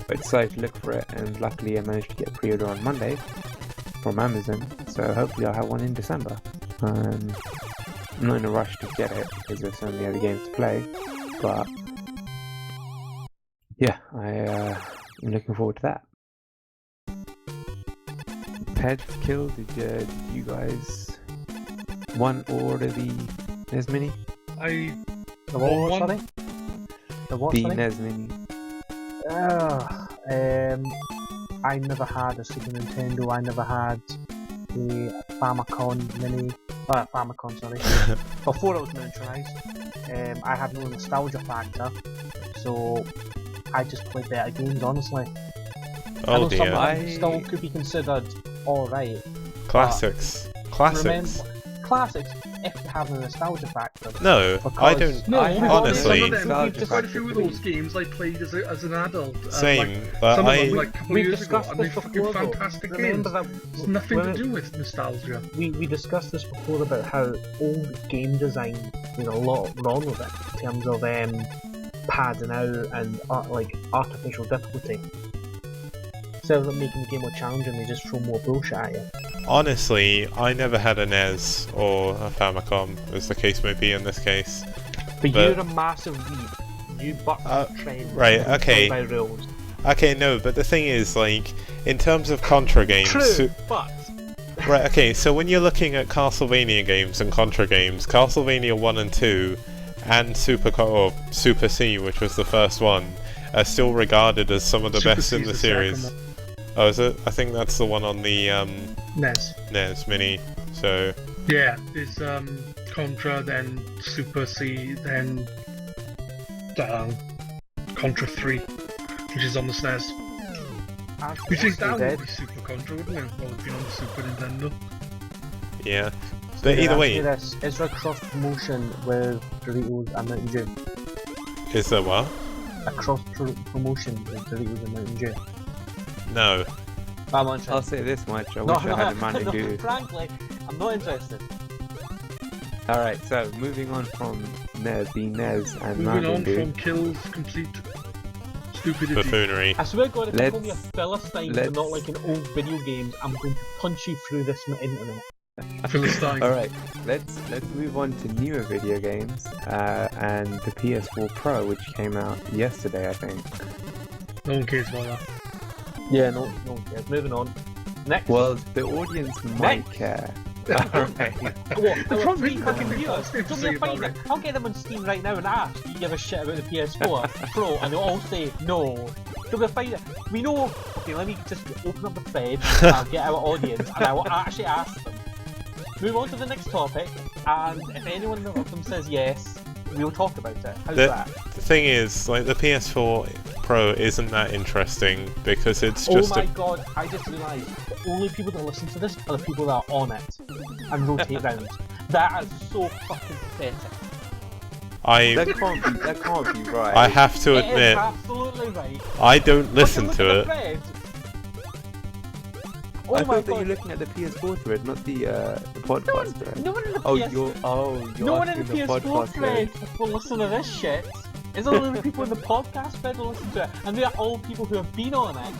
Speaker 2: I decided to look for it, and luckily I managed to get a pre-order on Monday from Amazon, so hopefully I'll have one in December. I'm not in a rush to get it because there's so many other games to play, but yeah, I'm looking forward to that. Ped, Kill, did you guys order the NES Mini?
Speaker 3: I
Speaker 4: The what, sorry? The what,
Speaker 2: The
Speaker 4: sorry?
Speaker 2: NES Mini.
Speaker 4: I never had a Super Nintendo, I never had a Famicom Mini, Famicom, sorry. Before it was miniaturized, I had no nostalgia factor, so I just played better games, honestly. I
Speaker 1: Oh
Speaker 4: know some
Speaker 1: dear.
Speaker 4: of them still could be considered alright.
Speaker 1: Classics. Classics.
Speaker 4: Classics, if you have a nostalgia factor.
Speaker 1: No, I don't.
Speaker 3: No,
Speaker 1: honestly,
Speaker 3: some of them,
Speaker 4: nostalgia
Speaker 3: quite a few of
Speaker 2: factor
Speaker 3: those games I played as an adult.
Speaker 1: Same,
Speaker 3: Like,
Speaker 1: but
Speaker 3: some of them,
Speaker 1: I...
Speaker 3: like a couple of
Speaker 4: We've
Speaker 3: years ago,
Speaker 4: discussed
Speaker 3: and they're
Speaker 4: this
Speaker 3: fucking
Speaker 4: before, though.
Speaker 3: fantastic
Speaker 4: Remember
Speaker 3: games.
Speaker 4: that
Speaker 3: It's nothing to do with nostalgia.
Speaker 4: we discussed this before about how old game design, there's a lot wrong with it in terms of padding out and artificial difficulty. Instead of making the game more challenging, they just throw more bullshit at you.
Speaker 1: Honestly, I never had a NES or a Famicom, as the case may be in this case.
Speaker 4: But
Speaker 1: But-
Speaker 4: you're a massive weeb. You buck the trend.
Speaker 1: right,
Speaker 4: and
Speaker 1: okay.
Speaker 4: play by rules.
Speaker 1: Okay, no, but the thing is, like, in terms of Contra games...
Speaker 4: True, but
Speaker 1: Right, okay, so when you're looking at Castlevania games and Contra games, Castlevania 1 and 2, and Super C, which was the first one, are still regarded as some of the
Speaker 3: Super
Speaker 1: best in
Speaker 3: C's
Speaker 1: the
Speaker 3: second
Speaker 1: series.
Speaker 3: one.
Speaker 1: Oh, is it? I think that's the one on the
Speaker 3: NES.
Speaker 1: NES Mini, so...
Speaker 3: Yeah, there's Contra, then Super C, then Contra 3, which is on the SNES. You think that would be Super Contra, wouldn't it? Well, it'd been on the Super Nintendo.
Speaker 1: Yeah. But either way,
Speaker 4: is there a cross promotion with Doritos and Mountain Dew?
Speaker 1: is there what?
Speaker 4: A cross promotion with Doritos and Mountain Dew?
Speaker 1: No.
Speaker 4: I'm not interested.
Speaker 2: I'll say this much, I wish I had a Mountain Dew.
Speaker 4: Frankly, I'm not interested.
Speaker 2: Alright, so moving on from the NES and
Speaker 3: Moving
Speaker 2: Mountain
Speaker 3: on
Speaker 2: Dew.
Speaker 3: from Kill's complete stupidity.
Speaker 1: Buffoonery.
Speaker 4: I swear to God, if you call me a
Speaker 2: Let's-
Speaker 4: Philistine and not like an old video games, I'm going to punch you through this internet.
Speaker 3: Philistine.
Speaker 2: Alright, let's move on to newer video games, and the PS4 Pro, which came out yesterday, I think.
Speaker 3: No one cares about that.
Speaker 4: Yeah, no one cares. Moving on. Next.
Speaker 2: Well, the audience might care. Alright.
Speaker 4: What?
Speaker 3: The
Speaker 4: Our
Speaker 3: problem
Speaker 4: 3
Speaker 3: is
Speaker 4: fucking
Speaker 3: nothing
Speaker 4: viewers.
Speaker 3: positive to
Speaker 4: Don't
Speaker 3: say
Speaker 4: be
Speaker 3: about
Speaker 4: find it. I'll get them on Steam right now and ask, do you give a shit about the PS4 Pro? And they'll all say no. Don't be find it. We know. Okay, let me just open up the thread. I'll get our audience and I will actually ask them. Move on to the next topic, and if anyone of them says yes, we'll talk about it. How's that?
Speaker 1: The thing is, like, the PS4 Pro isn't that interesting because it's
Speaker 4: Oh
Speaker 1: just
Speaker 4: my god, I just realised the only people that listen to this are the people that are on it and rotate round. That is so fucking pathetic.
Speaker 2: That can't be right.
Speaker 1: I have to
Speaker 4: It is
Speaker 1: admit,
Speaker 4: absolutely right.
Speaker 1: I don't listen
Speaker 4: Look
Speaker 1: to
Speaker 4: at
Speaker 1: it.
Speaker 4: the thread. Oh
Speaker 2: I
Speaker 4: my
Speaker 2: thought that
Speaker 4: god.
Speaker 2: you're looking at the PS4 thread, not the podcast thread.
Speaker 4: No one in the
Speaker 2: Oh,
Speaker 4: PS4
Speaker 2: you're
Speaker 4: no one in
Speaker 2: asking
Speaker 4: the
Speaker 2: the
Speaker 4: PS4
Speaker 2: podcast
Speaker 4: thread
Speaker 2: thread.
Speaker 4: will listen to this shit. It's only the people in the podcast thread will listen to it, and they are all people who have been on it.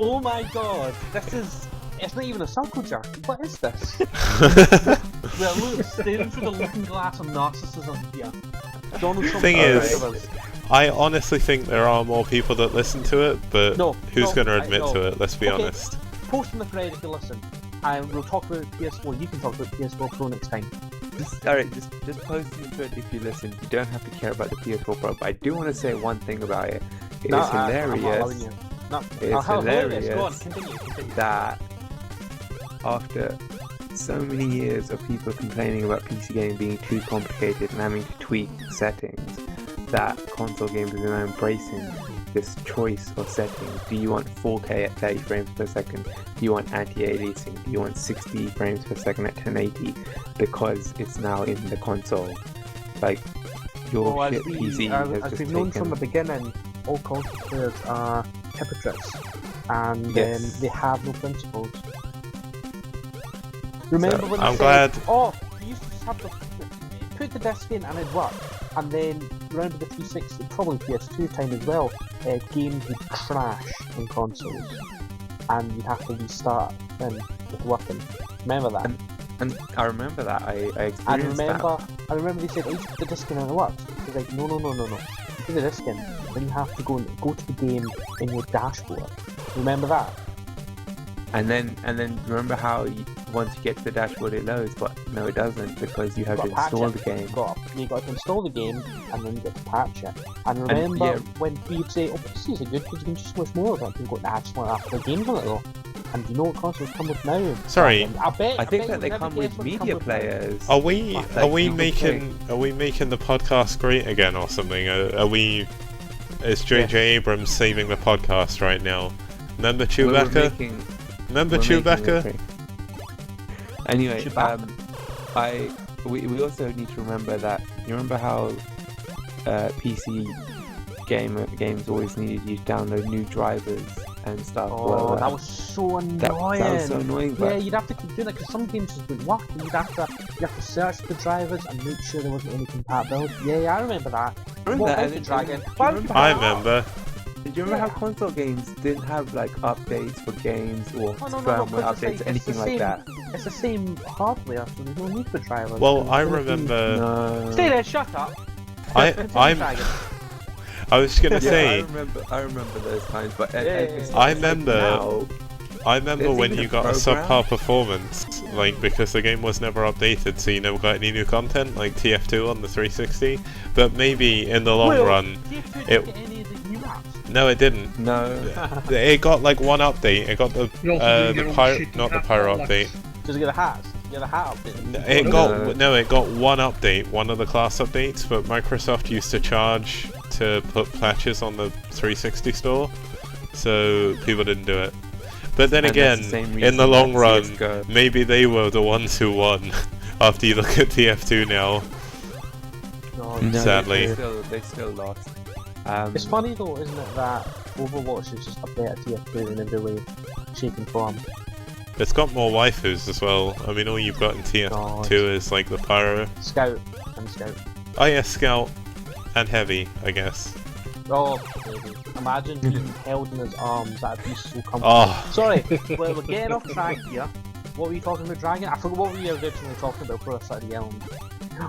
Speaker 4: Oh my god, it's not even a circle jerk. What is this? We're staring through the looking glass of narcissism here. Donald Trump.
Speaker 1: Thing
Speaker 2: is,
Speaker 1: I honestly think there are more people that listen to it, but
Speaker 4: No,
Speaker 1: who's
Speaker 4: no,
Speaker 1: going to admit
Speaker 4: no.
Speaker 1: to it? Let's be
Speaker 4: Okay.
Speaker 1: honest.
Speaker 4: Post in the thread if you listen, and we'll talk about PS4. You can talk about PS4 Pro next time.
Speaker 2: Alright, just post in the thread if you listen. You don't have to care about the PS4 Pro, but I do want to say one thing about it. It is
Speaker 4: I'm not allowing
Speaker 2: hilarious
Speaker 4: you. No,
Speaker 2: It's
Speaker 4: hilarious. Go on,
Speaker 2: hilarious
Speaker 4: continue.
Speaker 2: that after so many years of people complaining about PC gaming being too complicated and having to tweak settings, that console gamers are now embracing this choice of settings. Do you want 4K at 30 frames per second? Do you want anti-aliasing? Do you want 60 frames per second at 1080? Because it's now in the console. Like, your shit PC has
Speaker 4: as
Speaker 2: just
Speaker 4: we've known from the
Speaker 2: taken...
Speaker 4: beginning, all console players are hypocrites, and
Speaker 2: Yes.
Speaker 4: they have no principles. Remember when they
Speaker 1: I'm
Speaker 4: said,
Speaker 1: glad.
Speaker 4: "Oh, you used to just have to put the disc in and it'd work," and then around the 360, probably PS2 time as well, games would crash in consoles, and you'd have to restart and it working. Remember that?
Speaker 2: And I remember that. I experienced
Speaker 4: And
Speaker 2: that.
Speaker 4: I remember they said, "Oh, you should put the disc in and it works." It was like, no. You put the disc in, then you have to go to the game in your dashboard. Remember that?
Speaker 2: And then remember how once you get to the dashboard it loads, but no it doesn't because you have to
Speaker 4: Got to patch
Speaker 2: install
Speaker 4: it.
Speaker 2: the game.
Speaker 4: You got to install the game, and then you get to patch it. And remember
Speaker 2: yeah.
Speaker 4: when we'd say, "Oh, PCs are good because you can just much more of it." People go, "Nah, I just want to play games on it though." And you know what consoles come with now?
Speaker 1: Sorry.
Speaker 4: I bet.
Speaker 2: I think
Speaker 4: bet
Speaker 2: that they
Speaker 4: you'll never
Speaker 2: come
Speaker 4: guess
Speaker 2: with
Speaker 4: what
Speaker 2: media
Speaker 4: now.
Speaker 2: players.
Speaker 1: Are we
Speaker 2: Like
Speaker 1: making the podcast great again or something? Is J.J. Abrams saving the podcast right now? Remember Chewbacca? Remember Chewbacca?
Speaker 2: Anyway,
Speaker 4: Chewbacca.
Speaker 2: we also need to remember that. You remember how PC games always needed you to download new drivers and stuff.
Speaker 4: Oh, that was so annoying.
Speaker 2: That was so annoying.
Speaker 4: Yeah,
Speaker 2: But
Speaker 4: you'd have to keep doing that because some games just wouldn't work, and you have to search the drivers and make sure there wasn't any compatibility. Yeah, I remember that.
Speaker 2: remember
Speaker 4: What
Speaker 2: that?
Speaker 4: was the Dragon?
Speaker 2: Do you
Speaker 4: Why
Speaker 2: remember
Speaker 4: would
Speaker 1: I
Speaker 4: you put that up?
Speaker 1: remember.
Speaker 2: Do you remember how console games didn't have like updates for games or
Speaker 4: Oh, no,
Speaker 2: firmware
Speaker 4: but
Speaker 2: updates, anything like that?
Speaker 4: It's the same hardware, so there's no need for drivers.
Speaker 1: Well, I
Speaker 4: It's gonna be-
Speaker 1: remember.
Speaker 2: No.
Speaker 4: Stay there, shut up.
Speaker 1: I'm. I was gonna say.
Speaker 2: I remember those times, but
Speaker 4: Yeah.
Speaker 1: I remember.
Speaker 2: now,
Speaker 1: I remember
Speaker 2: There's
Speaker 1: when
Speaker 2: even
Speaker 1: you
Speaker 2: a
Speaker 1: got a
Speaker 2: program.
Speaker 1: subpar performance, like because the game was never updated, so you never got any new content, like TF2 on the 360. But maybe in the long run,
Speaker 4: Did
Speaker 1: it-
Speaker 4: get any of the new maps?
Speaker 1: no, it didn't.
Speaker 2: no.
Speaker 1: It got like one update. It got the
Speaker 3: You also do your own
Speaker 1: pyro,
Speaker 3: shitty
Speaker 1: not the
Speaker 3: hat
Speaker 1: pyro
Speaker 3: bollocks.
Speaker 1: update.
Speaker 4: Does it get the hats? Get the hat update?
Speaker 1: It
Speaker 2: No.
Speaker 1: got it got one update, one of the class updates, but Microsoft used to charge to put patches on the 360 store, so people didn't do it. But then
Speaker 2: And
Speaker 1: again,
Speaker 2: that's the same
Speaker 1: in
Speaker 2: reason
Speaker 1: the long
Speaker 2: that
Speaker 1: run,
Speaker 2: CS:GO
Speaker 1: maybe they were the ones who won. After you look at TF2 now,
Speaker 4: No,
Speaker 2: No,
Speaker 1: Sadly.
Speaker 2: they still lost.
Speaker 4: It's funny though, isn't it, that Overwatch is just a better TF2 in every way, shape and form.
Speaker 1: it's got more waifus as well. I mean, all you've got in TF2
Speaker 4: God.
Speaker 1: is like the pyro.
Speaker 4: Scout and Scout.
Speaker 1: Oh yeah, Scout and Heavy, I guess.
Speaker 4: Oh, baby. Imagine being held in his arms, that'd be so comfortable.
Speaker 1: Oh,
Speaker 4: Sorry, we're getting off track here. What were you talking about, Dragon? I forgot what we were originally talking about before I started yelling.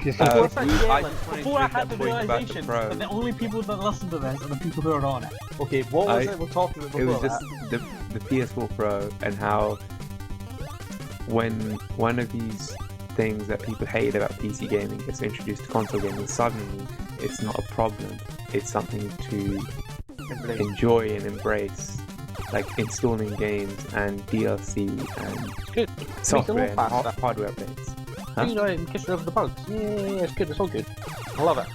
Speaker 4: Before I started
Speaker 2: I
Speaker 4: yelling,
Speaker 2: just wanted to
Speaker 4: before I
Speaker 2: make
Speaker 4: had
Speaker 2: that
Speaker 4: the
Speaker 2: point about the
Speaker 4: realisation
Speaker 2: Pro.
Speaker 4: that the only people that listen to this are the people who are on it. Okay, what was it we're talking about
Speaker 2: It
Speaker 4: before
Speaker 2: was just
Speaker 4: that?
Speaker 2: the PS4 Pro and how when one of these things that people hate about PC gaming gets introduced to console gaming, suddenly it's not a problem. It's something to enjoy and embrace, like installing games and DLC and
Speaker 4: Good.
Speaker 2: software and
Speaker 4: faster.
Speaker 2: hardware updates. Huh?
Speaker 4: You know, in case of the bugs. Yeah, it's good. It's all good. I love it.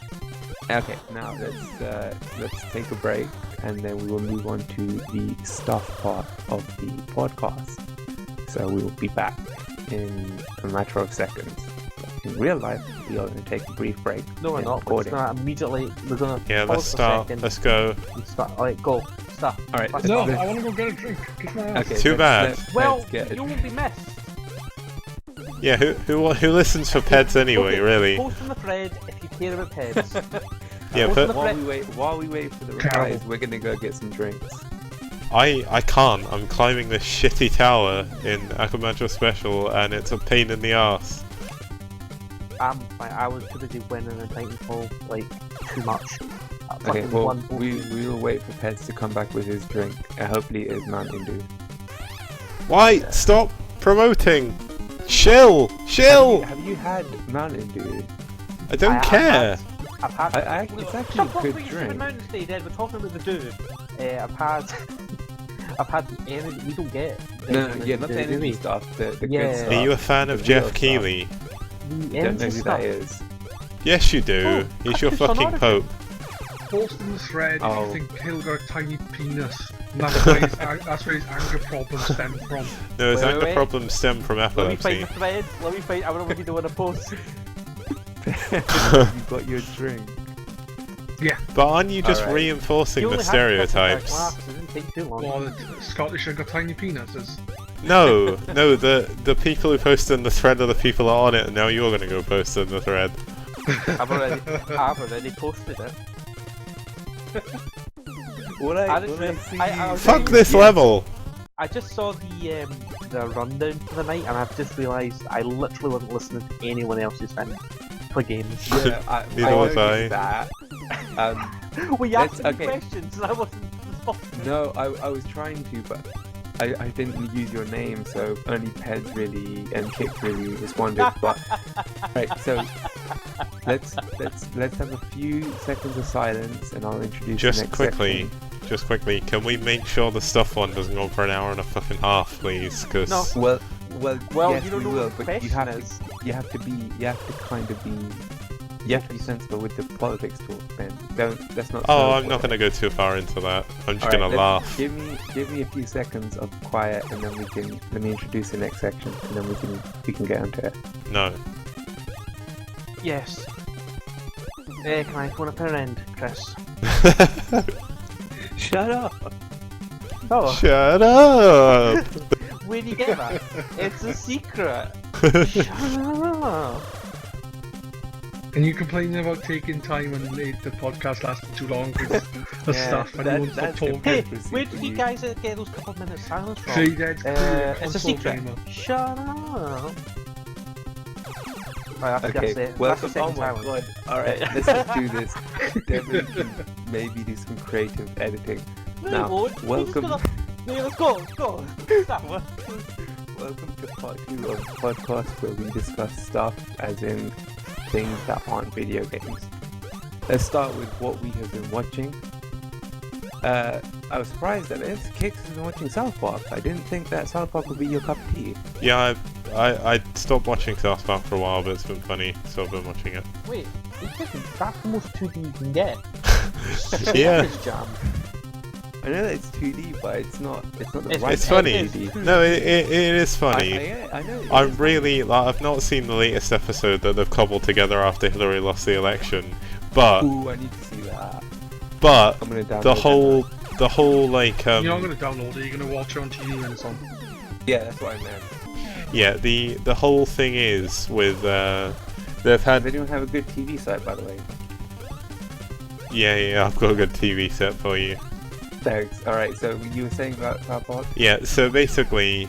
Speaker 2: Okay, now let's take a break, and then we will move on to the stuff part of the podcast. So we will be back in a matter of seconds. In real life, we are going to take a brief break.
Speaker 4: No, we're
Speaker 2: in
Speaker 4: not. We're
Speaker 2: recording.
Speaker 4: just gonna immediately. We're gonna.
Speaker 1: Yeah,
Speaker 4: pause
Speaker 1: let's
Speaker 4: for a
Speaker 1: start.
Speaker 4: second
Speaker 1: Let's go.
Speaker 4: and start. Alright, go. Start.
Speaker 2: All right.
Speaker 3: No,
Speaker 2: let's-
Speaker 3: I want to go get a drink. Kiss my ass.
Speaker 2: Okay,
Speaker 1: Too bad.
Speaker 4: Well,
Speaker 2: let's get
Speaker 4: you won't be missed.
Speaker 1: Yeah, who listens for pets anyway?
Speaker 4: Okay,
Speaker 1: Really?
Speaker 4: Post on the thread if you care about pets.
Speaker 1: Yeah,
Speaker 4: Post
Speaker 1: but-
Speaker 4: on the thread.
Speaker 2: while we wait for the
Speaker 3: Carol.
Speaker 2: replies, we're gonna go get some drinks.
Speaker 1: I can't. I'm climbing this shitty tower in Akumajou Special, and it's a pain in the ass.
Speaker 4: I was too busy winning in Titanfall, like, too much.
Speaker 2: Okay,
Speaker 4: Fucking
Speaker 2: well,
Speaker 4: one
Speaker 2: we
Speaker 4: Pokemon.
Speaker 2: will wait for Pets to come back with his drink. Hopefully it is Mountain Dew.
Speaker 1: Why? Stop promoting! Chill! Chill!
Speaker 2: Have you had Mountain Dew?
Speaker 1: I don't care!
Speaker 4: I've had.
Speaker 2: It's actually
Speaker 4: Shut
Speaker 2: a
Speaker 4: up,
Speaker 2: good
Speaker 4: we
Speaker 2: drink.
Speaker 4: Mountain State, Ed. We're talking about the dew. I've had. I've had the energy. We don't get.
Speaker 2: No,
Speaker 4: the
Speaker 2: yeah, not the
Speaker 4: dew, do
Speaker 2: energy
Speaker 4: we?
Speaker 2: stuff, the
Speaker 4: Yeah.
Speaker 2: good stuff.
Speaker 1: Are you a fan
Speaker 2: The
Speaker 1: of
Speaker 2: real
Speaker 1: Jeff
Speaker 2: stuff.
Speaker 1: Keighley?
Speaker 4: The
Speaker 2: Don't know
Speaker 4: energy
Speaker 2: who
Speaker 4: stuff.
Speaker 2: that is.
Speaker 1: Yes, you do.
Speaker 4: Oh,
Speaker 1: He's your
Speaker 4: I just saw
Speaker 1: fucking
Speaker 4: an
Speaker 1: pope.
Speaker 3: Post in the thread if
Speaker 2: Oh.
Speaker 3: you think Hill got a tiny penis. And that's where his anger problems stem from.
Speaker 1: No, his
Speaker 4: Wait,
Speaker 1: anger
Speaker 4: wait.
Speaker 1: problems stem from
Speaker 4: Let me find
Speaker 1: epilepsy.
Speaker 4: the thread. Let me find. I don't know what you do on a post.
Speaker 2: You got your drink.
Speaker 1: But aren't you just
Speaker 2: Alright.
Speaker 1: reinforcing
Speaker 4: You
Speaker 1: the
Speaker 4: only had to put that
Speaker 1: stereotypes?
Speaker 4: glass, it didn't take too long.
Speaker 3: Well, the Scottish have got tiny penises.
Speaker 1: No, the people who posted in the thread are the people that are on it, and now you're gonna go post in the thread.
Speaker 4: I've already posted it.
Speaker 2: What
Speaker 4: I was
Speaker 1: Fuck
Speaker 4: saying-
Speaker 1: this level!
Speaker 4: I just saw the rundown for the night, and I've just realised I literally wasn't listening to anyone else's thing for games.
Speaker 2: Yeah,
Speaker 1: Neither was
Speaker 2: noticed
Speaker 1: I.
Speaker 2: that.
Speaker 4: We
Speaker 2: Let's-
Speaker 4: asked me
Speaker 2: okay.
Speaker 4: questions, and I wasn't responding.
Speaker 2: No, I was trying to, but I didn't use your name, so only Pez really and Qikz really responded. But right, so let's have a few seconds of silence, and I'll introduce the
Speaker 1: Just
Speaker 2: next
Speaker 1: quickly,
Speaker 2: section.
Speaker 1: can we make sure the stuff one doesn't go for an hour and a fucking half, please? Because
Speaker 4: No.
Speaker 2: Well,
Speaker 4: you
Speaker 2: yes,
Speaker 4: don't
Speaker 2: we
Speaker 4: know
Speaker 2: will,
Speaker 4: what the
Speaker 2: but you
Speaker 4: question
Speaker 2: have
Speaker 4: is.
Speaker 2: to be sensible with the politics talk. Then let's not.
Speaker 1: oh, I'm not gonna go too far into that. I'm just gonna laugh.
Speaker 2: Give me a few seconds of quiet, and then let me introduce the next section, and then we can get onto it.
Speaker 1: No.
Speaker 4: Yes. Can I phone up an end, Chris?
Speaker 2: Shut up.
Speaker 4: Oh,
Speaker 1: Shut up!
Speaker 4: where do you get that? It's a secret. Shut up.
Speaker 3: And you complaining about taking time and the podcast lasted too long because the
Speaker 2: Yeah,
Speaker 3: stuff and
Speaker 2: that-
Speaker 3: you won't stop
Speaker 2: that's
Speaker 3: talking.
Speaker 4: Hey,
Speaker 2: Hypocrisy
Speaker 4: where
Speaker 2: for
Speaker 4: did you
Speaker 2: you.
Speaker 4: guys get those couple of minutes silence from?
Speaker 3: Say Dead's clearly a
Speaker 4: It's a
Speaker 3: console
Speaker 4: secret.
Speaker 3: gamer.
Speaker 4: Shut up. Right, that's
Speaker 2: Okay,
Speaker 4: it.
Speaker 2: well,
Speaker 4: That's the
Speaker 2: oh
Speaker 4: second
Speaker 2: my
Speaker 4: silence.
Speaker 2: god. Alright, let's just do this. Devin can maybe do some creative editing.
Speaker 4: No,
Speaker 2: Now,
Speaker 4: it won't. We're just
Speaker 2: welcome.
Speaker 4: Yeah, let's go. Let's go. Stop.
Speaker 2: Welcome to part 2 of the podcast where we discuss stuff as in things that aren't video games. Let's start with what we have been watching. I was surprised at this. Qikz has been watching South Park. I didn't think that South Park would be your cup of tea.
Speaker 1: Yeah, I stopped watching South Park for a while, but it's been funny, so I've been watching it.
Speaker 4: Wait, that's the most 2D you can get.
Speaker 1: Yeah.
Speaker 4: This jam.
Speaker 2: I know that it's 2D, but it's not the
Speaker 4: It's-
Speaker 2: right
Speaker 1: It's
Speaker 2: kind of
Speaker 1: funny.
Speaker 2: 2D.
Speaker 1: No, it is funny.
Speaker 2: I know. it
Speaker 1: I'm
Speaker 2: is
Speaker 1: really like I've not seen the latest episode that they've cobbled together after Hillary lost the election, but
Speaker 2: funny. Ooh, I need to see that.
Speaker 1: but
Speaker 2: I'm gonna download
Speaker 1: the whole like
Speaker 3: You're not going to download it, you're going to watch it on TV when it's on.
Speaker 2: Yeah, that's what I meant.
Speaker 1: yeah the whole thing is with they've had
Speaker 2: They don't have a good TV site, by the way.
Speaker 1: yeah I've got a good TV set for you.
Speaker 2: Thanks. Alright, so you were saying about South Park?
Speaker 1: Yeah, so basically,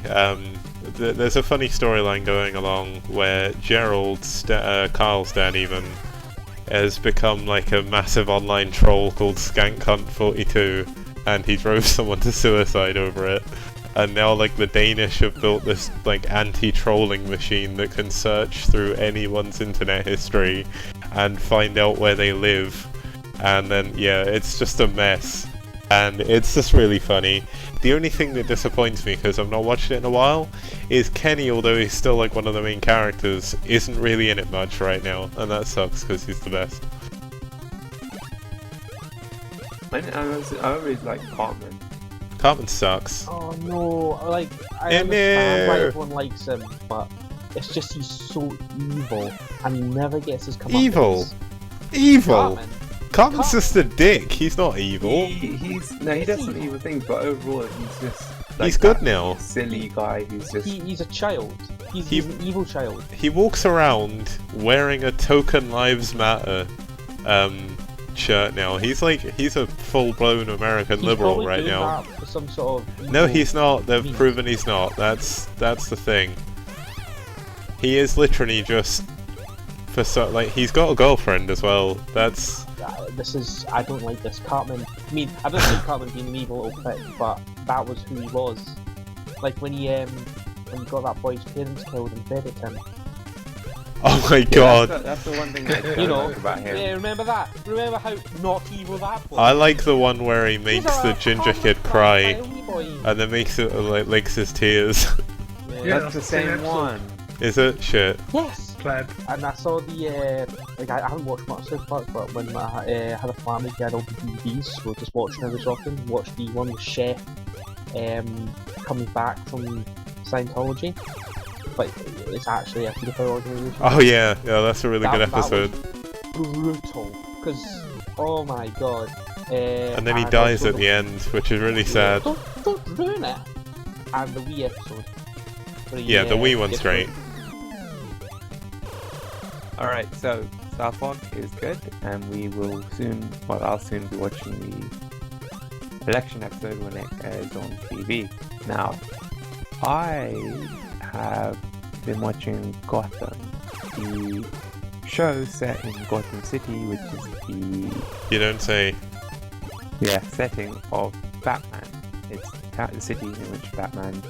Speaker 1: there's a funny storyline going along where Gerald's Carl's dad even has become like a massive online troll called Skankhunt42, and he drove someone to suicide over it. and now like the Danish have built this like anti-trolling machine that can search through anyone's internet history and find out where they live, and then yeah, it's just a mess, and it's just really funny. The only thing that disappoints me, because I've not watched it in a while, is Kenny, although he's still like one of the main characters, isn't really in it much right now, and that sucks because he's the best.
Speaker 2: I always like Cartman.
Speaker 1: Cartman sucks.
Speaker 4: Oh no, like, I understand why everyone likes him, but it's just he's so evil, and he never gets his comeuppance.
Speaker 1: Evil?
Speaker 4: Cartman.
Speaker 1: Cartman's just a dick, he's not evil.
Speaker 2: He does some evil things, but overall he's just like
Speaker 1: He's good now.
Speaker 2: Silly guy who's just...
Speaker 4: He's a child. He's an evil child.
Speaker 1: He walks around wearing a Token Lives Matter shirt now. He's a full-blown American liberal right now.
Speaker 4: That for some sort of
Speaker 1: No, he's not. They've
Speaker 4: means.
Speaker 1: proven he's not. That's the thing. He is literally just he's got a girlfriend as well. That's...
Speaker 4: I don't like this. Cartman, I mean, I don't like Cartman being an evil little prick, but that was who he was. Like when he got that boy's parents killed and buried him.
Speaker 1: Oh my god.
Speaker 2: That's the one thing I don't
Speaker 4: You know,
Speaker 2: like about him.
Speaker 4: yeah, remember that? Remember how not evil that was?
Speaker 1: I like the one where he makes the ginger kid cry
Speaker 4: Boy.
Speaker 1: and then makes it like licks his tears.
Speaker 3: Yeah,
Speaker 2: That's the same
Speaker 3: episode.
Speaker 2: one.
Speaker 1: Is it? Shit.
Speaker 4: Yes!
Speaker 3: Pleb.
Speaker 4: And I saw the, like, I haven't watched much South Park, but when I had a family who had all the DVDs, so we're just watching every so often, watched the one with Chef coming back from Scientology. But it's actually a beautiful organisation.
Speaker 1: Oh yeah, that's a really good episode.
Speaker 4: Brutal. Because, oh my god.
Speaker 1: And then he dies at the end, which is really sad.
Speaker 4: Don't ruin it! And the Wii episode.
Speaker 1: Yeah, the Wii one's great.
Speaker 2: Alright, so South Park is good, and I'll soon be watching the election episode when it airs on TV. Now, I have been watching Gotham, the show set in Gotham City, which is the
Speaker 1: You don't say.
Speaker 2: setting of Batman. It's the city in which Batman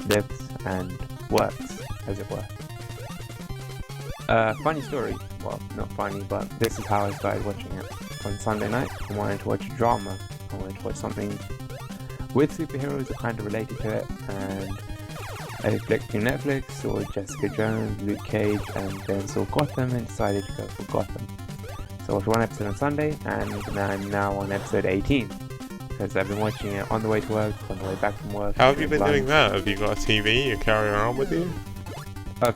Speaker 2: lives and works, as it were. Funny story. Well, not funny, but this is how I started watching it. On Sunday night, I wanted to watch a drama. I wanted to watch something with superheroes that kind of related to it, and I flicked through Netflix, saw Jessica Jones, Luke Cage, and then saw Gotham and decided to go for Gotham. So I watched one episode on Sunday, and I'm now on episode 18. Because I've been watching it on the way to work, on the way back from work.
Speaker 1: How have you been doing that? Have you got a TV you carry around with you?
Speaker 2: I watch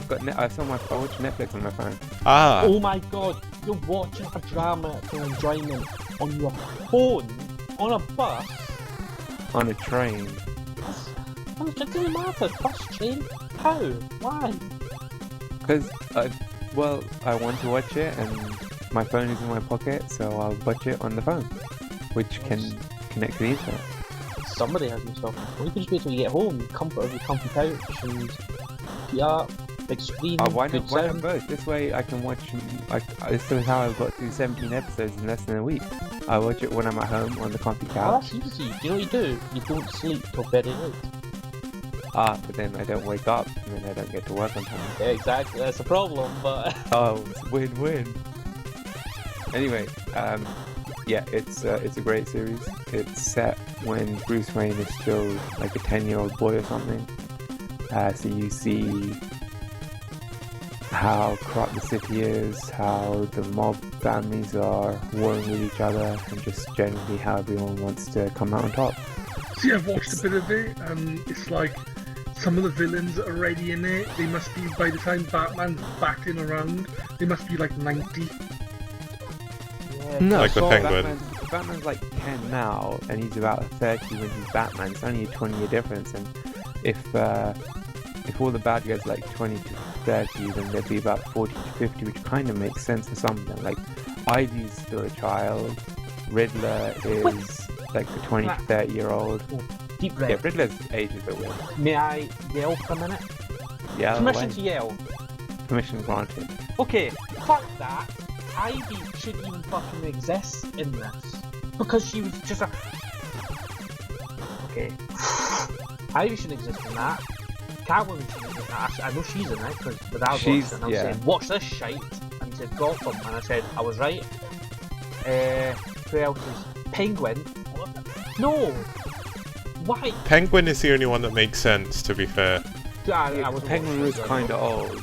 Speaker 2: Netflix on my phone.
Speaker 1: Ah.
Speaker 4: Oh my god, you're watching a drama for enjoyment on your phone, on a bus?
Speaker 2: On a train.
Speaker 4: It doesn't matter, bus, train, how? Why?
Speaker 2: Because, I want to watch it, and my phone is in my pocket, so I'll watch it on the phone, which can connect to the internet.
Speaker 4: Somebody has himself. Well, you can just wait till you get home, comfort of your comfy couch, and feet up, big screen,
Speaker 2: Why
Speaker 4: good
Speaker 2: not
Speaker 4: sound.
Speaker 2: both? This way I can watch, this is how I've got through 17 episodes in less than a week. I watch it when I'm at home on the comfy
Speaker 4: Oh,
Speaker 2: couch.
Speaker 4: that's easy. Do you know what you do? You don't sleep till very late.
Speaker 2: But then I don't wake up, and then I don't get to work on time.
Speaker 4: Yeah, exactly, that's a problem, but...
Speaker 2: Oh, it's win-win. Anyway, yeah, it's a great series. It's set when Bruce Wayne is still like a 10-year-old boy or something. So you see how corrupt the city is, how the mob families are warring with each other, and just generally how everyone wants to come out on top.
Speaker 3: See, I've watched a bit of it, and it's like some of the villains that are already in it, they must be, by the time Batman's batting around, they must be like 90.
Speaker 2: No,
Speaker 1: Like the Penguin.
Speaker 2: Batman's like 10 now, and he's about 30 when he's Batman. It's only a 20-year difference, and if all the bad guys are like 20 to 30, then there'd be about 40 to 50, which kind of makes sense for some of them. Like, Ivy's still a child, Riddler is like a 20 to 30-year-old.
Speaker 4: Deep red.
Speaker 2: Yeah, Riddler's age is a bit weird.
Speaker 4: May I yell for a minute?
Speaker 2: Yeah,
Speaker 4: Permission to yell.
Speaker 2: Permission granted.
Speaker 4: Okay, fuck that. Ivy shouldn't even fucking exist in this. Because she was just a... Okay. Ivy shouldn't exist in that. Catwoman shouldn't exist in that. I know she's in it because my dad watched
Speaker 2: She's-
Speaker 4: it and I was
Speaker 2: yeah.
Speaker 4: saying, watch this shite. And he said, Gotham. And I said, I was right. Who else is Penguin? No! Why?
Speaker 1: Penguin is the only one that makes sense, to be fair.
Speaker 4: I was
Speaker 2: Penguin was kind of old.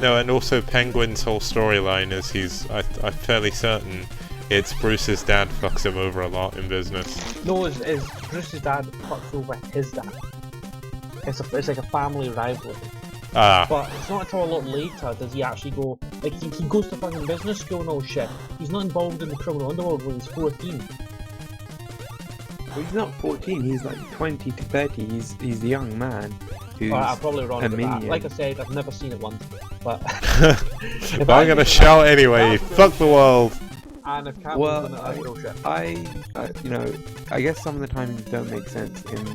Speaker 1: No, and also Penguin's whole storyline is I'm fairly certain it's Bruce's dad fucks him over a lot in business.
Speaker 4: No, is Bruce's dad fucks over his dad. It's like a family rivalry.
Speaker 1: Ah,
Speaker 4: But it's not until a lot later does he actually go, like he goes to fucking business school and all shit. He's not involved in the criminal underworld when he's 14.
Speaker 2: Well, he's not 14. He's like 20 to 30. He's the young man who's
Speaker 4: I'm probably wrong
Speaker 2: a
Speaker 4: with that.
Speaker 2: minion.
Speaker 4: Like I said, I've never seen it once. But
Speaker 1: but I'm gonna shout anyway. Fuck the world.
Speaker 4: and if Catwoman's
Speaker 2: Well,
Speaker 4: in it, that's bullshit.
Speaker 2: I guess some of the times don't make sense in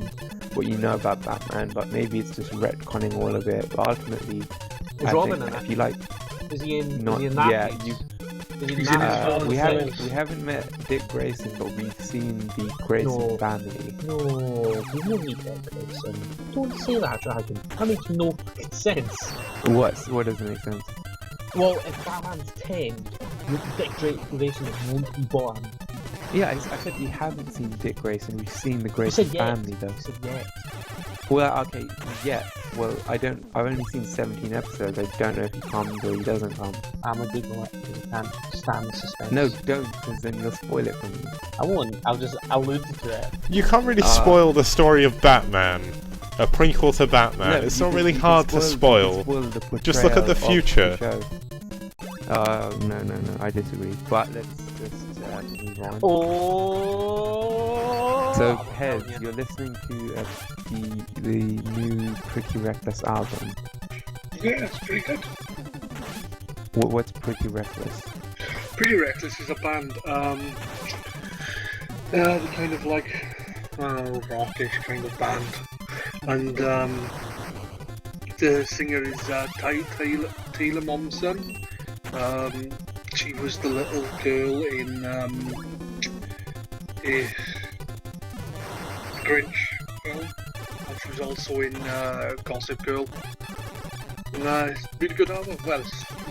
Speaker 2: what you know about Batman, but maybe it's just retconning all of it. But ultimately,
Speaker 4: Is
Speaker 2: I
Speaker 4: Robin
Speaker 2: think
Speaker 4: in
Speaker 2: that
Speaker 4: it?
Speaker 2: if you like,
Speaker 4: Is he in?
Speaker 2: not
Speaker 4: Is he in that?
Speaker 2: yeah,
Speaker 4: case?
Speaker 2: you.
Speaker 4: Is he in
Speaker 3: He's
Speaker 4: that
Speaker 3: in his
Speaker 4: case?
Speaker 3: father's
Speaker 2: We
Speaker 3: Falls.
Speaker 2: haven't met Dick Grayson, but we've seen the Grayson
Speaker 4: No.
Speaker 2: family.
Speaker 4: No, we don't need that, Grayson. Don't say that, Dragon. That makes no fucking sense.
Speaker 2: What doesn't make sense?
Speaker 4: Well, if Batman's 10, Dick Grayson won't be born.
Speaker 2: Yeah, I said we haven't seen Dick Grayson. We've seen the
Speaker 4: You
Speaker 2: Grayson
Speaker 4: said yet.
Speaker 2: family, though.
Speaker 4: You said yet.
Speaker 2: Well, okay, yeah. Well, I've only seen 17 episodes. I don't know if he comes or he doesn't come.
Speaker 4: I'm a Google it because I can't stand the suspense.
Speaker 2: No, don't, because then you'll spoil it for me.
Speaker 4: I won't. I'll just allude to it.
Speaker 1: You can't really spoil the story of Batman. A prequel to Batman.
Speaker 2: No,
Speaker 1: it's
Speaker 2: you
Speaker 1: not
Speaker 2: can-
Speaker 1: really
Speaker 2: you can
Speaker 1: hard to
Speaker 2: you
Speaker 1: spoil.
Speaker 2: can the
Speaker 1: Just look at the
Speaker 2: portrayal of
Speaker 1: future.
Speaker 2: show. No, I disagree. But let's just move on.
Speaker 4: Oh.
Speaker 2: So, Pez, you're listening to the new Pretty Reckless album.
Speaker 3: Yeah, it's pretty good.
Speaker 2: What's Pretty Reckless?
Speaker 3: Pretty Reckless is a band. They're kind of like rockish kind of band, and the singer is Taylor Momsen. She was the little girl in the Grinch film, and she was also in Gossip Girl. And it's a really good album. Well,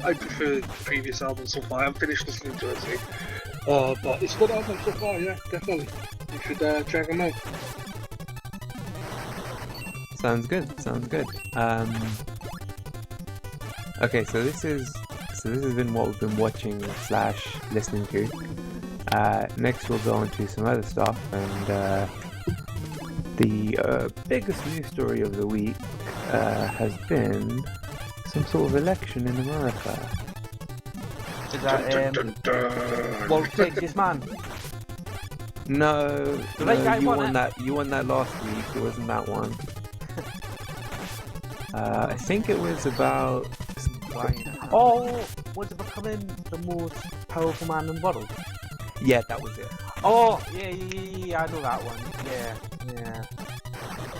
Speaker 3: I prefer the previous album so far. I haven't finished listening to it, see. But it's a good album so far, yeah, definitely. You should check them out.
Speaker 2: Sounds good. Okay, so this has been what we've been watching / listening to. Next we'll go on to some other stuff, and the biggest news story of the week has been some sort of election in America.
Speaker 4: Is that World's Sexiest Man?
Speaker 2: No,
Speaker 4: The right guy
Speaker 2: you
Speaker 4: won
Speaker 2: won
Speaker 4: it.
Speaker 2: that. You won that last week. It wasn't that one. I think it was about.
Speaker 4: Oh, was it becoming the most powerful man in the world?
Speaker 2: Yeah, that was it.
Speaker 4: Oh, yeah, I know that one. Yeah.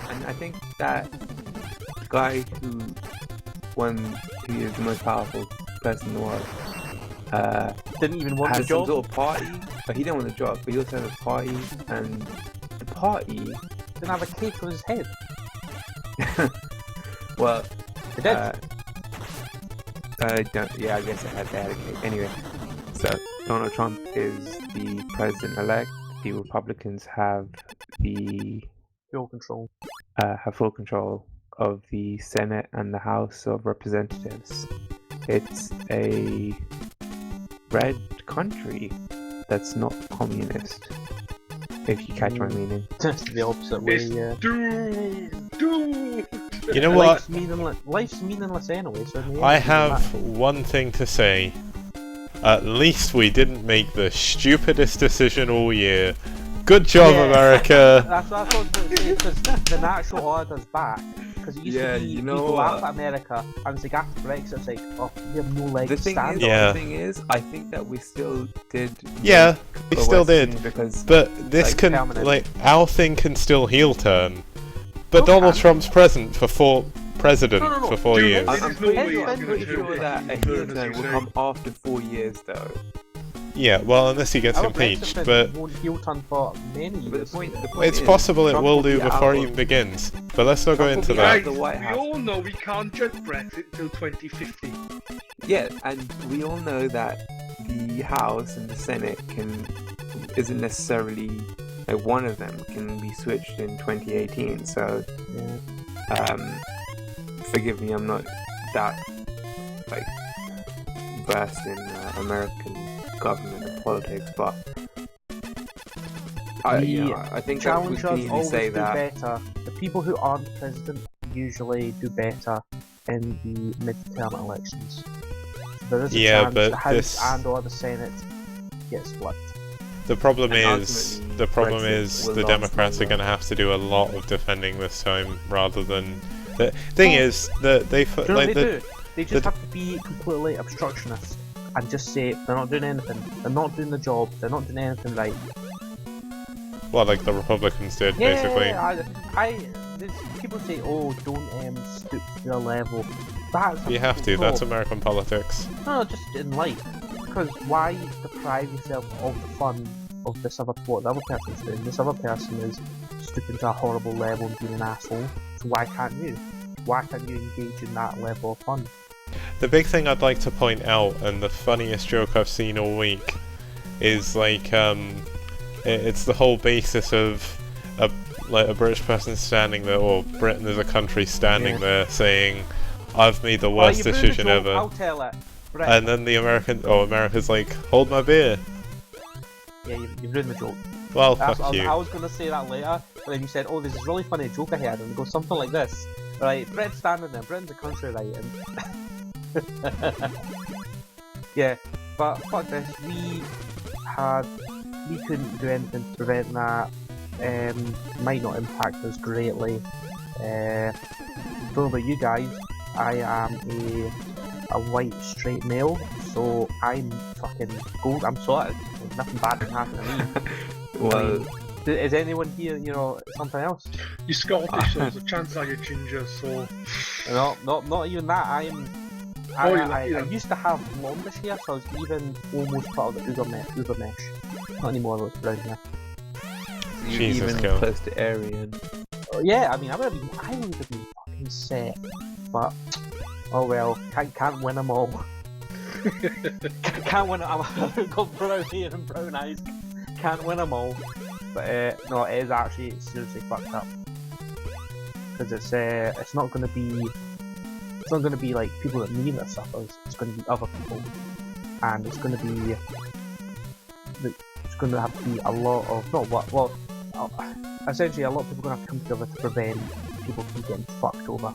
Speaker 2: And I think that guy who is the most powerful person in the world,
Speaker 4: Didn't even want the
Speaker 2: had some
Speaker 4: job.
Speaker 2: sort of party. But he didn't want the job, but he also had a party, and the party,
Speaker 4: Didn't have a cake on his head.
Speaker 2: well,
Speaker 4: It did.
Speaker 2: I guess they had a cake. Anyway, so Donald Trump is the president-elect. The Republicans have
Speaker 4: Full control.
Speaker 2: full control of the Senate and the House of Representatives. It's a red country that's not communist, if you catch my meaning.
Speaker 4: The opposite way, yeah.
Speaker 3: Dude!
Speaker 1: You know what?
Speaker 4: Life's meaningless anyway, so in the end,
Speaker 1: I
Speaker 4: it doesn't
Speaker 1: have
Speaker 4: matter.
Speaker 1: one thing to say. At least we didn't make the stupidest decision all year. Good job,
Speaker 4: Yeah.
Speaker 1: America!
Speaker 4: That's what I was going to say, because the natural order's back. Because it used
Speaker 2: Yeah,
Speaker 4: to be,
Speaker 2: you know
Speaker 4: you go
Speaker 2: what?
Speaker 4: out to America, and it's like after Brexit, it's like, oh, we have no legs
Speaker 2: The
Speaker 4: to
Speaker 2: thing
Speaker 4: stand
Speaker 2: is,
Speaker 4: on.
Speaker 1: Yeah.
Speaker 2: the thing is, I think that we still did.
Speaker 1: Yeah, we
Speaker 2: a
Speaker 1: still
Speaker 2: Western
Speaker 1: did.
Speaker 2: because
Speaker 1: But this
Speaker 2: Like,
Speaker 1: can,
Speaker 4: permanent.
Speaker 1: like, our thing can still heel turn. But
Speaker 4: Okay.
Speaker 1: Donald Trump's president for 4
Speaker 3: Dude,
Speaker 1: years.
Speaker 3: There's no way
Speaker 2: I'm
Speaker 3: it's
Speaker 2: pretty
Speaker 3: gonna
Speaker 2: sure that a
Speaker 3: turn,
Speaker 2: heel
Speaker 3: as
Speaker 2: turn
Speaker 3: you
Speaker 2: will
Speaker 3: say.
Speaker 2: come after 4 years, though.
Speaker 1: Yeah, well, unless he gets
Speaker 4: Our
Speaker 1: impeached,
Speaker 4: Brexit
Speaker 1: but
Speaker 4: won't heel turn for many
Speaker 2: But the
Speaker 4: years.
Speaker 2: point
Speaker 1: it's
Speaker 2: is,
Speaker 1: possible it
Speaker 2: Trump
Speaker 1: will do
Speaker 2: be
Speaker 1: before
Speaker 2: out
Speaker 1: it
Speaker 2: of-
Speaker 1: even begins. But let's not go
Speaker 2: Trump will
Speaker 1: into
Speaker 2: be out
Speaker 1: that.
Speaker 2: of the White
Speaker 3: we
Speaker 2: House.
Speaker 3: all know we can't judge Brexit until 2050.
Speaker 2: Yeah, and we all know that the House and the Senate isn't necessarily like one of them can be switched in 2018. So, forgive me, I'm not that like versed in American government and politics, but I think that we can
Speaker 4: Challengers
Speaker 2: easily
Speaker 4: always
Speaker 2: say
Speaker 4: do
Speaker 2: that.
Speaker 4: better. The people who aren't president usually do better in the midterm elections. There is a
Speaker 1: Yeah,
Speaker 4: chance
Speaker 1: but
Speaker 4: the House
Speaker 1: this-
Speaker 4: and or the Senate get split.
Speaker 1: The problem
Speaker 2: And
Speaker 1: is,
Speaker 2: ultimately,
Speaker 1: the problem
Speaker 2: Brexit
Speaker 1: is
Speaker 2: will
Speaker 1: the
Speaker 2: last
Speaker 1: Democrats are
Speaker 2: longer.
Speaker 1: going to have to do a lot of defending this time, rather than the thing is that they
Speaker 4: Do you know what
Speaker 1: like
Speaker 4: they
Speaker 1: the
Speaker 4: do? They just
Speaker 1: the-
Speaker 4: have to be completely obstructionist and just say they're not doing anything. They're not doing the job. They're not doing anything right.
Speaker 1: well, like the Republicans did basically.
Speaker 4: People say, "Oh, don't stoop to their level." That's
Speaker 1: You have to.
Speaker 4: no,
Speaker 1: That's American politics.
Speaker 4: no, just in life. Because why deprive yourself of the fun of this other what the other person's doing? This other person is stooping to a horrible level and being an asshole. So why can't you? Why can't you engage in that level of fun?
Speaker 1: The big thing I'd like to point out, and the funniest joke I've seen all week, is like it's the whole basis of a British person standing there, or Britain as a country standing there, saying, "I've made the worst
Speaker 4: you've ruined the
Speaker 1: decision
Speaker 4: joke,
Speaker 1: ever,"
Speaker 4: I'll tell it. Right.
Speaker 1: and then America's like, "Hold my beer."
Speaker 4: Yeah, you've ruined the joke.
Speaker 1: Well,
Speaker 4: I
Speaker 1: fuck you.
Speaker 4: was going to say that later, but then you said, "Oh, this is really funny joke I had," and it goes something like this, right? Britain's standing there, Britain's a country, right? And yeah, but fuck this. We couldn't do anything to prevent that. Might not impact us greatly. Don't know about you guys. I am a white straight male, so I'm fucking gold. I'm sorted. There's nothing bad can happen to me.
Speaker 2: Well,
Speaker 4: Is anyone here, something else?
Speaker 3: You're Scottish, so there's a chance that you're ginger, so...
Speaker 4: No, not even that. I used to have blondish hair, so I was even almost part of the Uber mesh. Not anymore, though, it's brown hair.
Speaker 2: you're
Speaker 1: Jesus,
Speaker 2: even
Speaker 1: Kel.
Speaker 2: close to Aryan.
Speaker 4: Oh, yeah, I mean, I would have been fucking set, but oh well, can't win them all. Can't win. I've got brown hair and brown eyes. Can't win them all. But no, it is actually seriously fucked up because it's not going to be. It's not going to be like people that me that suffers. It's going to be other people, and it's going to be. It's going to have to be a lot of essentially a lot of people are going to have to come together to prevent people from getting fucked over.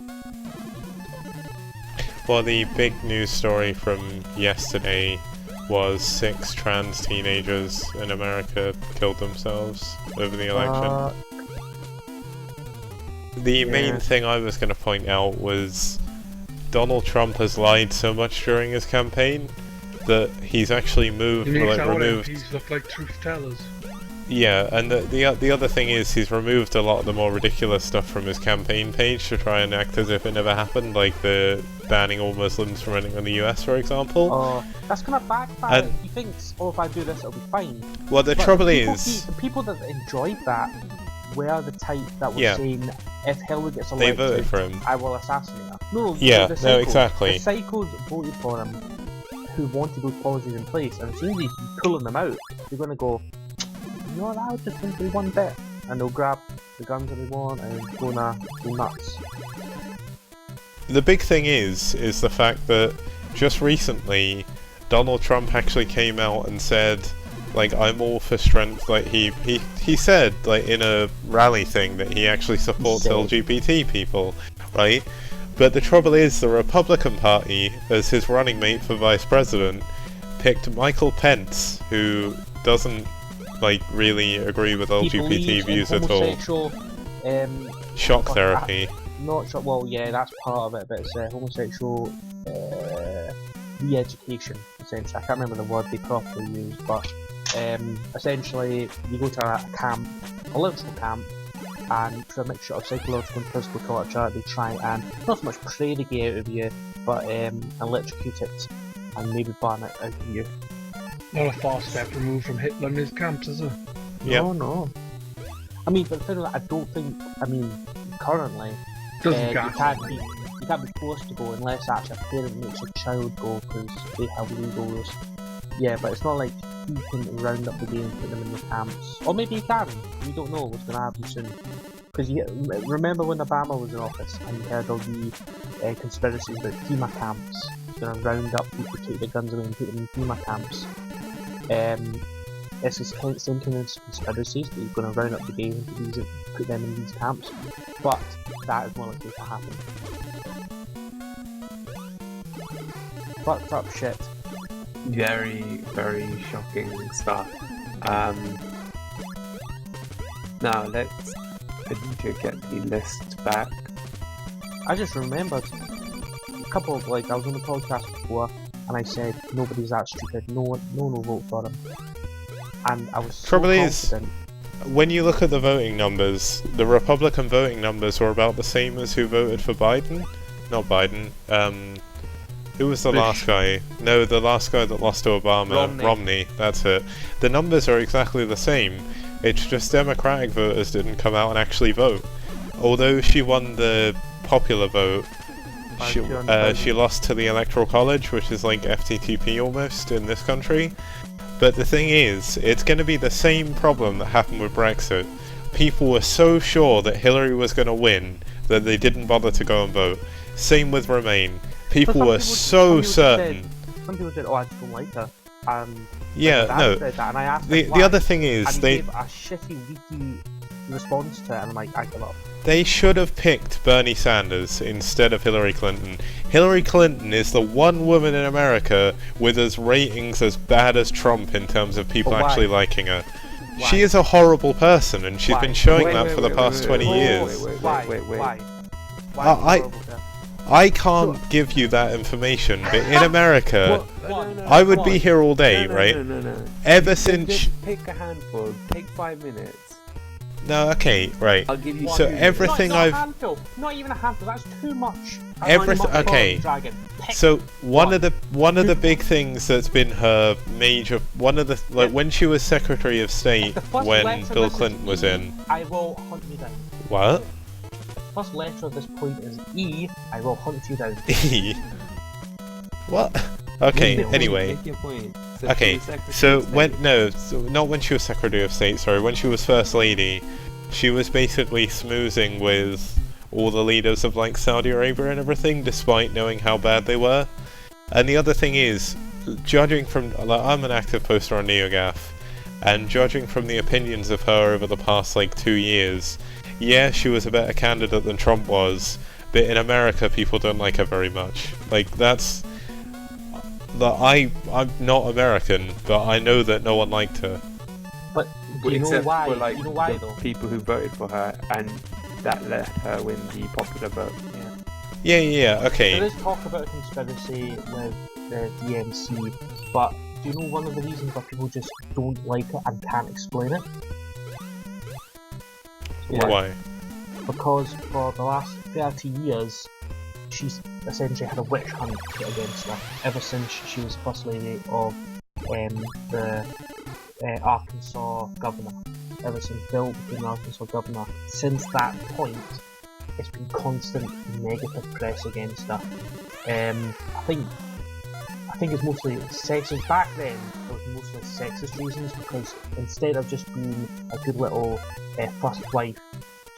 Speaker 1: Well, the big news story from yesterday was 6 trans teenagers in America killed themselves over the election. The main thing I was going to point out was Donald Trump has lied so much during his campaign that he's actually removed.
Speaker 3: MPs look like truth tellers.
Speaker 1: Yeah, and the other thing is he's removed a lot of the more ridiculous stuff from his campaign page to try and act as if it never happened, like the banning all Muslims from running in the US, for example.
Speaker 4: Oh, that's gonna backfire.
Speaker 1: And-
Speaker 4: He thinks, oh, if I do this, it'll be fine.
Speaker 1: Well, the
Speaker 4: But
Speaker 1: trouble
Speaker 4: the
Speaker 1: is,
Speaker 4: people that enjoyed that were the type that were
Speaker 1: Yeah.
Speaker 4: saying, if Hillary gets
Speaker 1: they
Speaker 4: elected,
Speaker 1: voted for him.
Speaker 4: I will assassinate her. No,
Speaker 1: Yeah,
Speaker 4: the
Speaker 1: no,
Speaker 4: psychos.
Speaker 1: exactly.
Speaker 4: The psychos voted for him who wanted those policies in place, and as soon as he's pulling them out, they're gonna go, you know what, I just want to do one bit, and they'll grab the guns that they want and go nuts.
Speaker 1: The big thing is the fact that just recently Donald Trump actually came out and said, like, I'm all for strength. Like he said, like, in a rally thing that he actually supports
Speaker 4: said.
Speaker 1: LGBT people, right? But the trouble is the Republican Party, as his running mate for vice president, picked Michael Pence, who doesn't like really agree with
Speaker 4: He
Speaker 1: LGBT
Speaker 4: believes
Speaker 1: views
Speaker 4: in
Speaker 1: at all.
Speaker 4: homosexual,
Speaker 1: Shock
Speaker 4: fuck,
Speaker 1: therapy.
Speaker 4: Not sure. Well, yeah, that's part of it, but it's homosexual re-education. Essentially, I can't remember the word they properly use, but essentially, you go to a camp, a literal camp, and through a mixture of psychological and physical torture, they try and not so much pray the gay out of you, but electrocute it and maybe burn it out of you.
Speaker 3: Not a far step removed from Hitler and his camps, is it?
Speaker 1: Yep.
Speaker 4: No. I mean, but the thing is, I don't think. I mean, currently,
Speaker 3: Doesn't
Speaker 4: you
Speaker 3: gas
Speaker 4: can't
Speaker 3: it.
Speaker 4: be forced to go unless actually a parent makes a child go because they have legal rules. Yeah, but it's not like you can round up the game and put them in the camps. Or maybe you can. We don't know what's going to happen soon. Because remember when Obama was in office and you heard all the conspiracies about FEMA camps? He's going to round up people, take their guns away and put them in FEMA camps. It's the same kind of conspiracies that he's going to round up the game and put them in these camps. But that is more likely to happen. Fucked up shit.
Speaker 2: Very, very shocking stuff. Now I need to get the list back.
Speaker 4: I just remembered a couple of, like, I was on the podcast before and I said nobody's that stupid, no one will vote for him. And I was so
Speaker 1: Trouble
Speaker 4: confident.
Speaker 1: When you look at the voting numbers, the Republican voting numbers were about the same as who voted for Biden. Not Biden. Who was the
Speaker 3: Bush.
Speaker 1: last guy? No, the last guy that lost to Obama.
Speaker 4: Romney.
Speaker 1: That's it. The numbers are exactly the same. It's just Democratic voters didn't come out and actually vote. Although she won the popular vote, she lost to the Electoral College, which is like FTTP almost in this country. But the thing is, it's going to be the same problem that happened with Brexit. People were so sure that Hillary was going to win that they didn't bother to go and vote. Same with Remain. People were so certain.
Speaker 4: Some people said, "Oh, I just don't like her."
Speaker 1: Yeah,
Speaker 4: my dad
Speaker 1: no.
Speaker 4: said that, and I asked
Speaker 1: The
Speaker 4: him why,
Speaker 1: other thing is,
Speaker 4: and he
Speaker 1: they
Speaker 4: gave a shitty, weaky response to it, and I'm like, I give up.
Speaker 1: they should have picked Bernie Sanders instead of Hillary Clinton. Hillary Clinton is the one woman in America with as ratings as bad as Trump in terms of people
Speaker 4: But why?
Speaker 1: actually liking her.
Speaker 4: Why?
Speaker 1: She is a horrible person, and she's
Speaker 4: Why?
Speaker 1: been showing
Speaker 2: Wait,
Speaker 1: that
Speaker 2: wait,
Speaker 1: for the
Speaker 2: wait,
Speaker 1: past
Speaker 2: wait,
Speaker 1: 20
Speaker 2: wait,
Speaker 1: years.
Speaker 2: wait.
Speaker 4: Why?
Speaker 2: Wait.
Speaker 4: Why is it horrible to her?
Speaker 1: I can't give you that information, but in America,
Speaker 4: One.
Speaker 1: I would be here all day, right?
Speaker 2: No.
Speaker 1: Ever since...
Speaker 2: Just pick a handful. Take 5 minutes.
Speaker 1: No, okay, right.
Speaker 2: I'll give you.
Speaker 1: So
Speaker 2: 2
Speaker 1: everything
Speaker 4: not
Speaker 1: I've...
Speaker 4: a handful. Not even a handful. That's too much. That's
Speaker 1: Everyth-
Speaker 4: too much
Speaker 1: okay.
Speaker 4: Dragon. Pick
Speaker 1: So one
Speaker 4: one.
Speaker 1: of the big things that's been her major when she was Secretary of State
Speaker 4: The first
Speaker 1: when
Speaker 4: letter
Speaker 1: Bill
Speaker 4: of this
Speaker 1: Clinton
Speaker 4: is
Speaker 1: was
Speaker 4: E.
Speaker 1: in.
Speaker 4: I will hunt you down.
Speaker 1: What?
Speaker 4: First letter of this point is E. I will hunt you down.
Speaker 1: What? Okay,
Speaker 2: Make your point,
Speaker 1: anyway.
Speaker 2: make your point.
Speaker 1: Okay,
Speaker 2: she was Secretary
Speaker 1: so
Speaker 2: of State.
Speaker 1: not when she was Secretary of State, sorry, when she was First Lady, she was basically smoozing with all the leaders of like Saudi Arabia and everything, despite knowing how bad they were. And the other thing is, judging from, like, I'm an active poster on NeoGAF, and judging from the opinions of her over the past like 2 years, yeah, she was a better candidate than Trump was, but in America people don't like her very much. Like, that's... I'm not American, but I know that no one liked her.
Speaker 4: But do you know
Speaker 2: Except
Speaker 4: why?
Speaker 2: for like
Speaker 4: you know why
Speaker 2: the
Speaker 4: though?
Speaker 2: people who voted for her, and that let her win the popular vote.
Speaker 1: Yeah,
Speaker 4: There
Speaker 1: okay.
Speaker 4: is talk about a conspiracy with the DNC, but do you know one of the reasons why people just don't like it and can't explain it?
Speaker 1: Why?
Speaker 4: Because for the last 30 years, she's essentially had a witch hunt against her ever since she was First Lady of the Arkansas governor. Ever since Bill became Arkansas governor. Since that point, it's been constant negative press against her. I think it's mostly sexist. Back then, it was mostly sexist reasons, because instead of just being a good little first wife,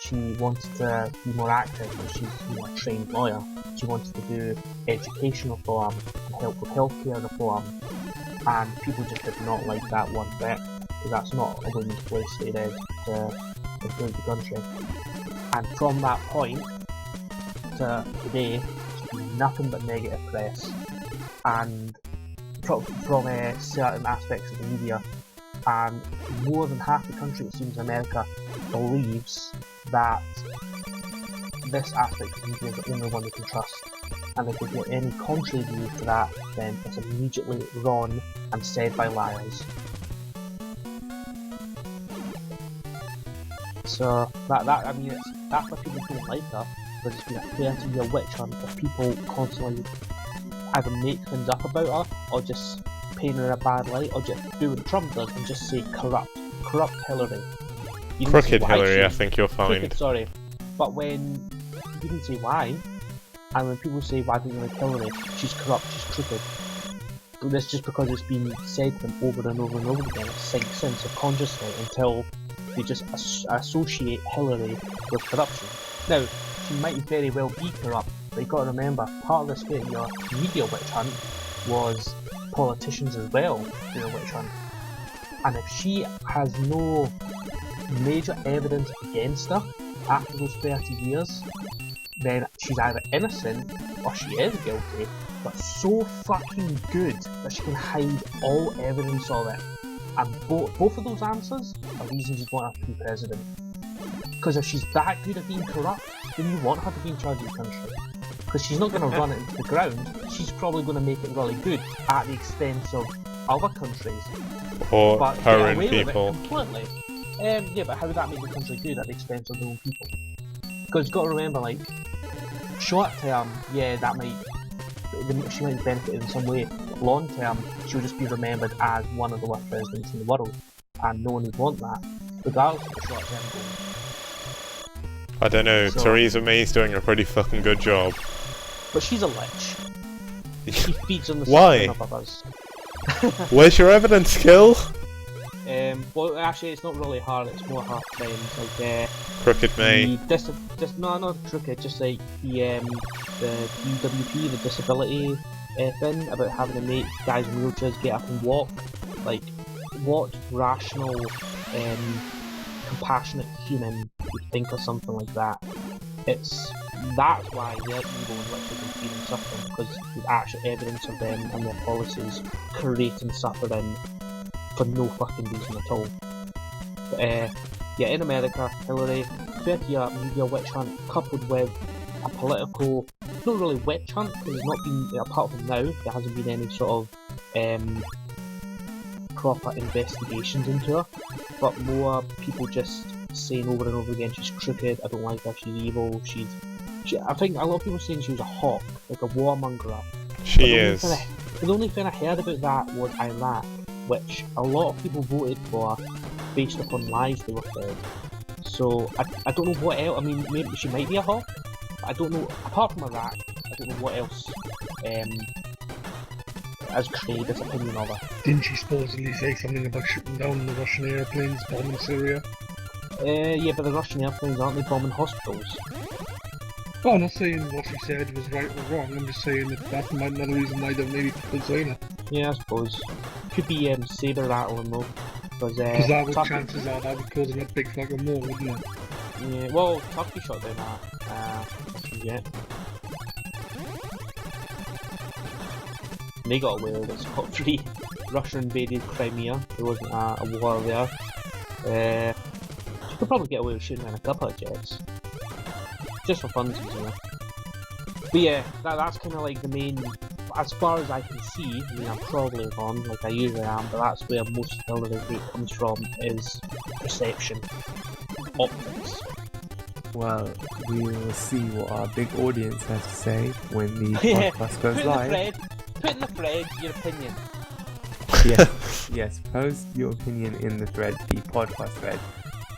Speaker 4: she wanted to be more active, and she's a trained lawyer. She wanted to do education reform and help with healthcare reform, and people just did not like that one bit, because that's not a woman's place, they did, to improve the country. And from that point to today, it's been nothing but negative press, and from certain aspects of the media, and more than half the country, it seems, in America, believes that this aspect of the media is the only one they can trust, and if they get any contrary view to that, then it's immediately wrong and said by liars. So I mean, that's why people don't like her, because it's been a 30-year witch hunt of people constantly either make things up about her or just paint her in a bad light, or just do what Trump does and just say corrupt Hillary. You didn't say
Speaker 1: Crooked
Speaker 4: why
Speaker 1: Hillary,
Speaker 4: she-
Speaker 1: I think you'll find.
Speaker 4: Crooked, sorry. But when you didn't say why, and when people say why don't you like Hillary, she's corrupt, she's crooked. But that's just because it's been said to them over and over and over again. It sinks in subconsciously until they just associate Hillary with corruption. Now, she might very well be corrupt, but you've got to remember, part of this getting your media witch hunt was politicians as well doing a witch hunt. And if she has no major evidence against her after those 30 years, then she's either innocent or she is guilty, but so fucking good that she can hide all evidence of it. And both of those answers are reasons you'd want her to be president. Because if she's that good at being corrupt, then you want her to be in charge of the country. Because she's not going to run it into the ground, she's probably going to make it really good at the expense of other countries.
Speaker 1: Or
Speaker 4: But
Speaker 1: her
Speaker 4: get
Speaker 1: own
Speaker 4: away with it
Speaker 1: people.
Speaker 4: completely. Yeah, but how would that make the country good at the expense of their own people? Because you've got to remember, like, short term, yeah, that might, she might benefit in some way. But long term, she'll just be remembered as one of the worst presidents in the world, and no one would want that, regardless of the short term goal.
Speaker 1: I don't know,
Speaker 4: So-
Speaker 1: Theresa May's doing a pretty fucking good job.
Speaker 4: But she's a lich. She feeds on the
Speaker 1: Why?
Speaker 4: suffering of others.
Speaker 1: Where's your evidence, Kill?
Speaker 4: Well, actually, it's not really her. It's more her friends, like
Speaker 1: Crooked May.
Speaker 4: no, not crooked. Just like the DWP, the disability thing about having to make guys in wheelchairs get up and walk. Like, what rational, compassionate human would think of something like that? That's why they're evil and literally can feed and suffering, because there's actual evidence of them and their policies creating suffering for no fucking reason at all. But yeah, in America, Hillary, 30-year media witch hunt coupled with a political, not really witch hunt, because there's not been, apart from now, there hasn't been any sort of proper investigations into her, but more people just saying over and over again she's crooked, I don't like her, she's evil, I think a lot of people saying she was a hawk, like a warmonger.
Speaker 1: She is.
Speaker 4: The only thing I heard about that was Iraq, which a lot of people voted for based upon lies they were fed. So I don't know what else. I mean, maybe she might be a hawk, but I don't know. Apart from Iraq, I don't know what else has created this opinion of her.
Speaker 3: Didn't she supposedly say something about shooting down the Russian airplanes bombing Syria?
Speaker 4: Yeah, but the Russian airplanes aren't they bombing hospitals?
Speaker 3: Oh, I'm not saying what she said was right or wrong, I'm just saying that that's another reason why there may be people saying it.
Speaker 4: Yeah, I suppose. Could be saber rattling though. Because
Speaker 3: that would, chances are, that would cause a big fucking war, wouldn't it?
Speaker 4: Yeah, well, Turkey shot down that. Yeah. They got away with it scot-free. Russia invaded Crimea, there wasn't a war there. You could probably get away with shooting down a couple of jets. Just for funsies, you know. But yeah, that's kind of like the main, as far as I can see, I mean I'm probably wrong, like I usually am, but that's where most of Hillary hate comes from, is perception. Optics.
Speaker 2: Well, we will see what our big audience has to say when the
Speaker 4: Yeah,
Speaker 2: podcast goes live.
Speaker 4: Put in the thread your opinion.
Speaker 2: Yes, post your opinion in the thread, the podcast thread,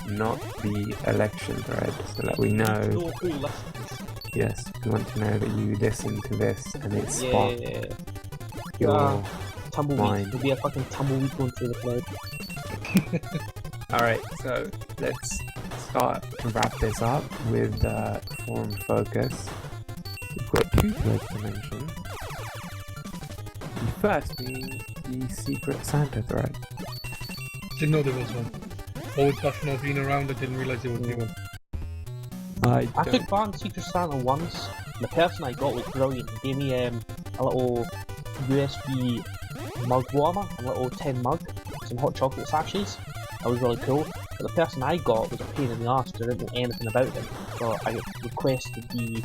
Speaker 2: not the election thread, so that we know.
Speaker 4: Know who listens.
Speaker 2: Yes, we want to know that you listen to this and it sparked
Speaker 4: Yeah.
Speaker 2: your
Speaker 4: Tumbleweed.
Speaker 2: mind.
Speaker 4: There'll be a fucking tumbleweed going through the thread.
Speaker 2: Alright, so let's start to wrap this up with Forum Focus. We've got two threads to mention. The first being the Secret Santa thread.
Speaker 3: Didn't know there was one. Always Buff not being around, I didn't realise there would be one.
Speaker 4: I took part in Secret Santa once. The person I got was brilliant. He gave me a little USB mug warmer, a little tin mug, some hot chocolate sachets. That was really cool. But the person I got was a pain in the arse because I didn't know anything about them. So I requested the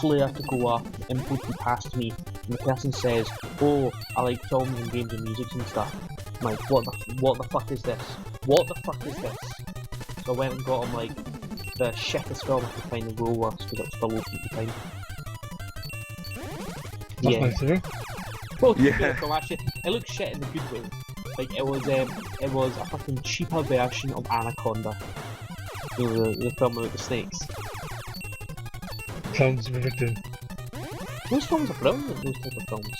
Speaker 4: flare to go up, the info to be passed to me, and the person says, "Oh, I like films and games and music and stuff." I'm like, what the fuck is this? What the fuck is this? So I went and got him like the shittest film I could find in Woolworths because it was still open at the time.
Speaker 3: That's nice of her.
Speaker 4: Well, to be
Speaker 2: Yeah.
Speaker 4: fair, from actually, it looks shit in a good way. Like it was a fucking cheaper version of Anaconda. You know, the film about the snakes.
Speaker 3: Sounds riveting.
Speaker 4: Those films are brilliant. Those type of films.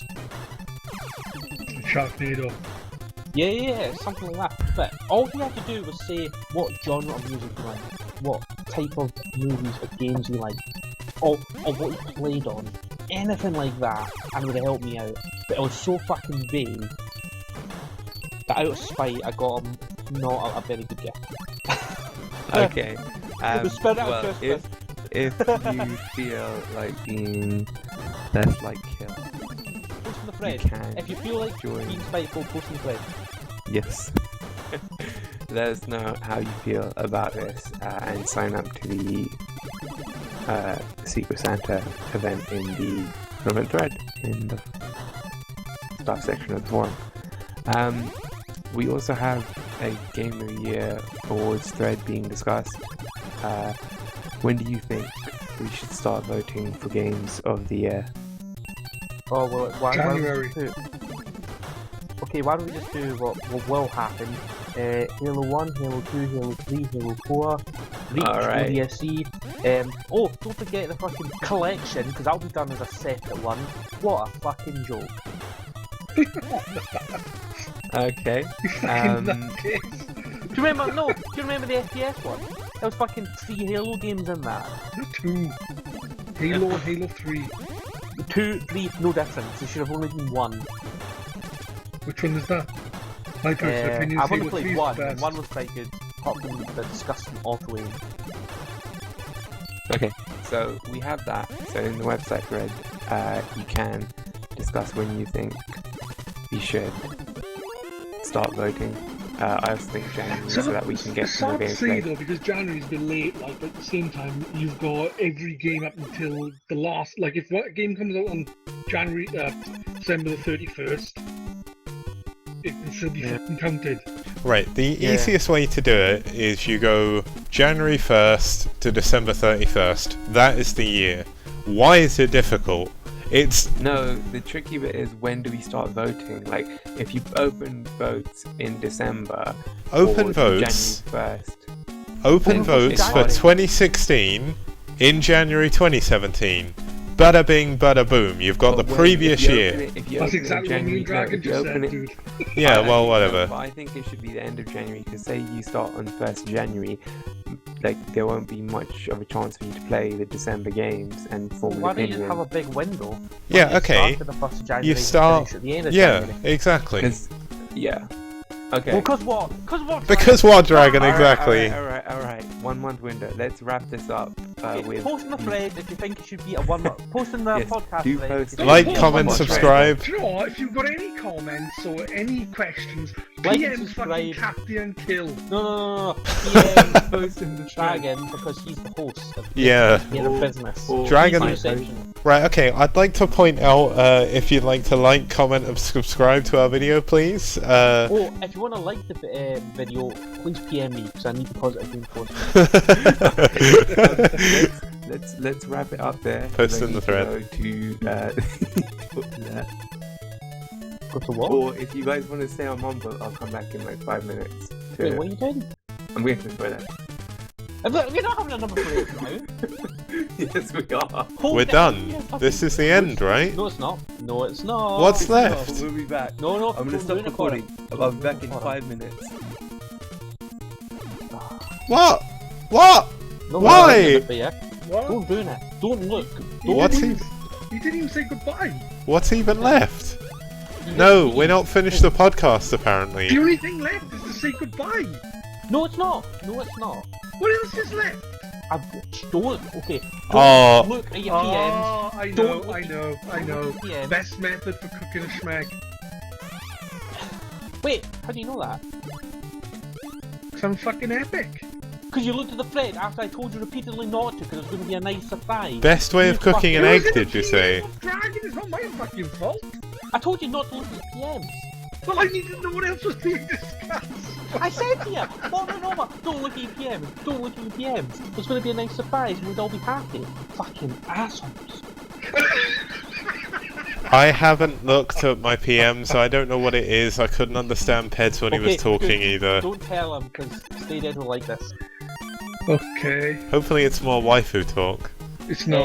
Speaker 3: Sharknado.
Speaker 4: Yeah, something like that. But all you had to do was say what genre of music you like, what type of movies or games you like, or what you played on, anything like that, and it would have helped me out. But it was so fucking vague that out of spite, I got him not a very good gift.
Speaker 2: Okay.
Speaker 4: The spirit of
Speaker 2: Well,
Speaker 4: Christmas.
Speaker 2: if you feel like being less like Kill,
Speaker 4: Post in the
Speaker 2: you
Speaker 4: thread.
Speaker 2: can
Speaker 4: If you feel like
Speaker 2: join.
Speaker 4: being spiteful, post in the thread.
Speaker 2: Yes. Let us know how you feel about this and sign up to the Secret Santa event in the relevant thread in the staff section of the forum. We also have a Game of the Year awards thread being discussed. When do you think we should start voting for Games of the Year?
Speaker 4: Oh, well, why
Speaker 3: January.
Speaker 4: Okay, why don't we just do what will happen? Halo 1, Halo 2, Halo 3, Halo 4, Reach,
Speaker 2: Alright.
Speaker 4: ODSC. Oh, don't forget the fucking collection, because that'll be done as a separate one. What a fucking joke.
Speaker 2: Okay.
Speaker 3: In that case.
Speaker 4: Do you remember, no, do you remember the FPS one? There was fucking 3 Halo games in that.
Speaker 3: 2. Halo and Halo 3.
Speaker 4: 2, 3, no difference. There should have only been 1.
Speaker 3: Which one is that? My personal opinion is
Speaker 4: I've only
Speaker 3: Halo 3
Speaker 4: played
Speaker 3: is
Speaker 4: 1,
Speaker 3: the
Speaker 4: and
Speaker 3: best.
Speaker 4: 1 was quite good. Apart from the disgusting auto aim.
Speaker 2: Okay, so we have that. So in the website thread, you can discuss when you think we should start voting. I also think January so that we can get
Speaker 3: it's
Speaker 2: some more
Speaker 3: sad to
Speaker 2: games
Speaker 3: say
Speaker 2: played.
Speaker 3: though, because January's been late, like, but at the same time, you've got every game up until the last, like, if what game comes out on January, December the 31st, it can still be fucking counted.
Speaker 1: Right, the easiest way to do it is you go January 1st to December 31st. That is the year. Why is it difficult? It's...
Speaker 2: No, the tricky bit is when do we start voting? Like, if you open votes in December,
Speaker 1: Open
Speaker 2: or
Speaker 1: votes.
Speaker 2: January 1st.
Speaker 1: Open
Speaker 4: It's
Speaker 1: votes for
Speaker 2: January.
Speaker 1: 2016 in January 2017. Bada bing, bada boom. You've got the
Speaker 2: But when-
Speaker 1: previous
Speaker 2: if you
Speaker 1: year.
Speaker 2: open it- if you
Speaker 3: That's
Speaker 2: open it in
Speaker 3: exactly what me
Speaker 2: January-
Speaker 3: and Dragon
Speaker 2: no, if you
Speaker 3: just
Speaker 2: open
Speaker 3: said,
Speaker 2: it-
Speaker 3: dude.
Speaker 1: Yeah,
Speaker 2: I
Speaker 1: well,
Speaker 2: think-
Speaker 1: whatever.
Speaker 2: But I think it should be the end of January, because say you start on 1st January, like there won't be much of a chance for you to play the December games and form an
Speaker 4: Why don't you
Speaker 2: opinion.
Speaker 4: just have a big window?
Speaker 1: Yeah,
Speaker 4: You
Speaker 1: okay.
Speaker 4: start at the 1st of January,
Speaker 1: You start...
Speaker 4: finish at the end of
Speaker 1: Yeah,
Speaker 4: January.
Speaker 1: exactly.
Speaker 2: 'Cause- yeah. Okay.
Speaker 4: Well, cause what? Cause what?
Speaker 1: Because what, Dragon,
Speaker 2: Alright,
Speaker 1: exactly.
Speaker 2: Alright. 1 month window. Let's wrap this up with.
Speaker 4: Post in the thread if you think it should be a 1 month. Post in the
Speaker 2: Yes,
Speaker 4: podcast
Speaker 2: do
Speaker 4: thread.
Speaker 2: post
Speaker 4: if you
Speaker 2: it.
Speaker 4: think
Speaker 1: Like,
Speaker 4: it's
Speaker 1: comment,
Speaker 4: 1 month.
Speaker 1: subscribe.
Speaker 3: Do you know what? If you've got any comments or any questions,
Speaker 4: Like and
Speaker 3: PM fucking
Speaker 4: subscribe.
Speaker 3: Captain Kill.
Speaker 4: No. PM
Speaker 2: Post in the thread.
Speaker 4: Dragon because he's the host of
Speaker 1: Yeah.
Speaker 4: the business.
Speaker 1: Dragon-
Speaker 4: He's the exception.
Speaker 1: Right, okay, I'd like to point out, if you'd like to like, comment, and subscribe to our video, please.
Speaker 4: Oh, if you want to like the video, please PM me because I need the positive reinforcement.
Speaker 2: Let's wrap it up there.
Speaker 1: Post
Speaker 2: I
Speaker 1: in the
Speaker 2: need
Speaker 1: thread.
Speaker 2: to go to,
Speaker 4: Go to what?
Speaker 2: or if you guys want to stay on Mumble, I'll come back in like 5 minutes. To,
Speaker 4: Wait, what are you doing?
Speaker 2: I'm going to the toilet.
Speaker 4: We're not having a number for it now.
Speaker 2: Yes, we are.
Speaker 4: Hold
Speaker 1: We're
Speaker 4: it.
Speaker 1: done.
Speaker 4: Yeah, fucking-
Speaker 1: This is the end, right?
Speaker 4: No, it's not. No, it's not.
Speaker 1: What's left?
Speaker 2: We'll be back.
Speaker 4: No,
Speaker 2: I'm gonna
Speaker 4: don't
Speaker 2: stop
Speaker 4: ruin it for
Speaker 2: recording.
Speaker 4: him.
Speaker 2: I'll be back in
Speaker 4: Hold on.
Speaker 2: 5 minutes.
Speaker 1: What? What?
Speaker 4: No,
Speaker 1: Why?
Speaker 4: ruin it for you.
Speaker 3: What?
Speaker 4: Don't ruin it. Don't look.
Speaker 1: What's he?
Speaker 3: You didn't even say goodbye.
Speaker 1: What's even left? No, we're not finished the podcast, apparently.
Speaker 3: The only thing left is to say goodbye.
Speaker 4: No, it's not. No, it's not.
Speaker 3: What else is left?
Speaker 4: Don't. Okay. Don't
Speaker 1: Oh.
Speaker 4: look at your PMs.
Speaker 3: Oh, I know,
Speaker 4: Don't
Speaker 3: I know, I know.
Speaker 4: PMs.
Speaker 3: Best method for cooking a schmeg.
Speaker 4: Wait, how do you know that?
Speaker 3: Cause I'm fucking epic.
Speaker 4: Because you looked at the thread after I told you repeatedly not to, because it was going to be a nice surprise.
Speaker 1: Best way of cooking an
Speaker 3: It
Speaker 1: egg,
Speaker 3: was in
Speaker 1: did
Speaker 3: the
Speaker 1: you say?
Speaker 3: PM of Dragon, it's not my fucking fault.
Speaker 4: I told you not to look at the PMs.
Speaker 3: Well, I needed to know what else was being discussed.
Speaker 4: I said to you, over and over, don't look at your PMs, don't look at your PMs. It's going to be a nice surprise and we'd all be happy. Fucking assholes.
Speaker 1: I haven't looked at my PM, so I don't know what it is. I couldn't understand Peds when he was talking either.
Speaker 4: Don't tell him, because Stay Dead will like this.
Speaker 3: Okay.
Speaker 1: Hopefully it's more waifu talk.
Speaker 3: It's not.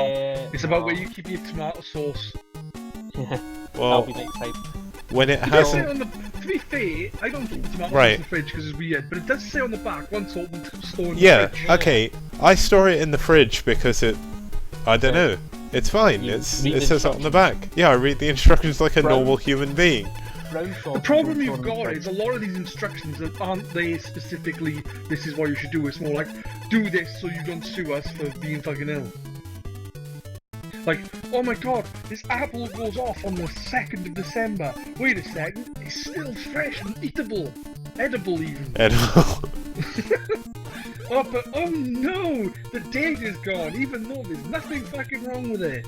Speaker 3: It's about where you keep your tomato sauce.
Speaker 1: Well,
Speaker 4: that'll be next time.
Speaker 1: when it
Speaker 3: It does say
Speaker 1: hasn't...
Speaker 3: on the. To be fair, I don't keep tomato sauce
Speaker 1: Right.
Speaker 3: in the fridge because it's weird, but it does say on the back once open to store in the
Speaker 1: Yeah,
Speaker 3: fridge.
Speaker 1: okay. I store it in the fridge because it... I don't know. It's fine.
Speaker 4: You
Speaker 1: It
Speaker 4: read
Speaker 1: says
Speaker 4: the
Speaker 1: it on the back. Yeah, I read the instructions like a normal human being.
Speaker 4: Brown sauce
Speaker 3: The problem
Speaker 4: don't
Speaker 3: you've
Speaker 4: store in the
Speaker 3: got
Speaker 4: fridge.
Speaker 3: is a lot of these instructions that aren't there specifically, this is what you should do. It's more like, do this so you don't sue us for being fucking ill. Like, oh my god, this apple goes off on the 2nd of December. Wait a second, it's still fresh and eatable. Edible even.
Speaker 1: Edible.
Speaker 3: Oh, but oh no, the date is gone, even though there's nothing fucking wrong with it.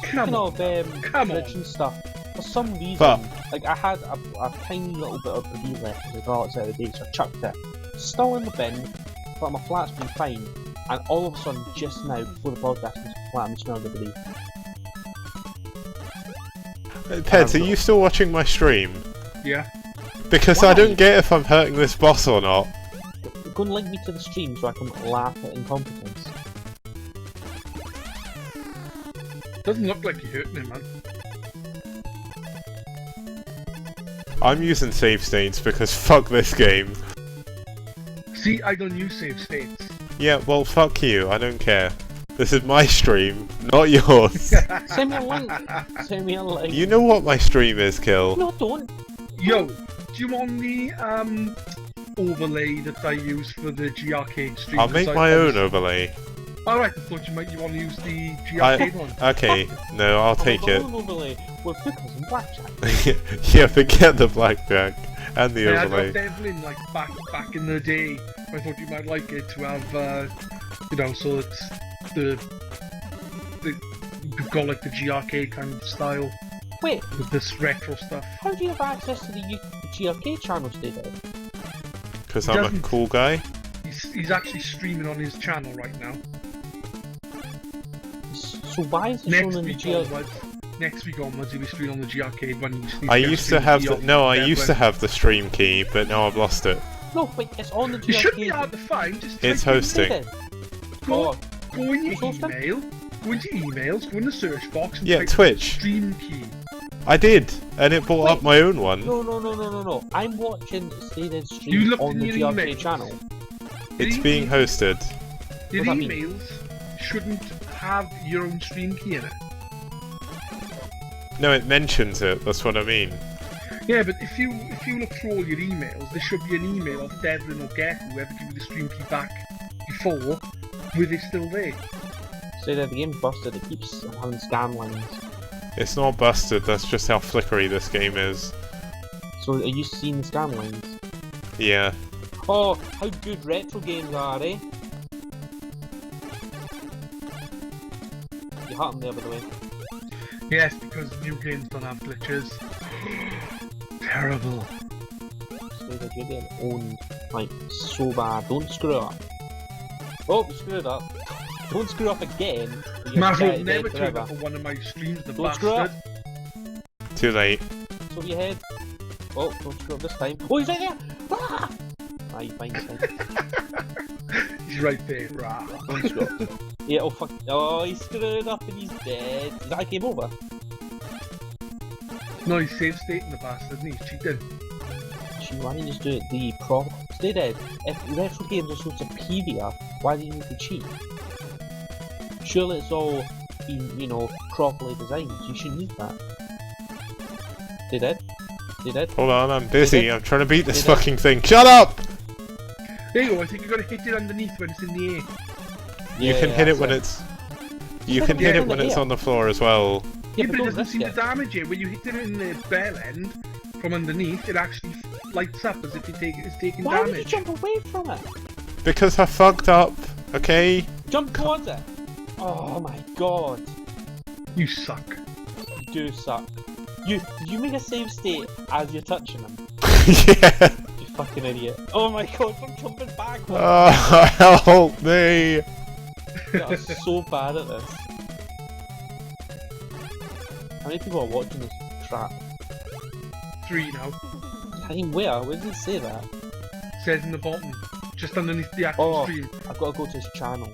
Speaker 3: Come
Speaker 4: Speaking
Speaker 3: on.
Speaker 4: of
Speaker 3: Come
Speaker 4: fridge
Speaker 3: on.
Speaker 4: and stuff, for some reason,
Speaker 1: But-
Speaker 4: like I had a tiny little bit of brie left, and I got it's out of date, so I chucked it. Still in the bin, but my flat's been fine, and all of a sudden, just now, before the podcast was flat, I'm smelling the brie.
Speaker 1: Peds, are you still watching my stream?
Speaker 3: Yeah.
Speaker 1: Because
Speaker 4: Why?
Speaker 1: I don't get if I'm hurting this boss or not.
Speaker 4: Go and link me to the stream so I can laugh at incompetence.
Speaker 3: Doesn't look like you're hurting him, man.
Speaker 1: I'm using save states because fuck this game.
Speaker 3: See, I don't use save states.
Speaker 1: Yeah, well fuck you, I don't care. This is my stream, not yours.
Speaker 4: Send me a link! Send me a link!
Speaker 1: You know what my stream is, Kill.
Speaker 4: No, don't!
Speaker 3: Yo, do you want the overlay that I use for the GRcade stream?
Speaker 1: I'll make my own overlay.
Speaker 3: Alright, I thought you want to use the GRcade one.
Speaker 1: Okay, no, I'll take it.
Speaker 4: Overlay with pickles and blackjack.
Speaker 1: Yeah, forget the blackjack and the
Speaker 3: Yeah, I
Speaker 1: overlay.
Speaker 3: got Devlin like back in the day. I thought you might like it to have, you know, so it's you've got like the GRcade kind of style
Speaker 4: Wait,
Speaker 3: with this retro stuff.
Speaker 4: how do you have access to the GRcade channel, Stay Dead?
Speaker 1: Because
Speaker 3: He
Speaker 1: I'm a
Speaker 3: doesn't-
Speaker 1: cool guy.
Speaker 3: He's actually streaming on his channel right now.
Speaker 4: So why is it shown in the
Speaker 3: Next week onwards, he'll be streaming on the GRcade when he's
Speaker 1: I used to have the, no, I used to have the stream key, but now I've lost it.
Speaker 4: No, wait, it's on the GRcade.
Speaker 3: You shouldn't be hard to find. Just
Speaker 1: It's
Speaker 3: type in-
Speaker 1: hosting.
Speaker 4: Stay Dead.
Speaker 3: Go,
Speaker 4: Oh,
Speaker 3: go in your
Speaker 4: Who's hosting?
Speaker 3: email. Go into emails. Go in the search box and
Speaker 1: Yeah,
Speaker 3: type
Speaker 1: Twitch.
Speaker 3: stream key.
Speaker 1: I did, and it brought up my own one.
Speaker 4: no. I'm watching Stay Dead
Speaker 3: You
Speaker 4: stream
Speaker 3: looked
Speaker 4: on
Speaker 3: in
Speaker 4: the
Speaker 3: your
Speaker 4: GRcade
Speaker 3: emails.
Speaker 4: channel.
Speaker 1: It's being hosted.
Speaker 3: Your
Speaker 4: What does that mean?
Speaker 3: emails shouldn't have your own stream key in it.
Speaker 1: No, it mentions it, that's what I mean.
Speaker 3: Yeah, but if you look through all your emails, there should be an email of Devlin or Get, whoever gave you the stream key back before, with it still there.
Speaker 4: Stay Dead, the game's busted, it keeps having scan lines.
Speaker 1: It's not busted, that's just how flickery this game is.
Speaker 4: So are you seeing the scan lines?
Speaker 1: Yeah.
Speaker 4: Oh, how good retro games are, eh? You hurt him there, by the way.
Speaker 3: Yes, because new games don't have glitches. Terrible.
Speaker 4: Stay Dead, you're getting owned, like, so bad. Don't screw up. Oh, you screwed up. Don't screw up again. or you're
Speaker 3: Marvel
Speaker 4: dead
Speaker 3: never turned
Speaker 4: forever.
Speaker 3: up on one of my streams, the
Speaker 4: Don't screw up.
Speaker 3: bastard.
Speaker 1: Too late.
Speaker 4: So your head. Oh, don't screw up this time. Oh, he's right there! Ah! Ah, you fine,
Speaker 3: He's right there. Rah.
Speaker 4: Don't screw up. Yeah, oh fuck. Oh, he screwed up and he's dead. Is that a game over?
Speaker 3: No, he's save state in the bastard, and he's cheating.
Speaker 4: Gee, why didn't you just do it the proper... Stay Dead. If retro games are so superior, why do you need to cheat? Surely it's all been, you know, properly designed. You shouldn't need that. Stay Dead. Stay Dead.
Speaker 1: Hold on, I'm busy,
Speaker 4: Did it?
Speaker 1: I'm trying to beat this
Speaker 4: Did it?
Speaker 1: fucking thing. Shut up!
Speaker 3: There you go, I think you gotta hit it underneath when it's in the air.
Speaker 1: You can hit it when it's... You can hit
Speaker 3: Yeah,
Speaker 1: it when it's on the floor as well.
Speaker 4: Yeah,
Speaker 3: Yeah,
Speaker 4: but
Speaker 3: but it
Speaker 4: don't
Speaker 3: doesn't
Speaker 4: risk
Speaker 3: seem to
Speaker 4: it.
Speaker 3: damage it. When you hit it in the bell end, from underneath, it actually lights up as if it's taking
Speaker 4: Why would you
Speaker 3: damage.
Speaker 4: jump away from it?
Speaker 1: Because I fucked up, okay?
Speaker 4: Jump towards it! Oh my god.
Speaker 3: You suck.
Speaker 4: You do suck. Did you make a save state as you're touching him?
Speaker 1: Yeah!
Speaker 4: You fucking idiot. Oh my god, I'm jumping backwards.
Speaker 1: Help me!
Speaker 4: I'm so bad at this. How many people are watching this crap?
Speaker 3: 3 now.
Speaker 4: Time where? Where does it say that?
Speaker 3: Says in the bottom, just underneath the actual stream.
Speaker 4: I've got to go to his channel.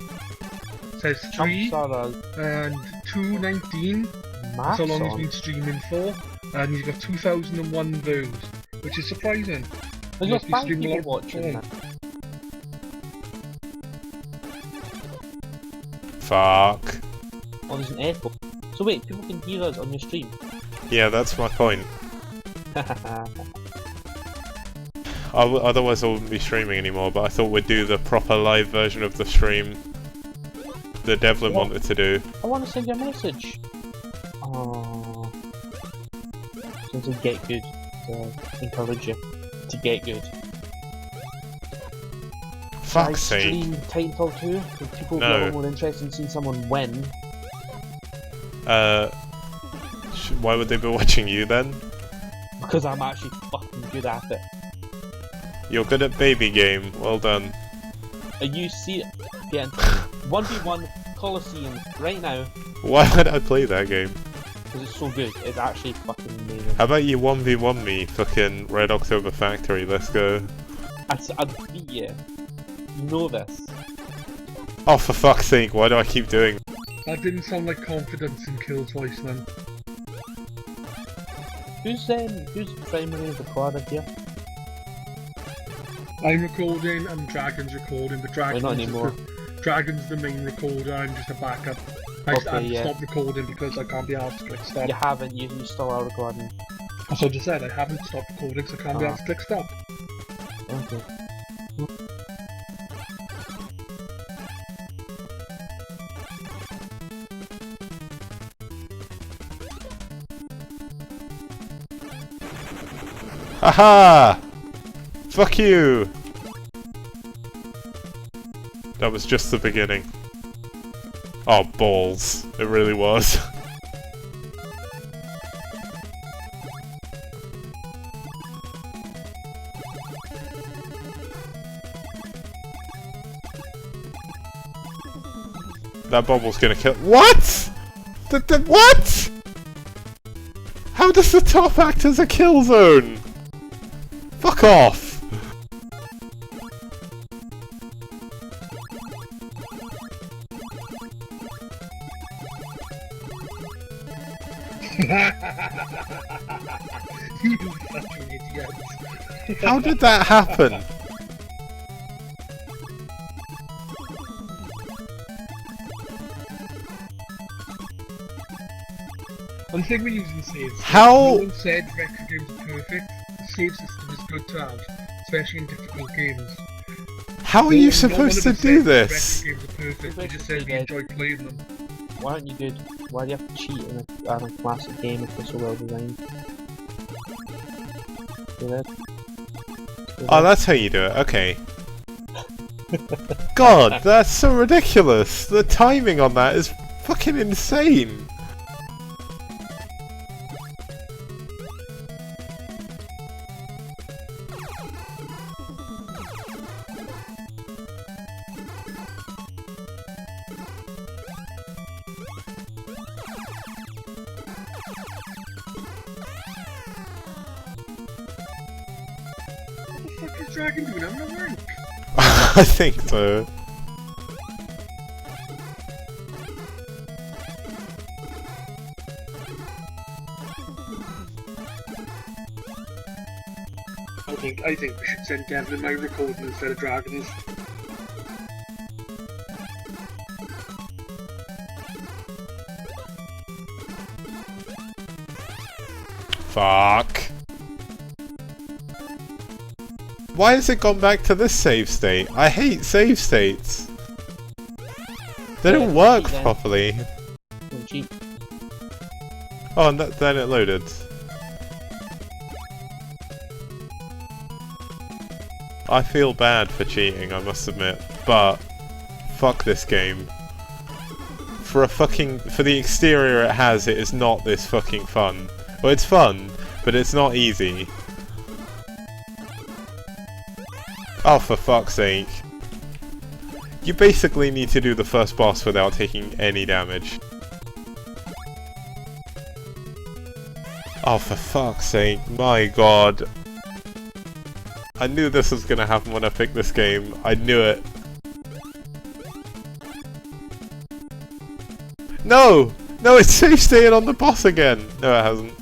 Speaker 3: Says 3
Speaker 4: Chumps are
Speaker 3: and 219. That's how long he's been streaming for. And he's got 2001 views, which is surprising.
Speaker 4: There's
Speaker 3: Must
Speaker 4: got
Speaker 3: be
Speaker 4: 5
Speaker 3: streaming a
Speaker 4: people
Speaker 3: lot of
Speaker 4: watching
Speaker 3: porn.
Speaker 4: that.
Speaker 1: Fuck.
Speaker 4: Oh, there's an echo. So wait, people can hear us on your stream?
Speaker 1: Yeah, that's my point. Otherwise I wouldn't be streaming anymore, but I thought we'd do the proper live version of the stream that Devlin
Speaker 4: What?
Speaker 1: wanted to do.
Speaker 4: I want to send you a message. Oh. So to get good, to encourage you to get good.
Speaker 1: Fuck's
Speaker 4: Should I
Speaker 1: sake.
Speaker 4: stream Titanfall 2? Because people
Speaker 1: No.
Speaker 4: get a lot more interested in seeing someone win.
Speaker 1: Why would they be watching you then?
Speaker 4: Because I'm actually fucking good at it.
Speaker 1: You're good at baby game, well done.
Speaker 4: Are you getting 1v1 Colosseum right now?
Speaker 1: Why would I play that game?
Speaker 4: Because it's so good. It's actually fucking amazing.
Speaker 1: How about you 1v1 me, fucking Red October Factory, let's go.
Speaker 4: I'd beat you. You know this.
Speaker 1: Oh, for fuck's sake, why do I keep doing
Speaker 3: That didn't sound like confidence in Kill's voice then.
Speaker 4: Who's primary recorder here?
Speaker 3: I'm recording and Dragon's recording, but Dragon's,
Speaker 4: not anymore.
Speaker 3: Dragon's the main recorder, I'm just a backup. I
Speaker 4: Okay,
Speaker 3: had to
Speaker 4: yeah.
Speaker 3: stop recording because I can't be asked to click stop.
Speaker 4: You haven't, you still are recording.
Speaker 3: That's what I just said, I haven't stopped recording so I can't be asked to click stop.
Speaker 4: Okay.
Speaker 1: Haha! Fuck you! That was just the beginning. Oh, balls. It really was. That bubble's gonna kill- What?! What?! How does the top act as a kill zone? Fuck off!
Speaker 3: You fucking idiot.
Speaker 1: How did that happen?
Speaker 3: One thing we're using saves.
Speaker 1: How-
Speaker 3: No one said retro games are perfect. The save system is good to have, especially in difficult games.
Speaker 1: How are you supposed to do this?
Speaker 3: Retro games are perfect, you just said we enjoy playing them.
Speaker 4: Why aren't you good? Why do you have to cheat in a classic game if they're so well designed? Do that.
Speaker 1: Oh, that's how you do it, okay. God, that's so ridiculous! The timing on that is fucking insane!
Speaker 3: What the fuck is Dragon doing? I'm not work.
Speaker 1: I think so.
Speaker 3: I think we should send Devlin my recording instead of Dragon's.
Speaker 1: Fuck. Why has it gone back to this save state? I hate save states. They don't work
Speaker 4: cheat then.
Speaker 1: properly.
Speaker 4: Don't cheat.
Speaker 1: Oh, and then it loaded. I feel bad for cheating, I must admit, but fuck this game. For the exterior it has, it is not this fucking fun. Well, it's fun, but it's not easy. Oh, for fuck's sake. You basically need to do the first boss without taking any damage. Oh, for fuck's sake, my god. I knew this was gonna happen when I picked this game. I knew it. No! No, it's safe staying on the boss again! No, it hasn't.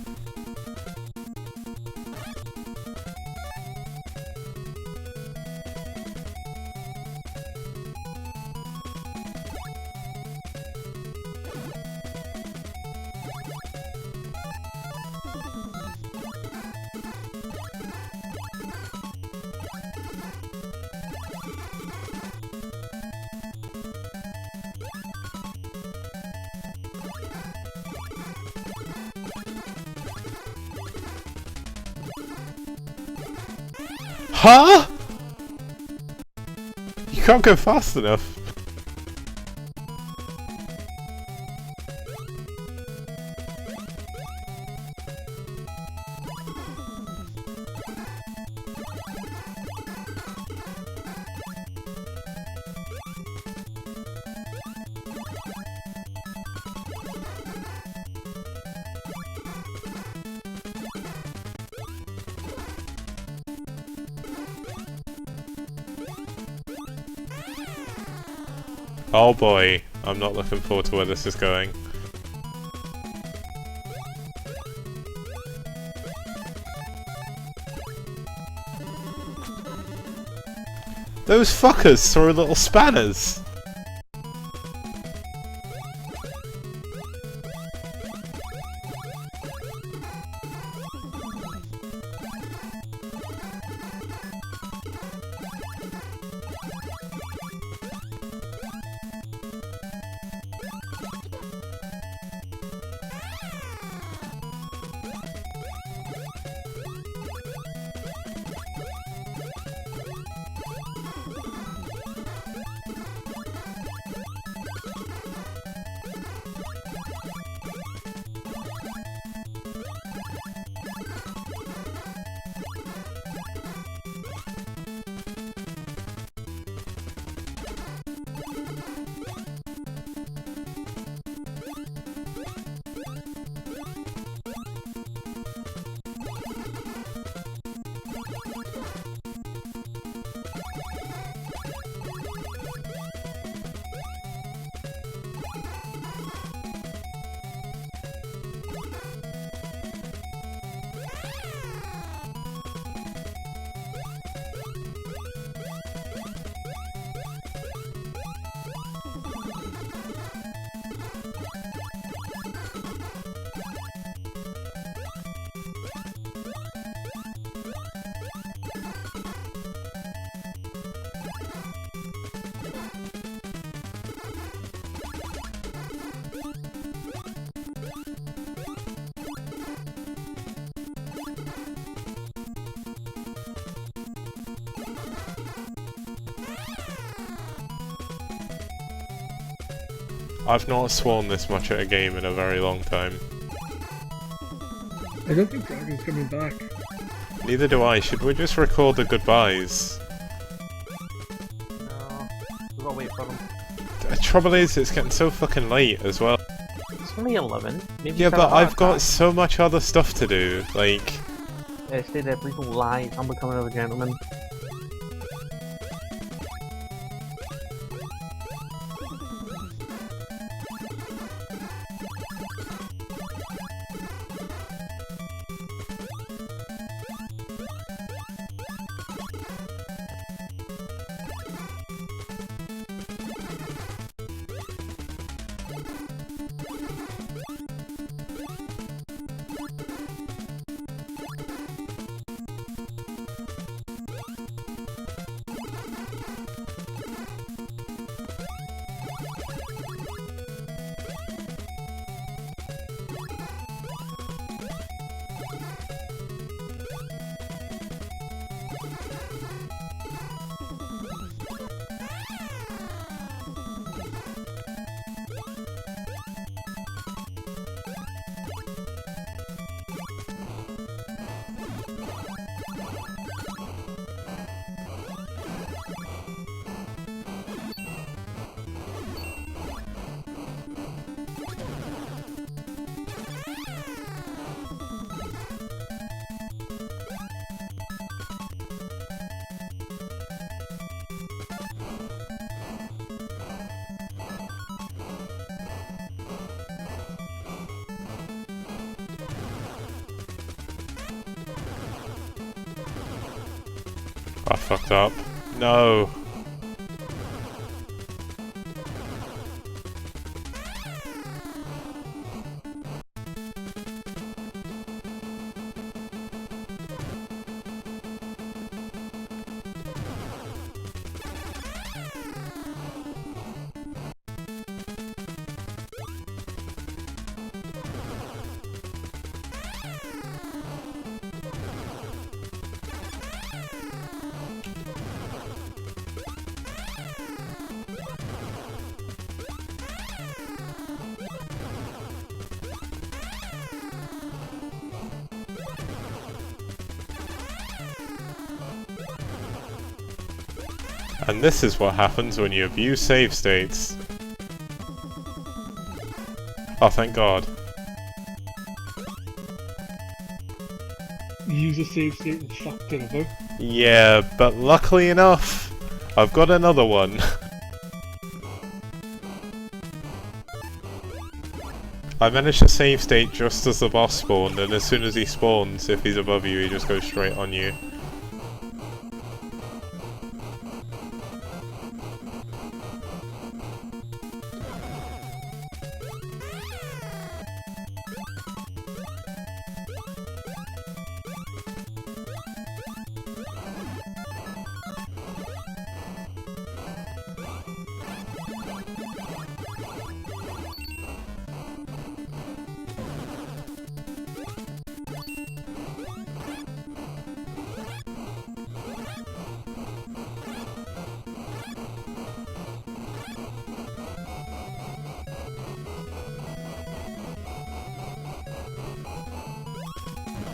Speaker 1: Huh? You can't go fast enough. Oh boy, I'm not looking forward to where this is going. Those fuckers throw little spanners! I've not sworn this much at a game in a very long time.
Speaker 3: I don't think Dragon's coming back.
Speaker 1: Neither do I. Should we just record the goodbyes?
Speaker 4: No, we've got to wait for them.
Speaker 1: The trouble is, it's getting so fucking late as well.
Speaker 4: It's only 11. Maybe
Speaker 1: Yeah,
Speaker 4: tell
Speaker 1: but
Speaker 4: them
Speaker 1: I've
Speaker 4: that
Speaker 1: got
Speaker 4: time.
Speaker 1: so much other stuff to do. Like,
Speaker 4: Stay there, please don't lie. I'm becoming a gentleman.
Speaker 1: I fucked up. No. And this is what happens when you abuse save states. Oh, thank God.
Speaker 3: Use a save state and fucked it over.
Speaker 1: Yeah, but luckily enough, I've got another one. I managed to save state just as the boss spawned, and as soon as he spawns, if he's above you, he just goes straight on you.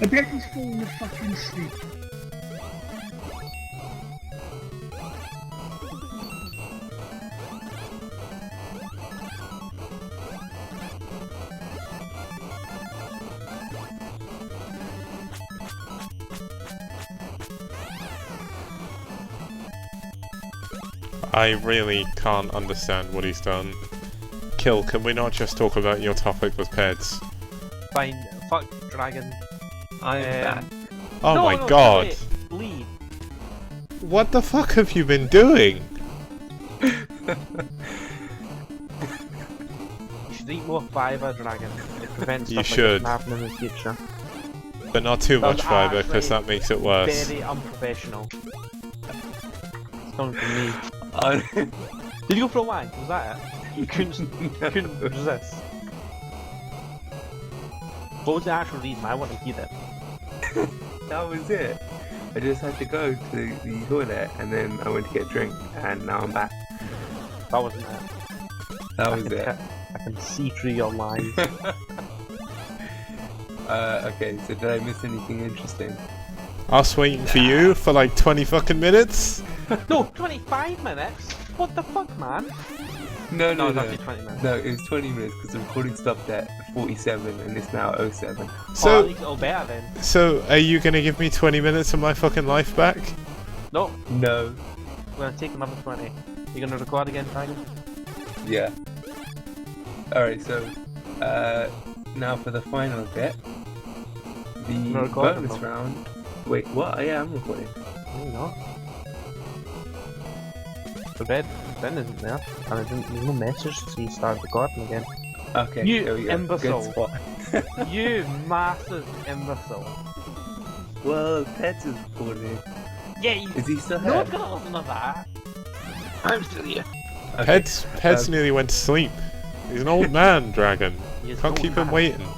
Speaker 3: I bet he's falling fucking asleep.
Speaker 1: I really can't understand what he's done. Kill, can we not just talk about your topic with pets?
Speaker 5: Fine, fuck dragon.
Speaker 2: I am back.
Speaker 1: Oh
Speaker 5: No,
Speaker 1: my
Speaker 5: no,
Speaker 1: God!
Speaker 5: wait, leave.
Speaker 1: What the fuck have you been doing?
Speaker 5: You should eat more fibre, dragon. It prevents
Speaker 1: You
Speaker 5: stuff
Speaker 1: should.
Speaker 5: like this from happening in the future.
Speaker 1: But not too
Speaker 5: That
Speaker 1: much
Speaker 5: was
Speaker 1: fibre, because
Speaker 5: actually
Speaker 1: that makes it worse.
Speaker 5: Very unprofessional. It's coming from me. Did you go for a wank? Was that it? You couldn't resist. What was the actual reason? I want to hear it.
Speaker 2: That was it. I just had to go to the toilet and then I went to get a drink and now I'm back.
Speaker 5: That wasn't it.
Speaker 2: That was it.
Speaker 5: I can see through your lies.
Speaker 2: Okay, so did I miss anything interesting?
Speaker 1: I was waiting for you for like 20 fucking minutes.
Speaker 5: No, 25 minutes? What the fuck, man?
Speaker 2: No,
Speaker 5: No, it's actually 20 minutes.
Speaker 2: No, it was 20 minutes because the recording stopped at 47 and it's now 07.
Speaker 5: Oh, at
Speaker 1: So,
Speaker 5: least it'll better then.
Speaker 1: so are you gonna give me 20 minutes of my fucking life back?
Speaker 5: No,
Speaker 2: No.
Speaker 5: we're gonna take another 20. You gonna record again, Dragon?
Speaker 2: Yeah. Alright, so, now for the final bit. The
Speaker 5: You're recording,
Speaker 2: bonus
Speaker 5: though.
Speaker 2: round. Wait, what? Yeah, I'm recording.
Speaker 5: No, you're not. The Ben isn't there, and there's no message to see you start recording again.
Speaker 2: Okay,
Speaker 5: You
Speaker 2: there we go.
Speaker 5: imbecile.
Speaker 2: Good spot.
Speaker 5: You massive imbecile.
Speaker 2: Well, Pets is recording.
Speaker 5: Yeah, you.
Speaker 2: Is he still
Speaker 5: No
Speaker 2: here?
Speaker 5: one's gonna listen to that. I'm still here.
Speaker 2: Okay.
Speaker 1: Peds nearly went to sleep. He's an old man, Dragon.
Speaker 5: He's
Speaker 1: Can't
Speaker 5: an
Speaker 1: keep
Speaker 5: old
Speaker 1: him
Speaker 5: man.
Speaker 1: waiting.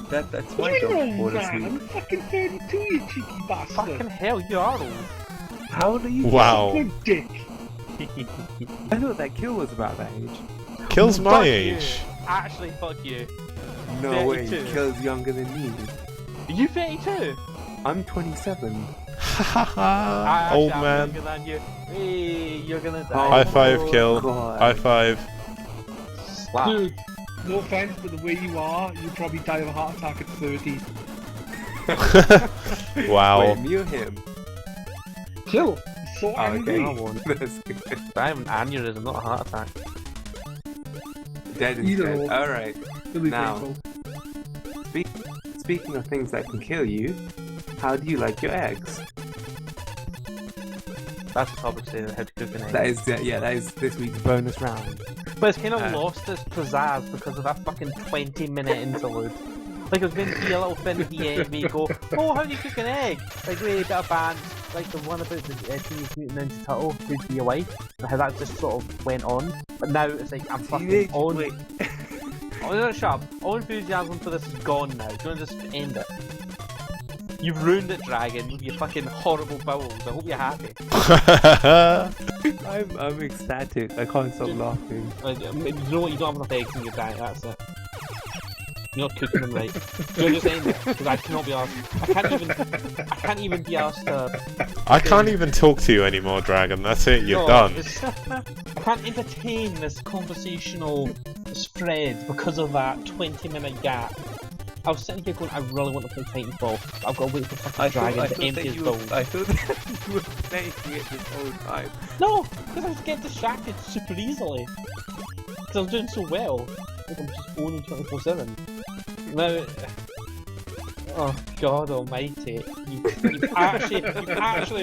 Speaker 2: That's my
Speaker 3: You're
Speaker 2: job
Speaker 3: an
Speaker 2: to fall
Speaker 3: old man.
Speaker 2: asleep.
Speaker 3: I'm fucking 32, you cheeky bastard.
Speaker 5: Fucking hell, you are old.
Speaker 2: How old are you?
Speaker 1: Wow.
Speaker 3: Good dick.
Speaker 2: I thought that kill was about that age.
Speaker 1: Kills my
Speaker 5: Fuck
Speaker 1: age.
Speaker 5: You. Actually, fuck you.
Speaker 2: No way,
Speaker 5: 32.
Speaker 2: Kill's younger than me.
Speaker 5: Are you 32?
Speaker 2: I'm 27.
Speaker 1: Haha. Old
Speaker 5: I'm
Speaker 1: man.
Speaker 5: younger than you. Hey, you're gonna die.
Speaker 1: High five,
Speaker 2: Oh,
Speaker 1: Kill.
Speaker 2: God.
Speaker 1: High five.
Speaker 5: Slap.
Speaker 3: Dude, no offense, but the way you are, you'll probably die of a heart attack at 30.
Speaker 1: Wow.
Speaker 2: Wait, me or him?
Speaker 3: Kill. He's so
Speaker 2: Oh,
Speaker 3: angry.
Speaker 5: I won't.
Speaker 2: That's good.
Speaker 5: I have an aneurysm, not a heart attack.
Speaker 2: Dead
Speaker 3: Either
Speaker 2: instead.
Speaker 3: or.
Speaker 2: Alright.
Speaker 3: He'll be
Speaker 2: Now.
Speaker 3: grateful.
Speaker 2: Speaking of things that can kill you, how do you like your eggs?
Speaker 5: That's the topic today, how to cook an egg.
Speaker 2: That is this week's bonus round.
Speaker 5: But it's kind of lost its pizzazz because of that fucking 20-minute interlude. Like, it was going to be a little finicky egg where you go, oh, how do you cook an egg? Like, with a bit of bands, like the one about the Teenage Mutant Ninja Turtle, who'd be a wife, and how that just sort of went on. But now it's like, I'm fucking on.
Speaker 2: Wait.
Speaker 5: Oh, no, shut up. All enthusiasm for this is gone now. Do you want to just end it? You've ruined it, Dragon, with your fucking horrible bowels. I hope you're happy.
Speaker 2: I'm ecstatic. I can't stop laughing.
Speaker 5: Like, you know what? You don't have enough eggs in your diet. That's it. You're not cooking them right. Do you just end it? Because I cannot be asked. I can't even be asked to.
Speaker 1: I can't even talk to you anymore, Dragon. That's it. You're done.
Speaker 5: I can't entertain this conversational spread because of that 20-minute gap. I was sitting here going, I really want to play Titanfall. I've got to wait for fucking Dragon to empty his bowl.
Speaker 2: I thought that you were playing it this whole time.
Speaker 5: No, because I was getting distracted super easily. Because I was doing so well. Like I'm just owning 24/7. Now, oh God Almighty, you've actually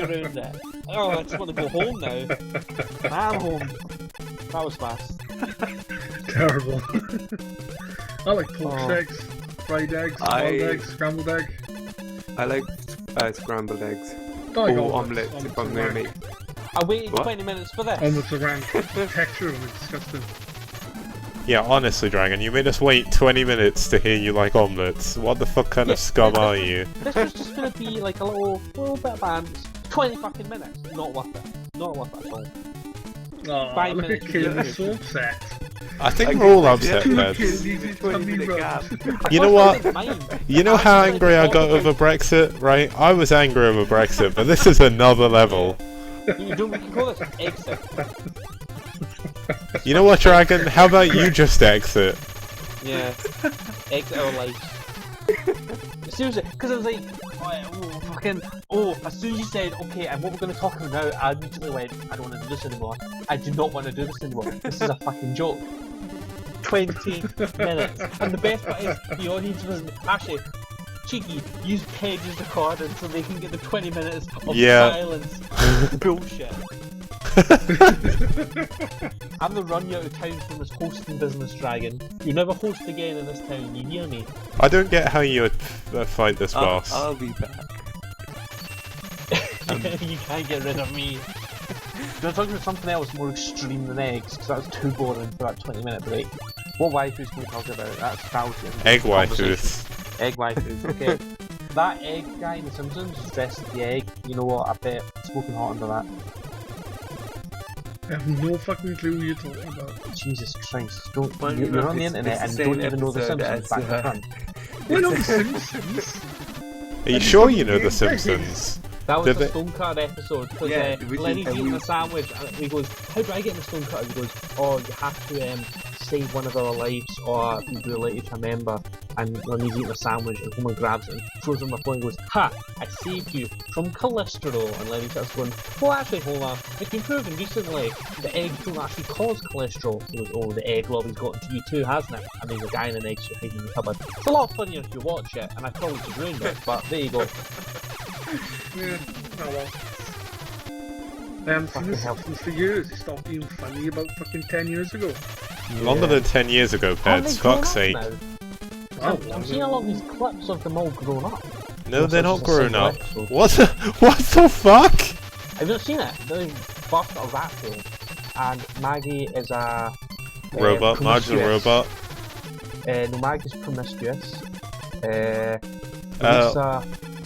Speaker 5: ruined it. Oh, I just want to go home now. I'm home. That was fast.
Speaker 3: Terrible. I like poached eggs, fried eggs, boiled eggs, scrambled egg.
Speaker 2: I like scrambled eggs.
Speaker 3: Or
Speaker 2: omelette if I'm going to make.
Speaker 5: I waited 20 minutes for this.
Speaker 3: Omelets around. The texture of them is disgusting.
Speaker 1: Yeah, honestly, Dragon, you made us wait 20 minutes to hear you like omelettes. What the fuck kind of scum are you?
Speaker 5: This was just gonna be like a little bit of bands. 20 fucking minutes. Not worth it. Not worth it at all.
Speaker 3: Oh,
Speaker 5: 5
Speaker 3: look
Speaker 5: minutes.
Speaker 3: at Caleb, so upset.
Speaker 1: I think we're all upset, lads. You know what? You know how angry I got over Brexit, right? I was angry over Brexit, but this is another level.
Speaker 5: You don't we can call this exit.
Speaker 1: You know what, Dragon? How about you just exit?
Speaker 5: Yeah. Exit our life. Seriously, because I was like, as soon as you said, okay, and what we're going to talk about now, I immediately went, I don't want to do this anymore. I do not want to do this anymore. This is a fucking joke. 20 minutes. And the best part is, the audience wasn't actually cheeky, use Page's recording so they can get the 20 minutes of silence. Bullshit. I'm the run you out of town from this hosting business, Dragon. You never host again in this town, you hear me?
Speaker 1: I don't get how you would fight this boss.
Speaker 2: I'll be back.
Speaker 5: You can't get rid of me. You're talking about something else more extreme than eggs, because that was too boring for that 20-minute break. What waifus can we talk about? That's thousand.
Speaker 1: Egg waifus.
Speaker 5: Egg waifus, okay. That egg guy in The Simpsons is dressed as the egg. You know what? I bet smoking hot under that.
Speaker 3: I have no fucking clue what you're talking about.
Speaker 5: Jesus Christ. You're on the internet and don't even know The Simpsons back to front.
Speaker 3: We're not The Simpsons!
Speaker 1: Are you sure you know The Simpsons?
Speaker 5: That was the Stonecutter episode, because Lenny's eating a sandwich and he goes, how do I get in the Stonecutter? He goes, oh, you have to save one of our lives or be related to a member. And Lenny's eating a sandwich and Homer grabs it and throws it on the phone and goes, ha, I saved you from cholesterol. And Lenny starts going, well actually Homer, it's been proven recently the eggs don't actually cause cholesterol. He goes, oh, the egg lobby's got into you too, hasn't it? And there's a guy in an egg suit hiding in the cupboard. It's a lot funnier if you watch it, and I probably just ruined it, but there you go.
Speaker 3: Yeah, oh well. I haven't seen The Simpsons for years. It stopped being funny about fucking 10 years ago.
Speaker 1: Yeah. Longer than 10 years ago, Peds. Fuck's sake.
Speaker 5: I'm seeing a lot of these clips of them all grown up.
Speaker 1: No, they're not grown up. What the fuck?
Speaker 5: Have you not seen it? They bust a rat tail, and Maggie is a
Speaker 1: robot. Marge's a robot.
Speaker 5: No, Maggie's promiscuous.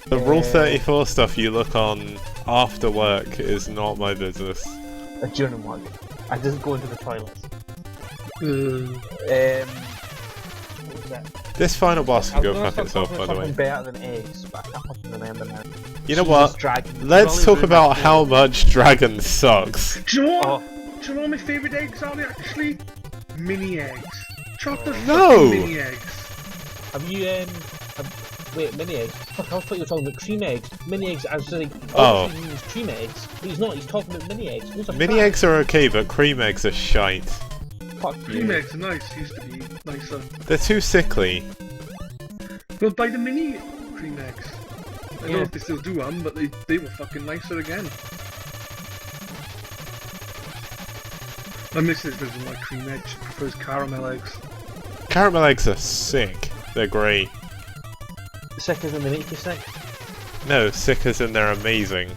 Speaker 1: The Rule 34 stuff you look on after work is not my business.
Speaker 5: During work. I just go into the toilets. What was that?
Speaker 1: This final boss can go fuck itself, by the way.
Speaker 5: Better than eggs, but I can't fucking remember now.
Speaker 1: You know what? Let's talk about how much Dragon sucks.
Speaker 3: Do you know what? Do you know what my favourite eggs are actually? Mini eggs. Chocolate mini eggs.
Speaker 5: Have you wait, mini eggs? Fuck, I thought you were talking about cream eggs. Mini eggs, I was like, he means cream eggs. But he's not, he's talking about mini eggs.
Speaker 1: Mini eggs are okay, but cream eggs are shite.
Speaker 5: Fuck
Speaker 3: cream eggs are nice, used to be nicer.
Speaker 1: They're too sickly.
Speaker 3: Well, buy the mini cream eggs. I don't know if they still do them, but they were fucking nicer again. My missus doesn't like cream eggs, she prefers caramel eggs.
Speaker 1: Caramel eggs are sick. They're great.
Speaker 5: Sick as in they make you sick?
Speaker 1: No, sick as in they're amazing.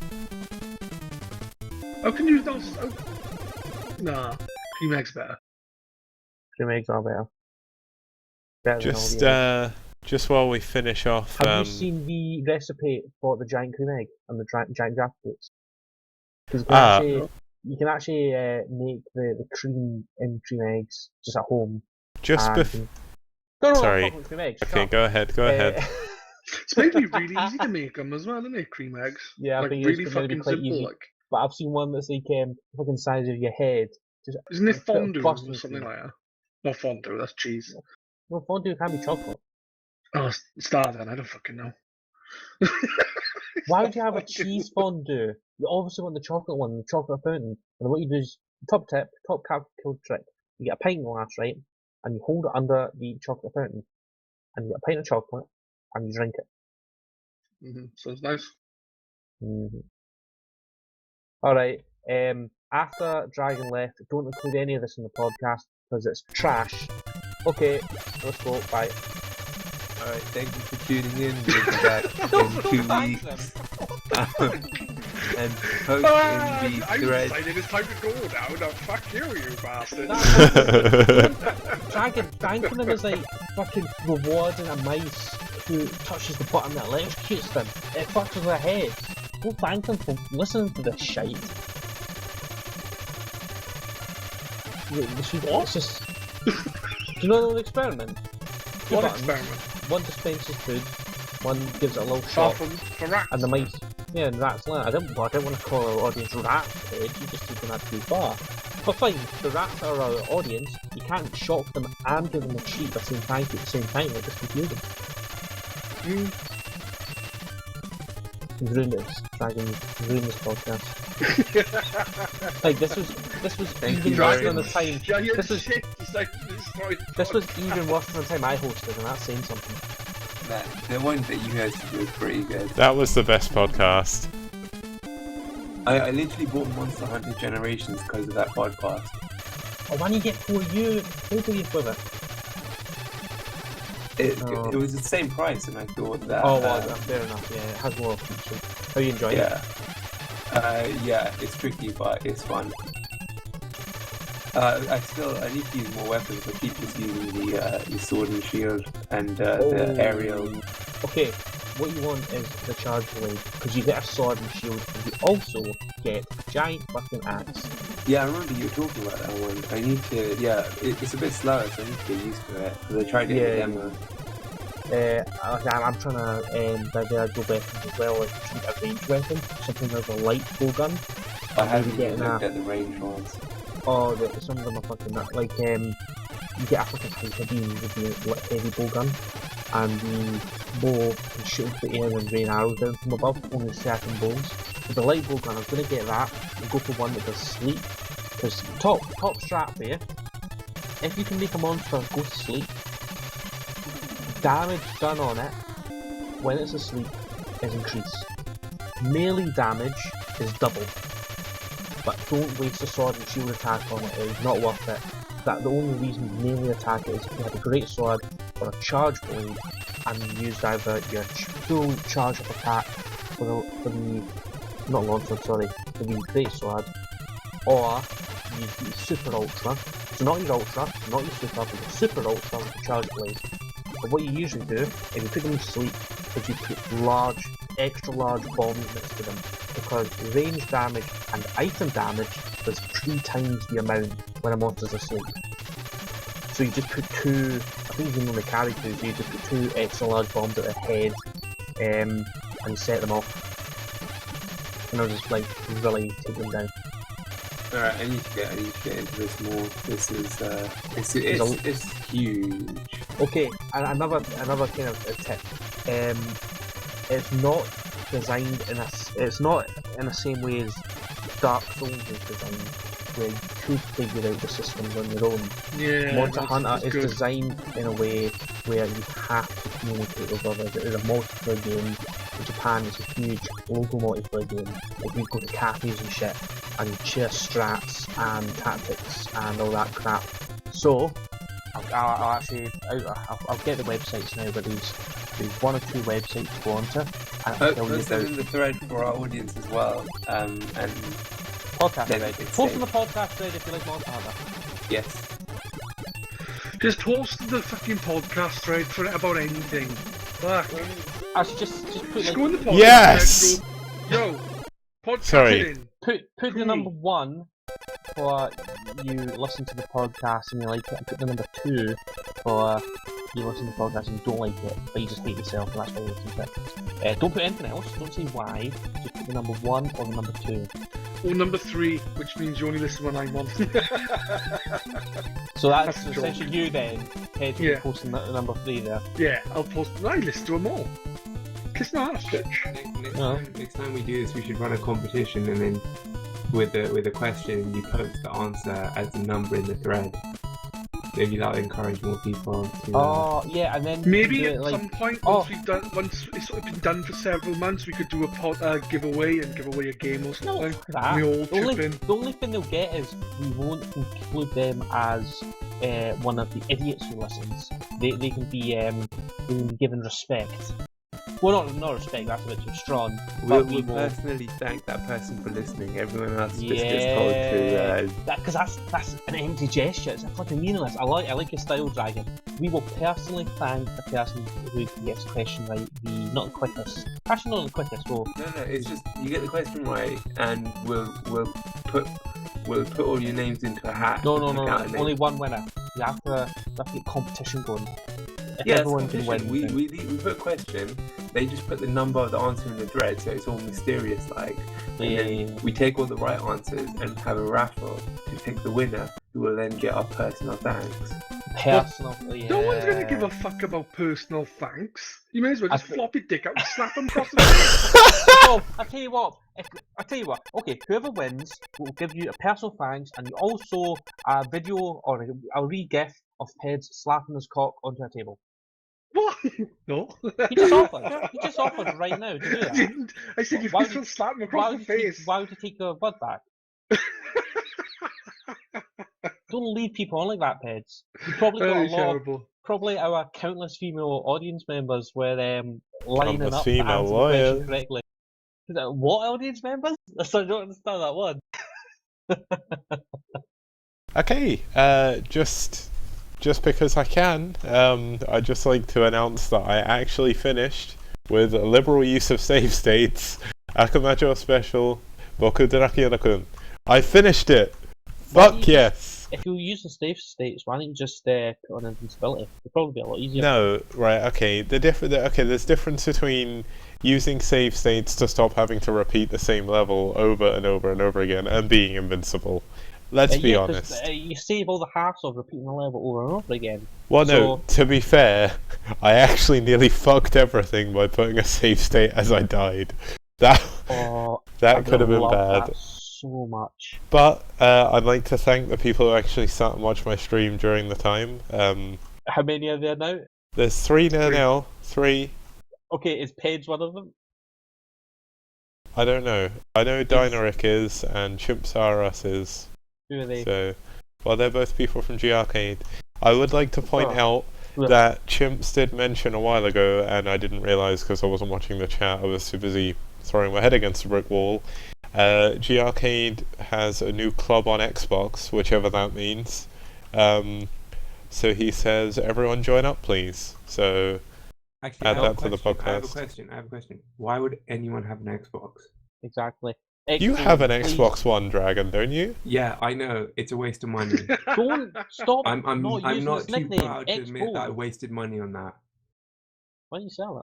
Speaker 3: How can you not... Oh. Nah, cream eggs better.
Speaker 5: Cream eggs are better. Better than all the eggs.
Speaker 1: Just while we finish off...
Speaker 5: Have you seen the recipe for the giant cream egg and the giant Jaffa cakes? Because you can actually make the cream in cream eggs just at home.
Speaker 1: Just before... Sorry.
Speaker 5: Cream eggs.
Speaker 1: Okay, go ahead, go ahead.
Speaker 3: It's meant to be really easy to make them as well, isn't it? Cream eggs.
Speaker 5: Yeah, I
Speaker 3: like,
Speaker 5: think
Speaker 3: really
Speaker 5: it's going to be
Speaker 3: fucking
Speaker 5: quite
Speaker 3: simple,
Speaker 5: easy.
Speaker 3: like.
Speaker 5: But I've seen one that's like fucking size of your head. Just
Speaker 3: Isn't it fondue or
Speaker 5: frosting
Speaker 3: something
Speaker 5: cream.
Speaker 3: like that? Not fondue, that's cheese.
Speaker 5: No, fondue can be chocolate.
Speaker 3: Oh, start then, I don't fucking know.
Speaker 5: Why would you have a cheese fondue? You obviously want the chocolate one, the chocolate fountain. And what you do is, top cap trick. You get a pint glass, right? And you hold it under the chocolate fountain. And you get a pint of chocolate, and you drink it.
Speaker 3: Sounds nice.
Speaker 5: Alright, after Dragon left, don't include any of this in the podcast, because it's trash. Okay, let's go, bye.
Speaker 2: Alright, thank you for tuning in. We'll be back in 2 weeks. And post in the thread.
Speaker 3: I decided it's time to go now. No, fuck you, you bastard.
Speaker 5: Dragon, thanking him is like fucking rewarding a mice who touches the button that electrocutes them. It fucks with their head. Go thank them for listening to this shite. It's just... Do you know the experiment?
Speaker 3: What experiment?
Speaker 5: One dispenses food, one gives it a little shot,
Speaker 3: for rats.
Speaker 5: and the mice, yeah, and rats learn. I don't want to call our audience rats, you just taking that too far. But fine, the rats are our audience, you can't shock them and give them a treat at the same time, like just confuse them. You've ruined this, Dragon, you've ruined this podcast. Like, this was even worse than the time. This was even worse than the time I hosted, and that's saying something.
Speaker 2: The one that you guys did was pretty good.
Speaker 1: That was the best podcast.
Speaker 2: I literally bought Monster Hunter Generations because of that podcast.
Speaker 5: Oh, why don't you get 4U? Who do you with it?
Speaker 2: It was the same price, and I thought that...
Speaker 5: Oh, well, fair enough, yeah, it has more features. How you enjoying it?
Speaker 2: Yeah, it's tricky, but it's fun. I need to use more weapons, but keep just using the sword and shield and the aerial.
Speaker 5: Okay, what you want is the charge blade, because you get a sword and shield, and you also get a giant fucking axe.
Speaker 2: Yeah, I remember you were talking about that one. I need to, it's a bit slower, so I need to get used to it, because I tried it in the demo.
Speaker 5: I'm trying to go weapons as well, like a range weapon, something like a light bow gun.
Speaker 2: I haven't even looked at the range ones.
Speaker 5: Oh, some of them are fucking nut. Like, you get a fucking hyper beam with the heavy bow gun, and the bow can shoot into the air and rain arrows down from above, only certain bows. With the light bow gun, I'm gonna get that and go for one that does sleep. Because top strat for you, if you can make a monster go to sleep, damage done on it when it's asleep is increased. Melee damage is double. But don't waste a sword and shield attack on it, it's not worth it. The only reason you melee attack it is if you have a great sword or a charge blade and you used either your full charge up attack for the not longsword, sorry, for the great sword, or use the super ultra. So not your ultra, not your super, but your super ultra with the charge blade. But what you usually do, if you put them to sleep, is you put extra large bombs next to them, because range damage and item damage does 3 times the amount when a monster's asleep. So you just put 2, I think you can only carry 2, so you just put 2 extra large bombs at their head, and you set them off. And they'll just like really take them down.
Speaker 2: Alright, I need to get into this more. This is it's huge.
Speaker 5: Okay, and another kind of a tip. It's not designed it's not in the same way as Dark Souls is designed, where you could figure out the systems on your own.
Speaker 3: Yeah,
Speaker 5: Monster Hunter is
Speaker 3: good.
Speaker 5: designed in a way where you have to communicate with others. It is a multiplayer game. In Japan, it's a huge local multiplayer game. Like, you go to cafes and shit, and share strats and tactics and all that crap. So I'll actually I'll get the websites now, but there's one or two websites to go onto. And I'll tell you
Speaker 2: Post them
Speaker 5: about
Speaker 2: in the thread for our audience as well. And
Speaker 5: podcast
Speaker 2: then
Speaker 5: thread.
Speaker 2: it's
Speaker 5: Post
Speaker 2: safe.
Speaker 5: on the podcast thread if you like Monster Hunter.
Speaker 2: Yes.
Speaker 3: Just post the fucking podcast thread for about anything. Fuck.
Speaker 5: Actually, just put
Speaker 3: Just
Speaker 5: like,
Speaker 3: go in the podcast
Speaker 1: Yes!
Speaker 3: thread, go, yo, podcast
Speaker 1: Sorry.
Speaker 3: it in.
Speaker 5: put the
Speaker 3: Cool.
Speaker 5: number 1 for you listen to the podcast and you like it, and put the number 2 for you listen to the podcast and you don't like it, but you just hate yourself, and that's why you listen to it. Don't put anything else, don't say why, just put the number 1 or the number 2.
Speaker 3: Or number 3, which means you only listen when I'm on.
Speaker 5: So that's
Speaker 3: That's a joke.
Speaker 5: essentially you then, Ted,
Speaker 3: Yeah.
Speaker 5: posting the number 3 there.
Speaker 3: Yeah, I'll post. I listen to them all. Kiss my ass, bitch.
Speaker 2: Next time we do this, we should run a competition, and then with a question, you post the answer as the number in the thread. Maybe that'll encourage more people to.
Speaker 5: Oh, yeah, and then
Speaker 3: Maybe
Speaker 5: do
Speaker 3: at
Speaker 5: it, like,
Speaker 3: some point,
Speaker 5: oh.
Speaker 3: once it's sort of been done for several months, we could do a giveaway and give away a game or
Speaker 5: no,
Speaker 3: something.
Speaker 5: fuck that.
Speaker 3: We all
Speaker 5: The only,
Speaker 3: chip in.
Speaker 5: the only thing they'll get is we won't include them as one of the idiots who listens. They can be given respect. Well, not respect. That's a bit too strong.
Speaker 2: We'll
Speaker 5: But we will.
Speaker 2: personally thank that person for listening. Everyone else just
Speaker 5: Yeah.
Speaker 2: gets told to.
Speaker 5: Because that's an empty gesture. It's fucking meaningless. I like your style, Dragon. We will personally thank the person who gets the question right. Not the quickest. Actually, not the quickest. Well,
Speaker 2: No, it's just you get the question right, and we'll put all your names into a hat.
Speaker 5: no.
Speaker 2: and pick out a name.
Speaker 5: Only one winner. You have to get competition going. If
Speaker 2: Yeah, it's
Speaker 5: everyone can win,
Speaker 2: competition.
Speaker 5: then-
Speaker 2: We put a question. They just put the number of the answer in the thread, so it's all mysterious like. And
Speaker 5: Yeah,
Speaker 2: then
Speaker 5: yeah, yeah.
Speaker 2: we take all the right answers and have a raffle to pick the winner, who will then get our personal thanks.
Speaker 5: Personal. Yeah.
Speaker 3: No one's gonna give a fuck about personal thanks. You may as well just
Speaker 5: I thi-
Speaker 3: flop your dick out and slap them across the face.
Speaker 5: Oh, I tell you what. Okay, whoever wins will give you a personal thanks, and also a video or a re-gif of Ped's slapping his cock onto a table.
Speaker 3: What? No.
Speaker 5: He just offered. He just offered right now to do
Speaker 3: I
Speaker 5: that.
Speaker 3: didn't. I said you
Speaker 5: Why
Speaker 3: might as
Speaker 5: would
Speaker 3: well
Speaker 5: you-
Speaker 3: slap them
Speaker 5: Why
Speaker 3: across
Speaker 5: would,
Speaker 3: the
Speaker 5: you take,
Speaker 3: face.
Speaker 5: why would you take the word back? Don't lead people on like that, Peds. You probably got a
Speaker 3: Very
Speaker 5: lot of,
Speaker 3: terrible.
Speaker 5: probably our countless female audience members were lining
Speaker 1: Countless
Speaker 5: up
Speaker 1: female
Speaker 5: to answer the
Speaker 1: warriors.
Speaker 5: question correctly. Is that what audience members? So I don't understand that one.
Speaker 1: Okay, just because I can, I'd just like to announce that I actually finished, with a liberal use of save states, Akumajou Special, Boku Dracula-kun. I finished it!
Speaker 5: Why don't
Speaker 1: Fuck
Speaker 5: you-
Speaker 1: yes!
Speaker 5: If you use the safe states, why don't you just put on invincibility? It'd probably be a lot easier.
Speaker 1: No, right, okay, there's difference between using save states to stop having to repeat the same level over and over and over again, and being invincible. Let's be
Speaker 5: Yeah, 'cause,
Speaker 1: honest.
Speaker 5: you save all the hassle of repeating the level over and over again.
Speaker 1: Well, no, to be fair, I actually nearly fucked everything by putting a save state as I died. That
Speaker 5: Oh,
Speaker 1: that
Speaker 5: I
Speaker 1: could have been
Speaker 5: love
Speaker 1: bad.
Speaker 5: that so much.
Speaker 1: But I'd like to thank the people who actually sat and watched my stream during the time.
Speaker 5: How many are there now?
Speaker 1: There's 3 there
Speaker 3: Three.
Speaker 1: now. 3.
Speaker 5: Okay, is Paige one of them?
Speaker 1: I don't know. I know Dynaric is, and Chimpsaurus is.
Speaker 5: Who are they?
Speaker 1: So, well, they're both people from GRcade. I would like to point out
Speaker 5: Yeah.
Speaker 1: that Chimps did mention a while ago, and I didn't realise because I wasn't watching the chat. I was too busy throwing my head against a brick wall. GRcade has a new club on Xbox, whichever that means. So he says, everyone join up, please. So
Speaker 2: Actually,
Speaker 1: Add
Speaker 2: I have
Speaker 1: that to the
Speaker 2: a question.
Speaker 1: podcast.
Speaker 2: I have a question. Why would anyone have an Xbox?
Speaker 5: Exactly.
Speaker 1: you
Speaker 5: Excellent,
Speaker 1: have an
Speaker 5: please.
Speaker 1: Xbox One, Dragon, don't you?
Speaker 2: Yeah, I know. It's a waste of money.
Speaker 5: Don't stop
Speaker 2: I'm
Speaker 5: not using
Speaker 2: not
Speaker 5: this
Speaker 2: too
Speaker 5: nickname.
Speaker 2: proud to admit that I
Speaker 5: Xbox.
Speaker 2: wasted money on that.
Speaker 5: Why don't you sell it?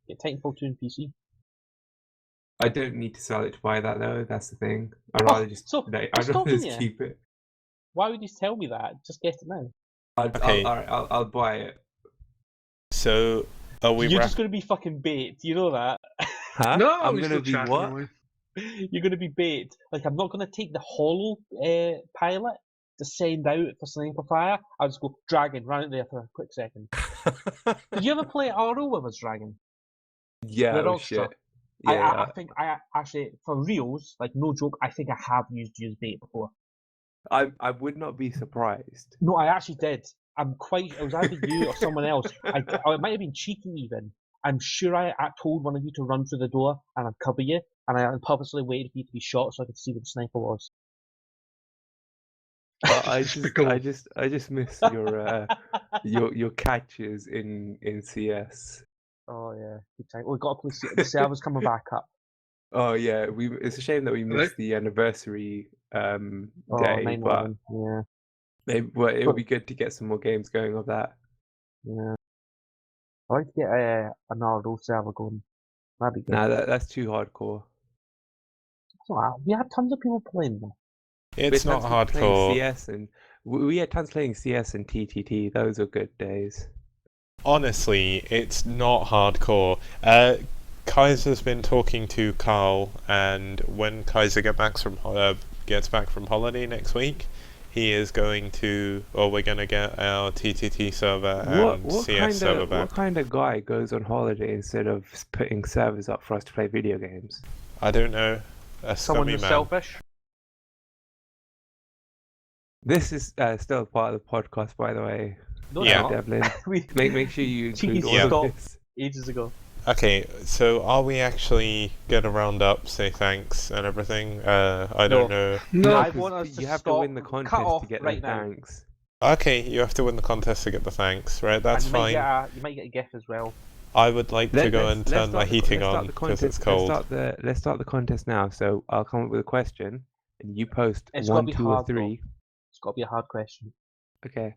Speaker 2: Get
Speaker 5: Titanfall 2 and PC.
Speaker 2: I don't need to sell it to buy that though. That's the thing. I'd
Speaker 5: Oh,
Speaker 2: rather just
Speaker 5: so
Speaker 2: I'd
Speaker 5: what's
Speaker 2: rather
Speaker 5: stopping
Speaker 2: just
Speaker 5: you?
Speaker 2: keep it.
Speaker 5: Why would you tell me that? Just get it now.
Speaker 1: Okay.
Speaker 2: I'll buy it.
Speaker 1: So are we
Speaker 5: You're just going to be fucking bait. You know that.
Speaker 2: Huh?
Speaker 3: No,
Speaker 2: I'm
Speaker 3: we're
Speaker 2: gonna
Speaker 3: still
Speaker 2: be
Speaker 3: chatting
Speaker 2: what?
Speaker 3: away.
Speaker 5: You're going to be bait. Like, I'm not going to take the hollow pilot to send out for Sniper Fire. I'll just go, Dragon, run it there for a quick second. Did you ever play RO with us, Dragon?
Speaker 2: Yeah,
Speaker 5: The
Speaker 2: oh
Speaker 5: Rockstar.
Speaker 2: shit. Yeah,
Speaker 5: I think I actually, for reals, like no joke, I think I have used bait before.
Speaker 2: I would not be surprised.
Speaker 5: No, I actually did. It was either you or someone else. Or it might have been cheeky even. I'm sure I told one of you to run through the door and I'd cover you, and I purposely waited for you to be shot so I could see what the sniper was.
Speaker 2: I just miss your catches in CS.
Speaker 5: Oh yeah, good time. We got to play. The server's coming back up.
Speaker 2: Oh yeah, it's a shame that we missed the anniversary day,
Speaker 5: 9/11, yeah.
Speaker 2: it would be good to get some more games going of that.
Speaker 5: Yeah. I'd like to get another row server going. That'd be good.
Speaker 2: Nah, that's too hardcore.
Speaker 5: We had tons of people playing them.
Speaker 1: It's not hardcore.
Speaker 2: CS and we had tons playing CS and TTT. Those were good days.
Speaker 1: Honestly, it's not hardcore. Qikz has been talking to Carl, and when Qikz gets back from holiday next week, he is going to, or we're going to get our TTT server and CS server back.
Speaker 2: What kind of guy goes on holiday instead of putting servers up for us to play video games?
Speaker 1: I don't know.
Speaker 5: Someone who's selfish.
Speaker 2: This is still part of the podcast, by the way.
Speaker 5: No,
Speaker 1: yeah,
Speaker 2: Devlin. make sure you include all of this.
Speaker 5: Ages ago.
Speaker 1: Okay, so are we actually gonna round up, say thanks and everything? I don't know.
Speaker 3: No,
Speaker 5: I want us to
Speaker 2: you have to win the contest to get the thanks.
Speaker 1: Okay, you have to win the contest to get the thanks, right? That's fine.
Speaker 5: You might get a gift as well.
Speaker 1: I would like to go and turn my heating on because it's cold.
Speaker 2: Let's start the contest now. So I'll come up with a question, and you post
Speaker 5: It's
Speaker 2: 1,
Speaker 5: gotta be
Speaker 2: 2, or
Speaker 5: hard,
Speaker 2: 3.
Speaker 5: It's got to be a hard question.
Speaker 2: Okay.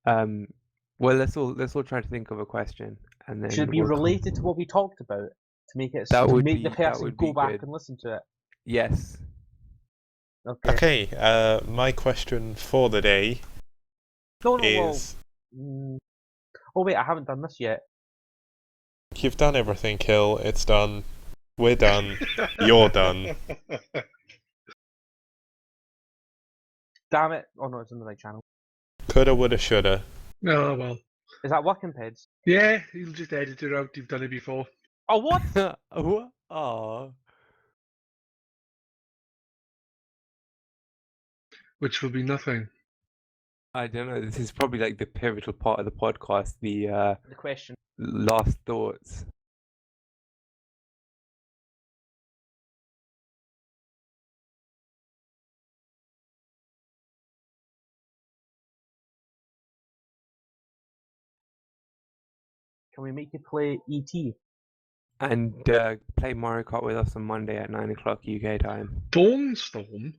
Speaker 2: Well, let's all try to think of a question, and then
Speaker 5: should it be related to what we talked about to make it the person go back and listen to it.
Speaker 2: Yes.
Speaker 1: Okay. My question for the day is.
Speaker 5: Oh wait, I haven't done this yet.
Speaker 1: You've done everything, Kill. It's done. We're done. You're done.
Speaker 5: Damn it! Oh no, it's on the right channel.
Speaker 1: Coulda, woulda, shoulda.
Speaker 3: Oh well.
Speaker 5: Is that working, Peds?
Speaker 3: Yeah, you'll just edit it out. You've done it before.
Speaker 5: Oh what?
Speaker 2: What? Oh.
Speaker 3: Which will be nothing.
Speaker 2: I don't know. This is probably like the pivotal part of the podcast. The
Speaker 5: question.
Speaker 2: Last thoughts.
Speaker 5: Can we make you play ET?
Speaker 2: And play Mario Kart with us on Monday at 9 o'clock UK time.
Speaker 3: Dawnstorm?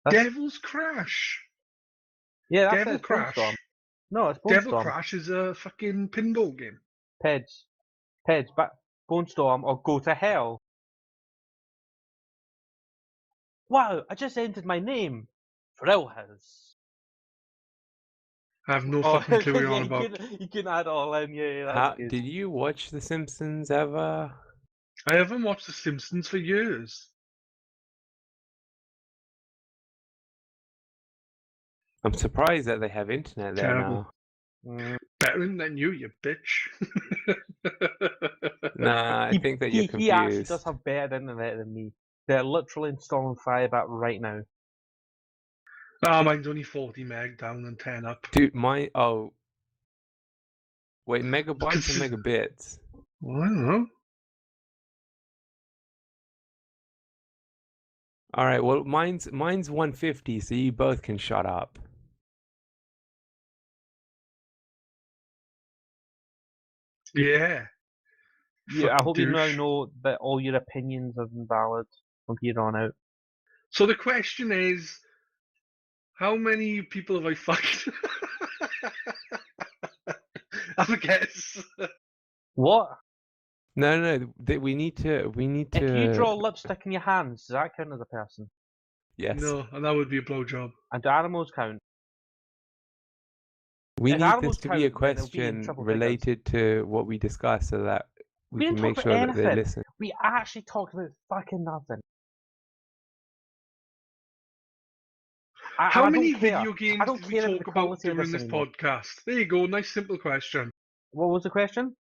Speaker 3: Devil's Crash?
Speaker 5: Yeah, that's
Speaker 3: Devil Crash.
Speaker 5: Bullstorm. No, it's Bonestorm.
Speaker 3: Devil Crash is a fucking pinball game.
Speaker 5: Peds, but Bonestorm or go to hell. Wow, I just entered my name. Thrillhouse.
Speaker 3: I have no fucking clue what you're on about.
Speaker 5: You can add all in, yeah.
Speaker 2: Did you watch The Simpsons ever?
Speaker 3: I haven't watched The Simpsons for years.
Speaker 2: I'm surprised that they have internet there
Speaker 3: Terrible.
Speaker 2: now.
Speaker 3: Better than you bitch.
Speaker 2: Nah, I think that you're confused.
Speaker 5: He actually does have better internet than me. They're literally installing Firebat right now.
Speaker 3: Oh, mine's only 40 meg down and 10 up.
Speaker 2: Dude, wait, megabytes or megabits?
Speaker 3: Well, I don't know.
Speaker 2: Alright, well, mine's 150, so you both can shut up.
Speaker 3: Yeah.
Speaker 5: Yeah, I hope you now
Speaker 3: douche.
Speaker 5: know that all your opinions are invalid from here on out.
Speaker 3: So the question is, how many people have I fucked? Have a guess.
Speaker 5: What?
Speaker 2: No, we need to.
Speaker 5: If you draw lipstick in your hands, does that count as a person?
Speaker 2: Yes.
Speaker 3: No, and that would be a blowjob.
Speaker 5: And do animals count?
Speaker 2: We
Speaker 5: If
Speaker 2: need
Speaker 5: animals
Speaker 2: this to be a
Speaker 5: count, then they'll be in
Speaker 2: question
Speaker 5: triple
Speaker 2: related to what we discussed, so that we
Speaker 5: didn't
Speaker 2: can make
Speaker 5: talk
Speaker 2: sure
Speaker 5: about
Speaker 2: that they
Speaker 5: anything.
Speaker 2: listen.
Speaker 5: We actually talked about fucking nothing.
Speaker 3: How many video games
Speaker 5: did
Speaker 3: we talk about during this podcast? There you go, nice simple question.
Speaker 5: What was the question?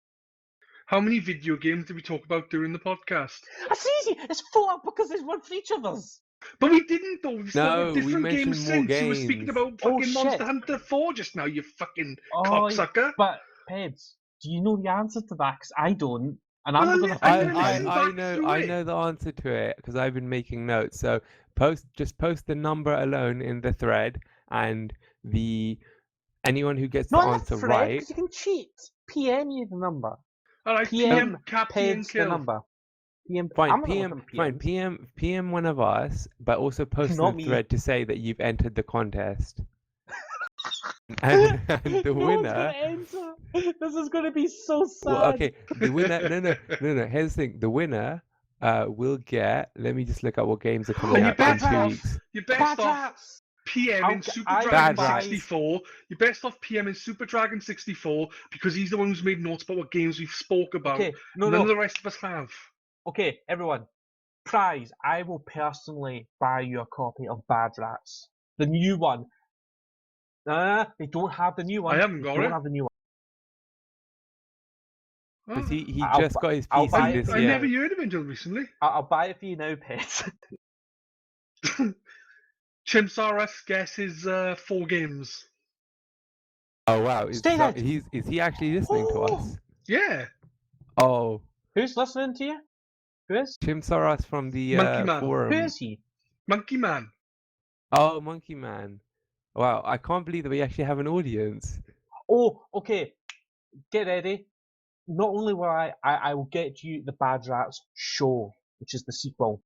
Speaker 3: How many video games did we talk about during the podcast?
Speaker 5: That's easy. It's 4 because there's one for each of us.
Speaker 3: But we didn't though. We spoke
Speaker 6: No,
Speaker 3: about
Speaker 6: we
Speaker 3: different
Speaker 6: mentioned
Speaker 3: games
Speaker 6: more
Speaker 3: since. You were speaking
Speaker 6: games.
Speaker 3: about
Speaker 5: Oh,
Speaker 3: fucking
Speaker 5: shit.
Speaker 3: Monster Hunter 4 just now, you fucking
Speaker 5: Oh,
Speaker 3: cocksucker.
Speaker 5: But Peds, do you know the answer to that? 'Cause I don't, and I'm
Speaker 3: Well,
Speaker 5: going to.
Speaker 3: I'm gonna listen back through
Speaker 6: I
Speaker 3: it.
Speaker 6: know the answer to it because I've been making notes. So just post the number alone in the thread, and anyone who gets the
Speaker 5: Not in
Speaker 6: answer
Speaker 5: the thread,
Speaker 6: right.
Speaker 5: 'cause you can cheat. PM you the number.
Speaker 3: Alright,
Speaker 5: PM
Speaker 3: Captain
Speaker 5: Peds the
Speaker 3: Kill.
Speaker 5: number. PM.
Speaker 6: Fine,
Speaker 5: I'm not
Speaker 6: PM,
Speaker 5: looking
Speaker 6: fine,
Speaker 5: PMs.
Speaker 6: PM one of us, but also post
Speaker 5: Not
Speaker 6: the
Speaker 5: me.
Speaker 6: thread to say that you've entered the contest. and the
Speaker 5: No one's
Speaker 6: winner.
Speaker 5: gonna enter. This is gonna be so sad.
Speaker 6: Well, okay, the winner. No. Here's the thing: the winner will get. Let me just look at what games are coming
Speaker 3: And
Speaker 6: out
Speaker 3: you're
Speaker 6: in
Speaker 3: best
Speaker 6: 2
Speaker 3: off.
Speaker 6: weeks.
Speaker 3: You're best
Speaker 5: Bad
Speaker 3: off
Speaker 5: rats.
Speaker 3: PM in Super
Speaker 5: I
Speaker 3: Dragon
Speaker 6: advise-
Speaker 3: 64. You're best off PM in Super Dragon 64 because he's the one who's made notes about what games we've spoke about.
Speaker 5: Okay,
Speaker 3: None
Speaker 5: no.
Speaker 3: of the rest of us have.
Speaker 5: Okay, everyone. Prize. I will personally buy you a copy of Bad Rats, the new one. They don't have the new one.
Speaker 3: I haven't
Speaker 5: They
Speaker 3: got
Speaker 5: don't
Speaker 3: it.
Speaker 5: have the new one.
Speaker 6: Because he
Speaker 5: I'll
Speaker 6: just got his
Speaker 5: I'll
Speaker 6: PC
Speaker 5: buy it
Speaker 6: this
Speaker 5: for
Speaker 3: I
Speaker 6: year.
Speaker 3: never heard of it until recently.
Speaker 5: I'll buy it for you now, Pets.
Speaker 3: Chimps R Us guesses 4 games.
Speaker 6: Oh wow,
Speaker 5: Stay there.
Speaker 6: is he actually listening to us?
Speaker 3: Yeah.
Speaker 6: Oh,
Speaker 5: Who's listening to you? Who is?
Speaker 6: Tim Soros from the
Speaker 3: Monkey Man.
Speaker 6: forum.
Speaker 5: Who is he?
Speaker 3: Monkey Man.
Speaker 6: Oh, Monkey Man. Wow, I can't believe that we actually have an audience.
Speaker 5: Oh, okay. Get ready. Not only will I will get you the Bad Rats show, which is the sequel.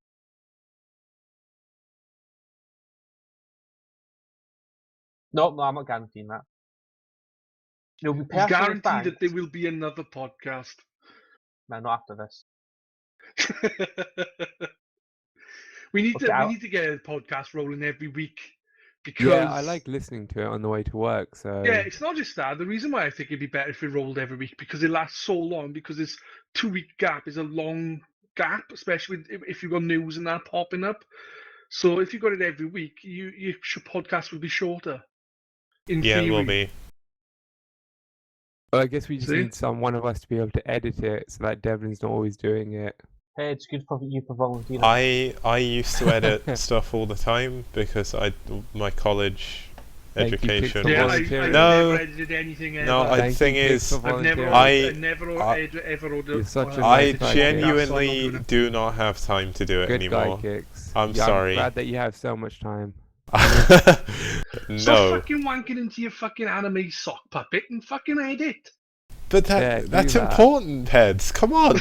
Speaker 5: No, I'm not guaranteeing that. You'll be
Speaker 3: He's
Speaker 5: personally
Speaker 3: guaranteed
Speaker 5: thanked.
Speaker 3: that there will be another podcast.
Speaker 5: No, not after this.
Speaker 3: we need
Speaker 5: Okay,
Speaker 3: to get a podcast rolling every week because
Speaker 6: Yeah, I like listening to it on the way to work. So
Speaker 3: yeah, it's not just that. The reason why I think it'd be better if it rolled every week because it lasts so long. Because this 2-week gap is a long gap, especially if you've got news and that popping up. So if you got it every week, your podcast will be shorter. In
Speaker 1: Yeah,
Speaker 3: theory.
Speaker 1: it will be.
Speaker 6: Well, I guess we just
Speaker 3: See?
Speaker 6: need one of us to be able to edit it so that Devlin's not always doing it.
Speaker 5: Hey, it's good for you for volunteering.
Speaker 1: I used to edit stuff all the time because my college
Speaker 6: Thank you,
Speaker 1: education
Speaker 6: Qikz, for
Speaker 3: Yeah, I
Speaker 1: was
Speaker 6: volunteering.
Speaker 1: No.
Speaker 3: never edited anything ever.
Speaker 1: No,
Speaker 6: Thank
Speaker 1: the
Speaker 6: you,
Speaker 1: thing
Speaker 6: Qikz,
Speaker 1: is,
Speaker 6: for
Speaker 3: I've never,
Speaker 6: volunteering.
Speaker 3: I never
Speaker 1: I-
Speaker 3: ever ordered.
Speaker 6: You're such a
Speaker 1: I
Speaker 6: nice guy, Qikz.
Speaker 1: genuinely do not have time to do it
Speaker 6: Good
Speaker 1: anymore.
Speaker 6: guy, Qikz.
Speaker 1: I'm
Speaker 6: Yeah,
Speaker 1: sorry.
Speaker 6: I'm glad that you have so much time.
Speaker 3: Stop
Speaker 1: No,
Speaker 3: fucking wanking into your fucking anime sock puppet and fucking edit.
Speaker 1: but
Speaker 6: Yeah, do
Speaker 1: that's
Speaker 6: that.
Speaker 1: important, heads. Come on,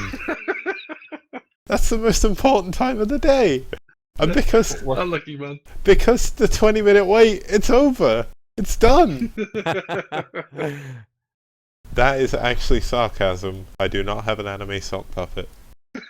Speaker 1: that's the most important time of the day. And because
Speaker 3: Unlucky man.
Speaker 1: the 20-minute wait, it's over. It's done. That is actually sarcasm. I do not have an anime sock puppet.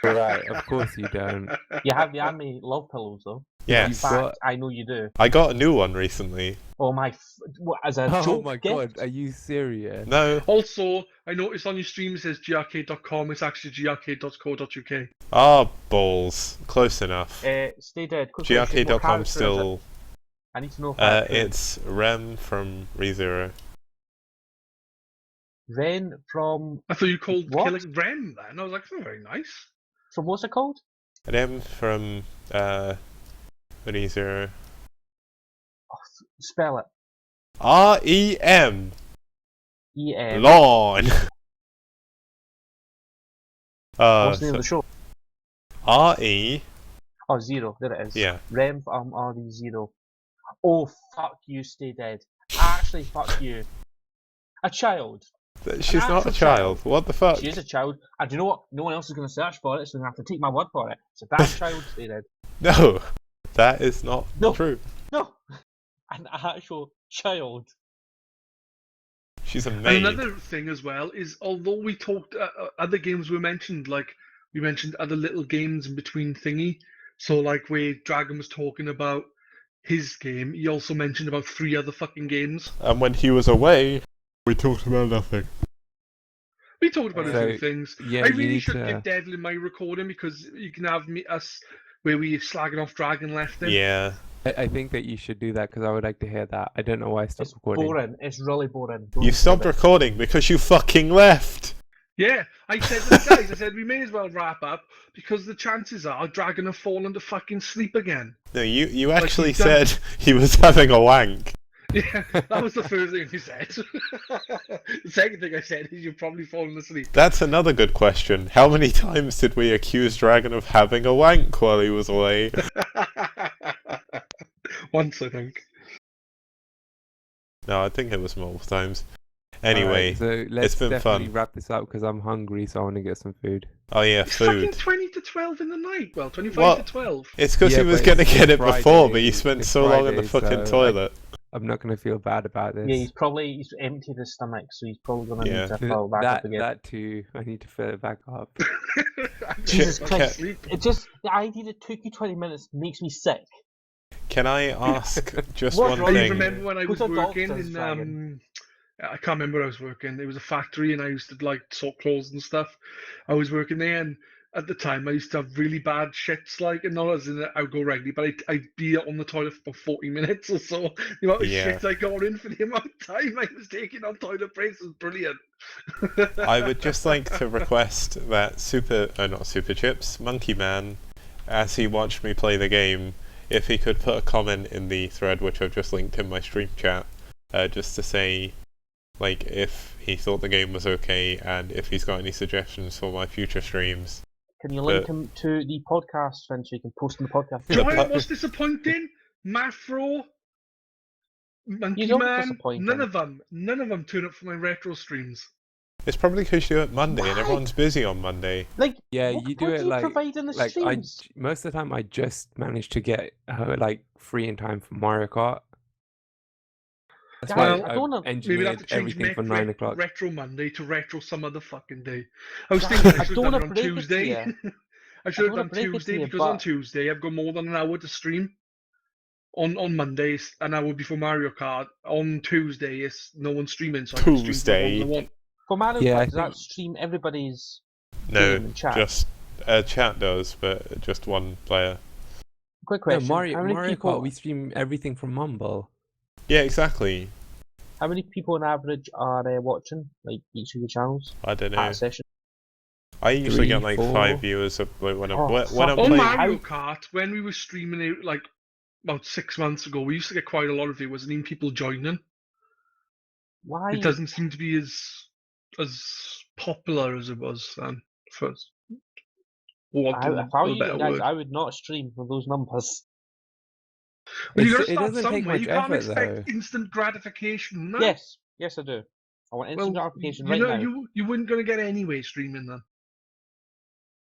Speaker 6: Right, of course you don't.
Speaker 5: You have the anime love pillows though. In
Speaker 1: Yes,
Speaker 5: fact,
Speaker 6: got-
Speaker 5: I know you do.
Speaker 1: I got a new one recently.
Speaker 5: Oh my! What, as a
Speaker 6: Oh
Speaker 5: joke
Speaker 6: my
Speaker 5: gift?
Speaker 6: god, are you serious?
Speaker 1: No,
Speaker 3: Also, I noticed on your stream it says grcade.com. It's actually grcade.co.uk.
Speaker 1: balls. Close enough.
Speaker 5: Stay dead. Quick question, what
Speaker 1: grcade.com
Speaker 5: character is it?
Speaker 3: Oh,
Speaker 1: still.
Speaker 5: I need to know. If I
Speaker 1: It's Rem from ReZero.
Speaker 5: Ren from
Speaker 3: I thought you called
Speaker 5: What?
Speaker 3: killing Ren then. I was like, that's very nice.
Speaker 5: what's it called?
Speaker 1: Rem from ReZero.
Speaker 5: Spell it.
Speaker 1: REM.
Speaker 5: EM.
Speaker 1: Lawn.
Speaker 5: What's the name of the show?
Speaker 1: RE.
Speaker 5: Oh, Zero. There it is.
Speaker 1: Yeah.
Speaker 5: Rem from RE0. Oh, fuck you, stay dead. Actually, fuck you. A child.
Speaker 1: She's not a
Speaker 5: actual
Speaker 1: child. What the fuck?
Speaker 5: She is a child. And do you know what? No one else is going to search for it, so they have to take my word for it. So that child, stay dead.
Speaker 1: No, that is not
Speaker 5: No.
Speaker 1: true.
Speaker 5: No! An actual child.
Speaker 1: She's a
Speaker 3: And
Speaker 1: maid.
Speaker 3: another thing as well is, although we talked, other games were mentioned, like we mentioned other little games in between thingy. So like where Dragon was talking about his game, he also mentioned about 3 other fucking games.
Speaker 1: And when he was away, we talked about nothing.
Speaker 3: We talked about a
Speaker 6: So,
Speaker 3: few things.
Speaker 6: yeah,
Speaker 3: I
Speaker 6: you
Speaker 3: really
Speaker 6: need
Speaker 3: should
Speaker 6: to-
Speaker 3: give Devlin my recording because you can have us where we slagging off Dragon left him.
Speaker 1: Yeah.
Speaker 6: I think that you should do that because I would like to hear that. I don't know why I stopped
Speaker 5: It's
Speaker 6: recording.
Speaker 5: boring. It's really boring. Don't
Speaker 1: You
Speaker 5: do
Speaker 1: stopped
Speaker 5: it.
Speaker 1: recording because you fucking left.
Speaker 3: Yeah, I said to the guys, I said we may as well wrap up because the chances are Dragon have fallen to fucking sleep again.
Speaker 1: No, you
Speaker 3: Like,
Speaker 1: actually
Speaker 3: he's done-
Speaker 1: said he was having a wank.
Speaker 3: Yeah, that was the first thing he said. The second thing I said is you've probably fallen asleep.
Speaker 1: That's another good question. How many times did we accuse Dragon of having a wank while he was away?
Speaker 3: Once, I think.
Speaker 1: No, I think it was multiple times. Anyway,
Speaker 6: Alright, so let's
Speaker 1: been
Speaker 6: definitely
Speaker 1: fun.
Speaker 6: wrap this up because I'm hungry, so I want to get some food.
Speaker 1: oh yeah,
Speaker 3: It's fucking
Speaker 1: food.
Speaker 3: 20 to 12 in the night. Well, 25
Speaker 1: What?
Speaker 3: to 12.
Speaker 1: It's because
Speaker 6: Yeah,
Speaker 1: he was
Speaker 6: but
Speaker 1: going to
Speaker 6: it's
Speaker 1: get it before,
Speaker 6: Friday,
Speaker 1: but he spent
Speaker 6: it's
Speaker 1: so long in the
Speaker 6: Friday,
Speaker 1: fucking
Speaker 6: so,
Speaker 1: toilet.
Speaker 6: I'm not going to feel bad about this.
Speaker 4: Yeah, he's emptied his stomach, so he's probably gonna
Speaker 1: Yeah.
Speaker 4: need to fill back up again.
Speaker 6: That too. I need to fill it back up.
Speaker 4: Jesus
Speaker 1: Check-
Speaker 4: Christ!
Speaker 3: Sleep.
Speaker 4: It just the idea that it took you 20 minutes makes me sick.
Speaker 1: Can I ask just
Speaker 4: What
Speaker 1: one
Speaker 4: wrong?
Speaker 3: I
Speaker 1: thing?
Speaker 3: remember when I was
Speaker 4: Who's a
Speaker 3: working
Speaker 4: doctor's
Speaker 3: in
Speaker 4: dragon?
Speaker 3: I can't remember where I was working. It was a factory, and I used to like sort clothes and stuff. I was working there, and at the time I used to have really bad shits, like, and not as in that I would go regularly, but I'd be on the toilet for 40 minutes or so. The amount of
Speaker 1: Yeah.
Speaker 3: shit I got in for the amount of time I was taking on toilet breaks was brilliant.
Speaker 1: I would just like to request that not Super Chips, Monkey Man, as he watched me play the game, if he could put a comment in the thread which I've just linked in my stream chat, just to say, like, if he thought the game was okay and if he's got any suggestions for my future streams.
Speaker 4: Can you link him to the podcast, then, so you can post in the podcast?
Speaker 3: Do you know
Speaker 1: Yeah,
Speaker 3: what was disappointing? Mafro, Monkey
Speaker 4: don't
Speaker 3: Man,
Speaker 4: disappoint
Speaker 3: none
Speaker 4: him.
Speaker 3: of them turn up for my retro streams.
Speaker 1: It's probably because you do it Monday and
Speaker 4: Why?
Speaker 1: everyone's busy on Monday.
Speaker 4: Like,
Speaker 6: Yeah,
Speaker 4: what,
Speaker 6: you do
Speaker 4: what
Speaker 6: it
Speaker 4: do you
Speaker 6: like
Speaker 4: provide in the
Speaker 6: like
Speaker 4: streams?
Speaker 6: most of the time I just manage to get like free in time for Mario Kart. That's
Speaker 4: Guys,
Speaker 6: why
Speaker 3: I
Speaker 6: I've
Speaker 4: don't know.
Speaker 3: Maybe I'll have
Speaker 6: engineered
Speaker 3: to change
Speaker 6: everything for 9 o'clock.
Speaker 3: Retro Monday to Retro some other fucking day. I was
Speaker 4: Guys,
Speaker 3: thinking I
Speaker 4: I
Speaker 3: should
Speaker 4: don't
Speaker 3: have
Speaker 4: wanna
Speaker 3: done it on
Speaker 4: break it to
Speaker 3: Tuesday.
Speaker 4: you.
Speaker 3: I should have
Speaker 4: wanna
Speaker 3: done
Speaker 4: break it to
Speaker 3: Tuesday
Speaker 4: you,
Speaker 3: because on
Speaker 4: but-
Speaker 3: Tuesday I've got more than an hour to stream. On Mondays, an hour before Mario Kart. On Tuesday, it's no one's streaming, so I can stream
Speaker 1: Tuesday.
Speaker 3: for as long as I want.
Speaker 4: For Mario
Speaker 6: Yeah, I
Speaker 4: Kart, does that
Speaker 6: think-
Speaker 4: stream everybody's
Speaker 1: No,
Speaker 4: game and chat?
Speaker 1: just chat does, but just one player.
Speaker 4: Quick
Speaker 6: No,
Speaker 4: question. how many
Speaker 6: Mario
Speaker 4: people?
Speaker 6: Kart, we stream everything from Mumble.
Speaker 1: Yeah, exactly.
Speaker 4: How many people on average are watching, like, each of the channels
Speaker 1: I don't
Speaker 4: at
Speaker 1: know.
Speaker 4: a session?
Speaker 1: I usually get
Speaker 6: 3,
Speaker 1: like
Speaker 6: 4.
Speaker 1: 5 viewers when I'm
Speaker 4: Oh,
Speaker 1: when I'm
Speaker 4: fuck.
Speaker 3: On
Speaker 1: playing.
Speaker 3: Mario Kart, when we were streaming it like about 6 months ago, we used to get quite a lot of viewers and even people joining.
Speaker 4: Why?
Speaker 3: It doesn't seem to be as popular as it was first. Or
Speaker 4: If I were
Speaker 3: a
Speaker 4: you
Speaker 3: better
Speaker 4: guys,
Speaker 3: word.
Speaker 4: I would not stream for those numbers.
Speaker 3: Well, you
Speaker 6: It's-
Speaker 3: gotta
Speaker 6: it
Speaker 3: start
Speaker 6: doesn't take
Speaker 3: somewhere.
Speaker 6: much
Speaker 3: You can't
Speaker 6: effort,
Speaker 3: expect
Speaker 6: though.
Speaker 3: instant gratification. No?
Speaker 4: Yes, yes, I do. I want instant
Speaker 3: Well,
Speaker 4: gratification
Speaker 3: you
Speaker 4: right
Speaker 3: know,
Speaker 4: now.
Speaker 3: you weren't gonna get anyway streaming then.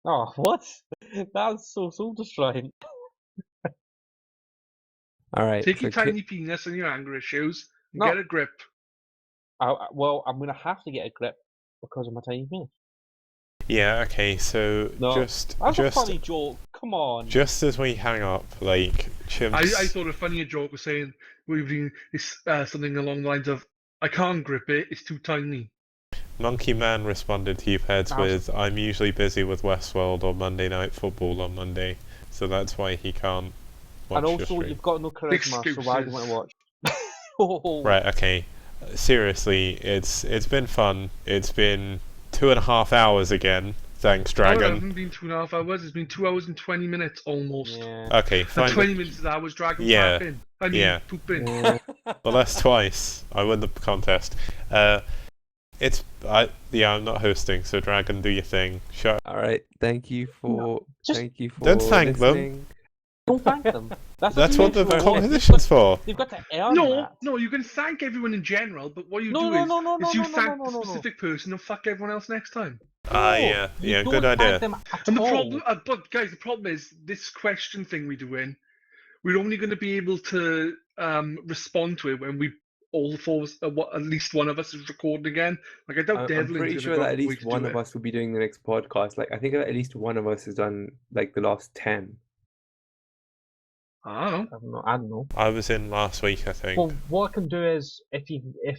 Speaker 4: Oh, what? That's so soul destroying.
Speaker 6: All right.
Speaker 3: Take
Speaker 6: so
Speaker 3: your
Speaker 6: Ki-
Speaker 3: tiny penis and your anger issues and
Speaker 4: No.
Speaker 3: get a grip.
Speaker 4: Well, I'm gonna have to get a grip because of my tiny penis.
Speaker 1: Yeah, okay, so
Speaker 4: No.
Speaker 1: just
Speaker 4: That's a
Speaker 1: just
Speaker 4: funny joke. Come on.
Speaker 1: just as we hang up, like Chimps.
Speaker 3: I thought a funnier joke was saying it's something along the lines of, "I can't grip it; it's too tiny."
Speaker 1: Monkey Man responded to Heaps
Speaker 4: That was-
Speaker 1: with, "I'm usually busy with Westworld or Monday Night Football on Monday, so that's why he can't watch
Speaker 4: And
Speaker 1: your
Speaker 4: also,
Speaker 1: stream."
Speaker 4: you've got no charisma, so why do you want to watch? Oh.
Speaker 1: Right, okay. Seriously, it's been fun. It's been 2.5 hours again. Thanks,
Speaker 3: No, it
Speaker 1: Dragon.
Speaker 3: hasn't been 2.5 hours. It's been 2 hours and 20 minutes almost.
Speaker 4: Yeah.
Speaker 1: Okay,
Speaker 3: And
Speaker 1: fine.
Speaker 3: 20 minutes of that was Dragon
Speaker 1: Yeah,
Speaker 3: fapping. I mean,
Speaker 1: yeah.
Speaker 3: pooping.
Speaker 4: Yeah.
Speaker 1: Well, that's twice. I won the contest. I'm not hosting, so Dragon, do your thing. Shut.
Speaker 6: All right. Thank you for.
Speaker 4: just-
Speaker 6: Thank you for.
Speaker 1: Don't thank them.
Speaker 6: listening.
Speaker 4: Don't thank them.
Speaker 1: That's what the
Speaker 4: you're meant for.
Speaker 1: competition's for.
Speaker 4: They've got to earn
Speaker 3: No,
Speaker 4: that.
Speaker 3: no, you can thank everyone in general, but what you
Speaker 4: No,
Speaker 3: do
Speaker 4: no,
Speaker 3: is,
Speaker 4: no, no,
Speaker 3: is
Speaker 4: no,
Speaker 3: you
Speaker 4: no,
Speaker 3: thank
Speaker 4: no,
Speaker 3: the
Speaker 4: no, no.
Speaker 3: specific person and fuck everyone else next time.
Speaker 1: Ah,
Speaker 4: No,
Speaker 1: yeah,
Speaker 4: you
Speaker 1: yeah,
Speaker 4: don't
Speaker 1: good
Speaker 4: thank
Speaker 1: idea.
Speaker 4: them at
Speaker 3: And the
Speaker 4: all.
Speaker 3: problem, but guys, the problem is this question thing we do in, we're only going to be able to respond to it when we all four, at least one of us is recording again. Like I doubt
Speaker 6: I'm
Speaker 3: Devlin's
Speaker 6: pretty
Speaker 3: gonna
Speaker 6: sure
Speaker 3: go
Speaker 6: that at
Speaker 3: out the way
Speaker 6: least
Speaker 3: to
Speaker 6: one
Speaker 3: do
Speaker 6: of
Speaker 3: it.
Speaker 6: us will be doing the next podcast. Like I think that at least one of us has done like the last 10.
Speaker 3: I don't know.
Speaker 4: I don't know.
Speaker 1: I was in last week, I think.
Speaker 4: Well, what I can do is, if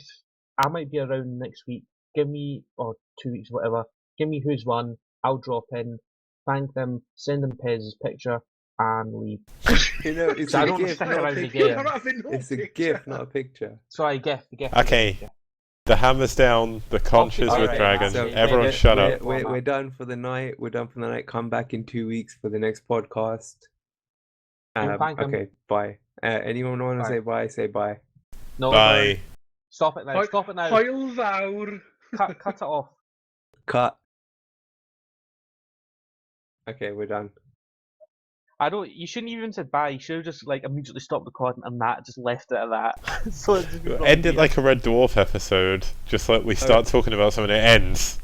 Speaker 4: I might be around next week, give me, or 2 weeks, whatever, give me who's won, I'll drop in, thank them, send them Pez's picture, and leave.
Speaker 6: You know, it's
Speaker 4: So I
Speaker 6: a
Speaker 4: don't
Speaker 6: gift,
Speaker 4: stick
Speaker 6: not a
Speaker 4: around
Speaker 6: picture.
Speaker 4: again.
Speaker 3: You're not having no
Speaker 6: It's a
Speaker 3: picture.
Speaker 6: gift, not a picture.
Speaker 4: Sorry, gift.
Speaker 1: Okay. The hammer's down, the conch is with
Speaker 2: alright,
Speaker 1: Dragon.
Speaker 2: so
Speaker 1: Everyone shut up.
Speaker 6: We're done for the night. We're done for the night. Come back in 2 weeks for the next podcast.
Speaker 5: thank 'em.
Speaker 6: Okay, bye. Anyone want to
Speaker 5: Bye.
Speaker 6: say bye? Say bye.
Speaker 5: No,
Speaker 1: Bye.
Speaker 5: Stop it now. Stop it now.
Speaker 3: Hwyl fawr.
Speaker 5: Cut it off.
Speaker 6: Cut. Okay, we're done.
Speaker 5: I don't. You shouldn't even said bye. You should have just like immediately stopped recording and that just left it at that. So it's just
Speaker 1: End it like a Red Dwarf episode. Just like we start talking about something, it ends.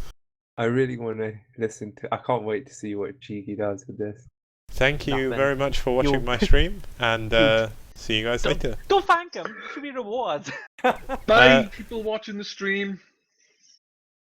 Speaker 6: I really want to listen to. I can't wait to see what Cheeky does with this.
Speaker 1: Thank you
Speaker 5: Nothing.
Speaker 1: very much for watching
Speaker 5: You'll-
Speaker 1: my stream, and see you guys later.
Speaker 5: Don't thank him. Should be reward.
Speaker 3: Bye, people watching the stream.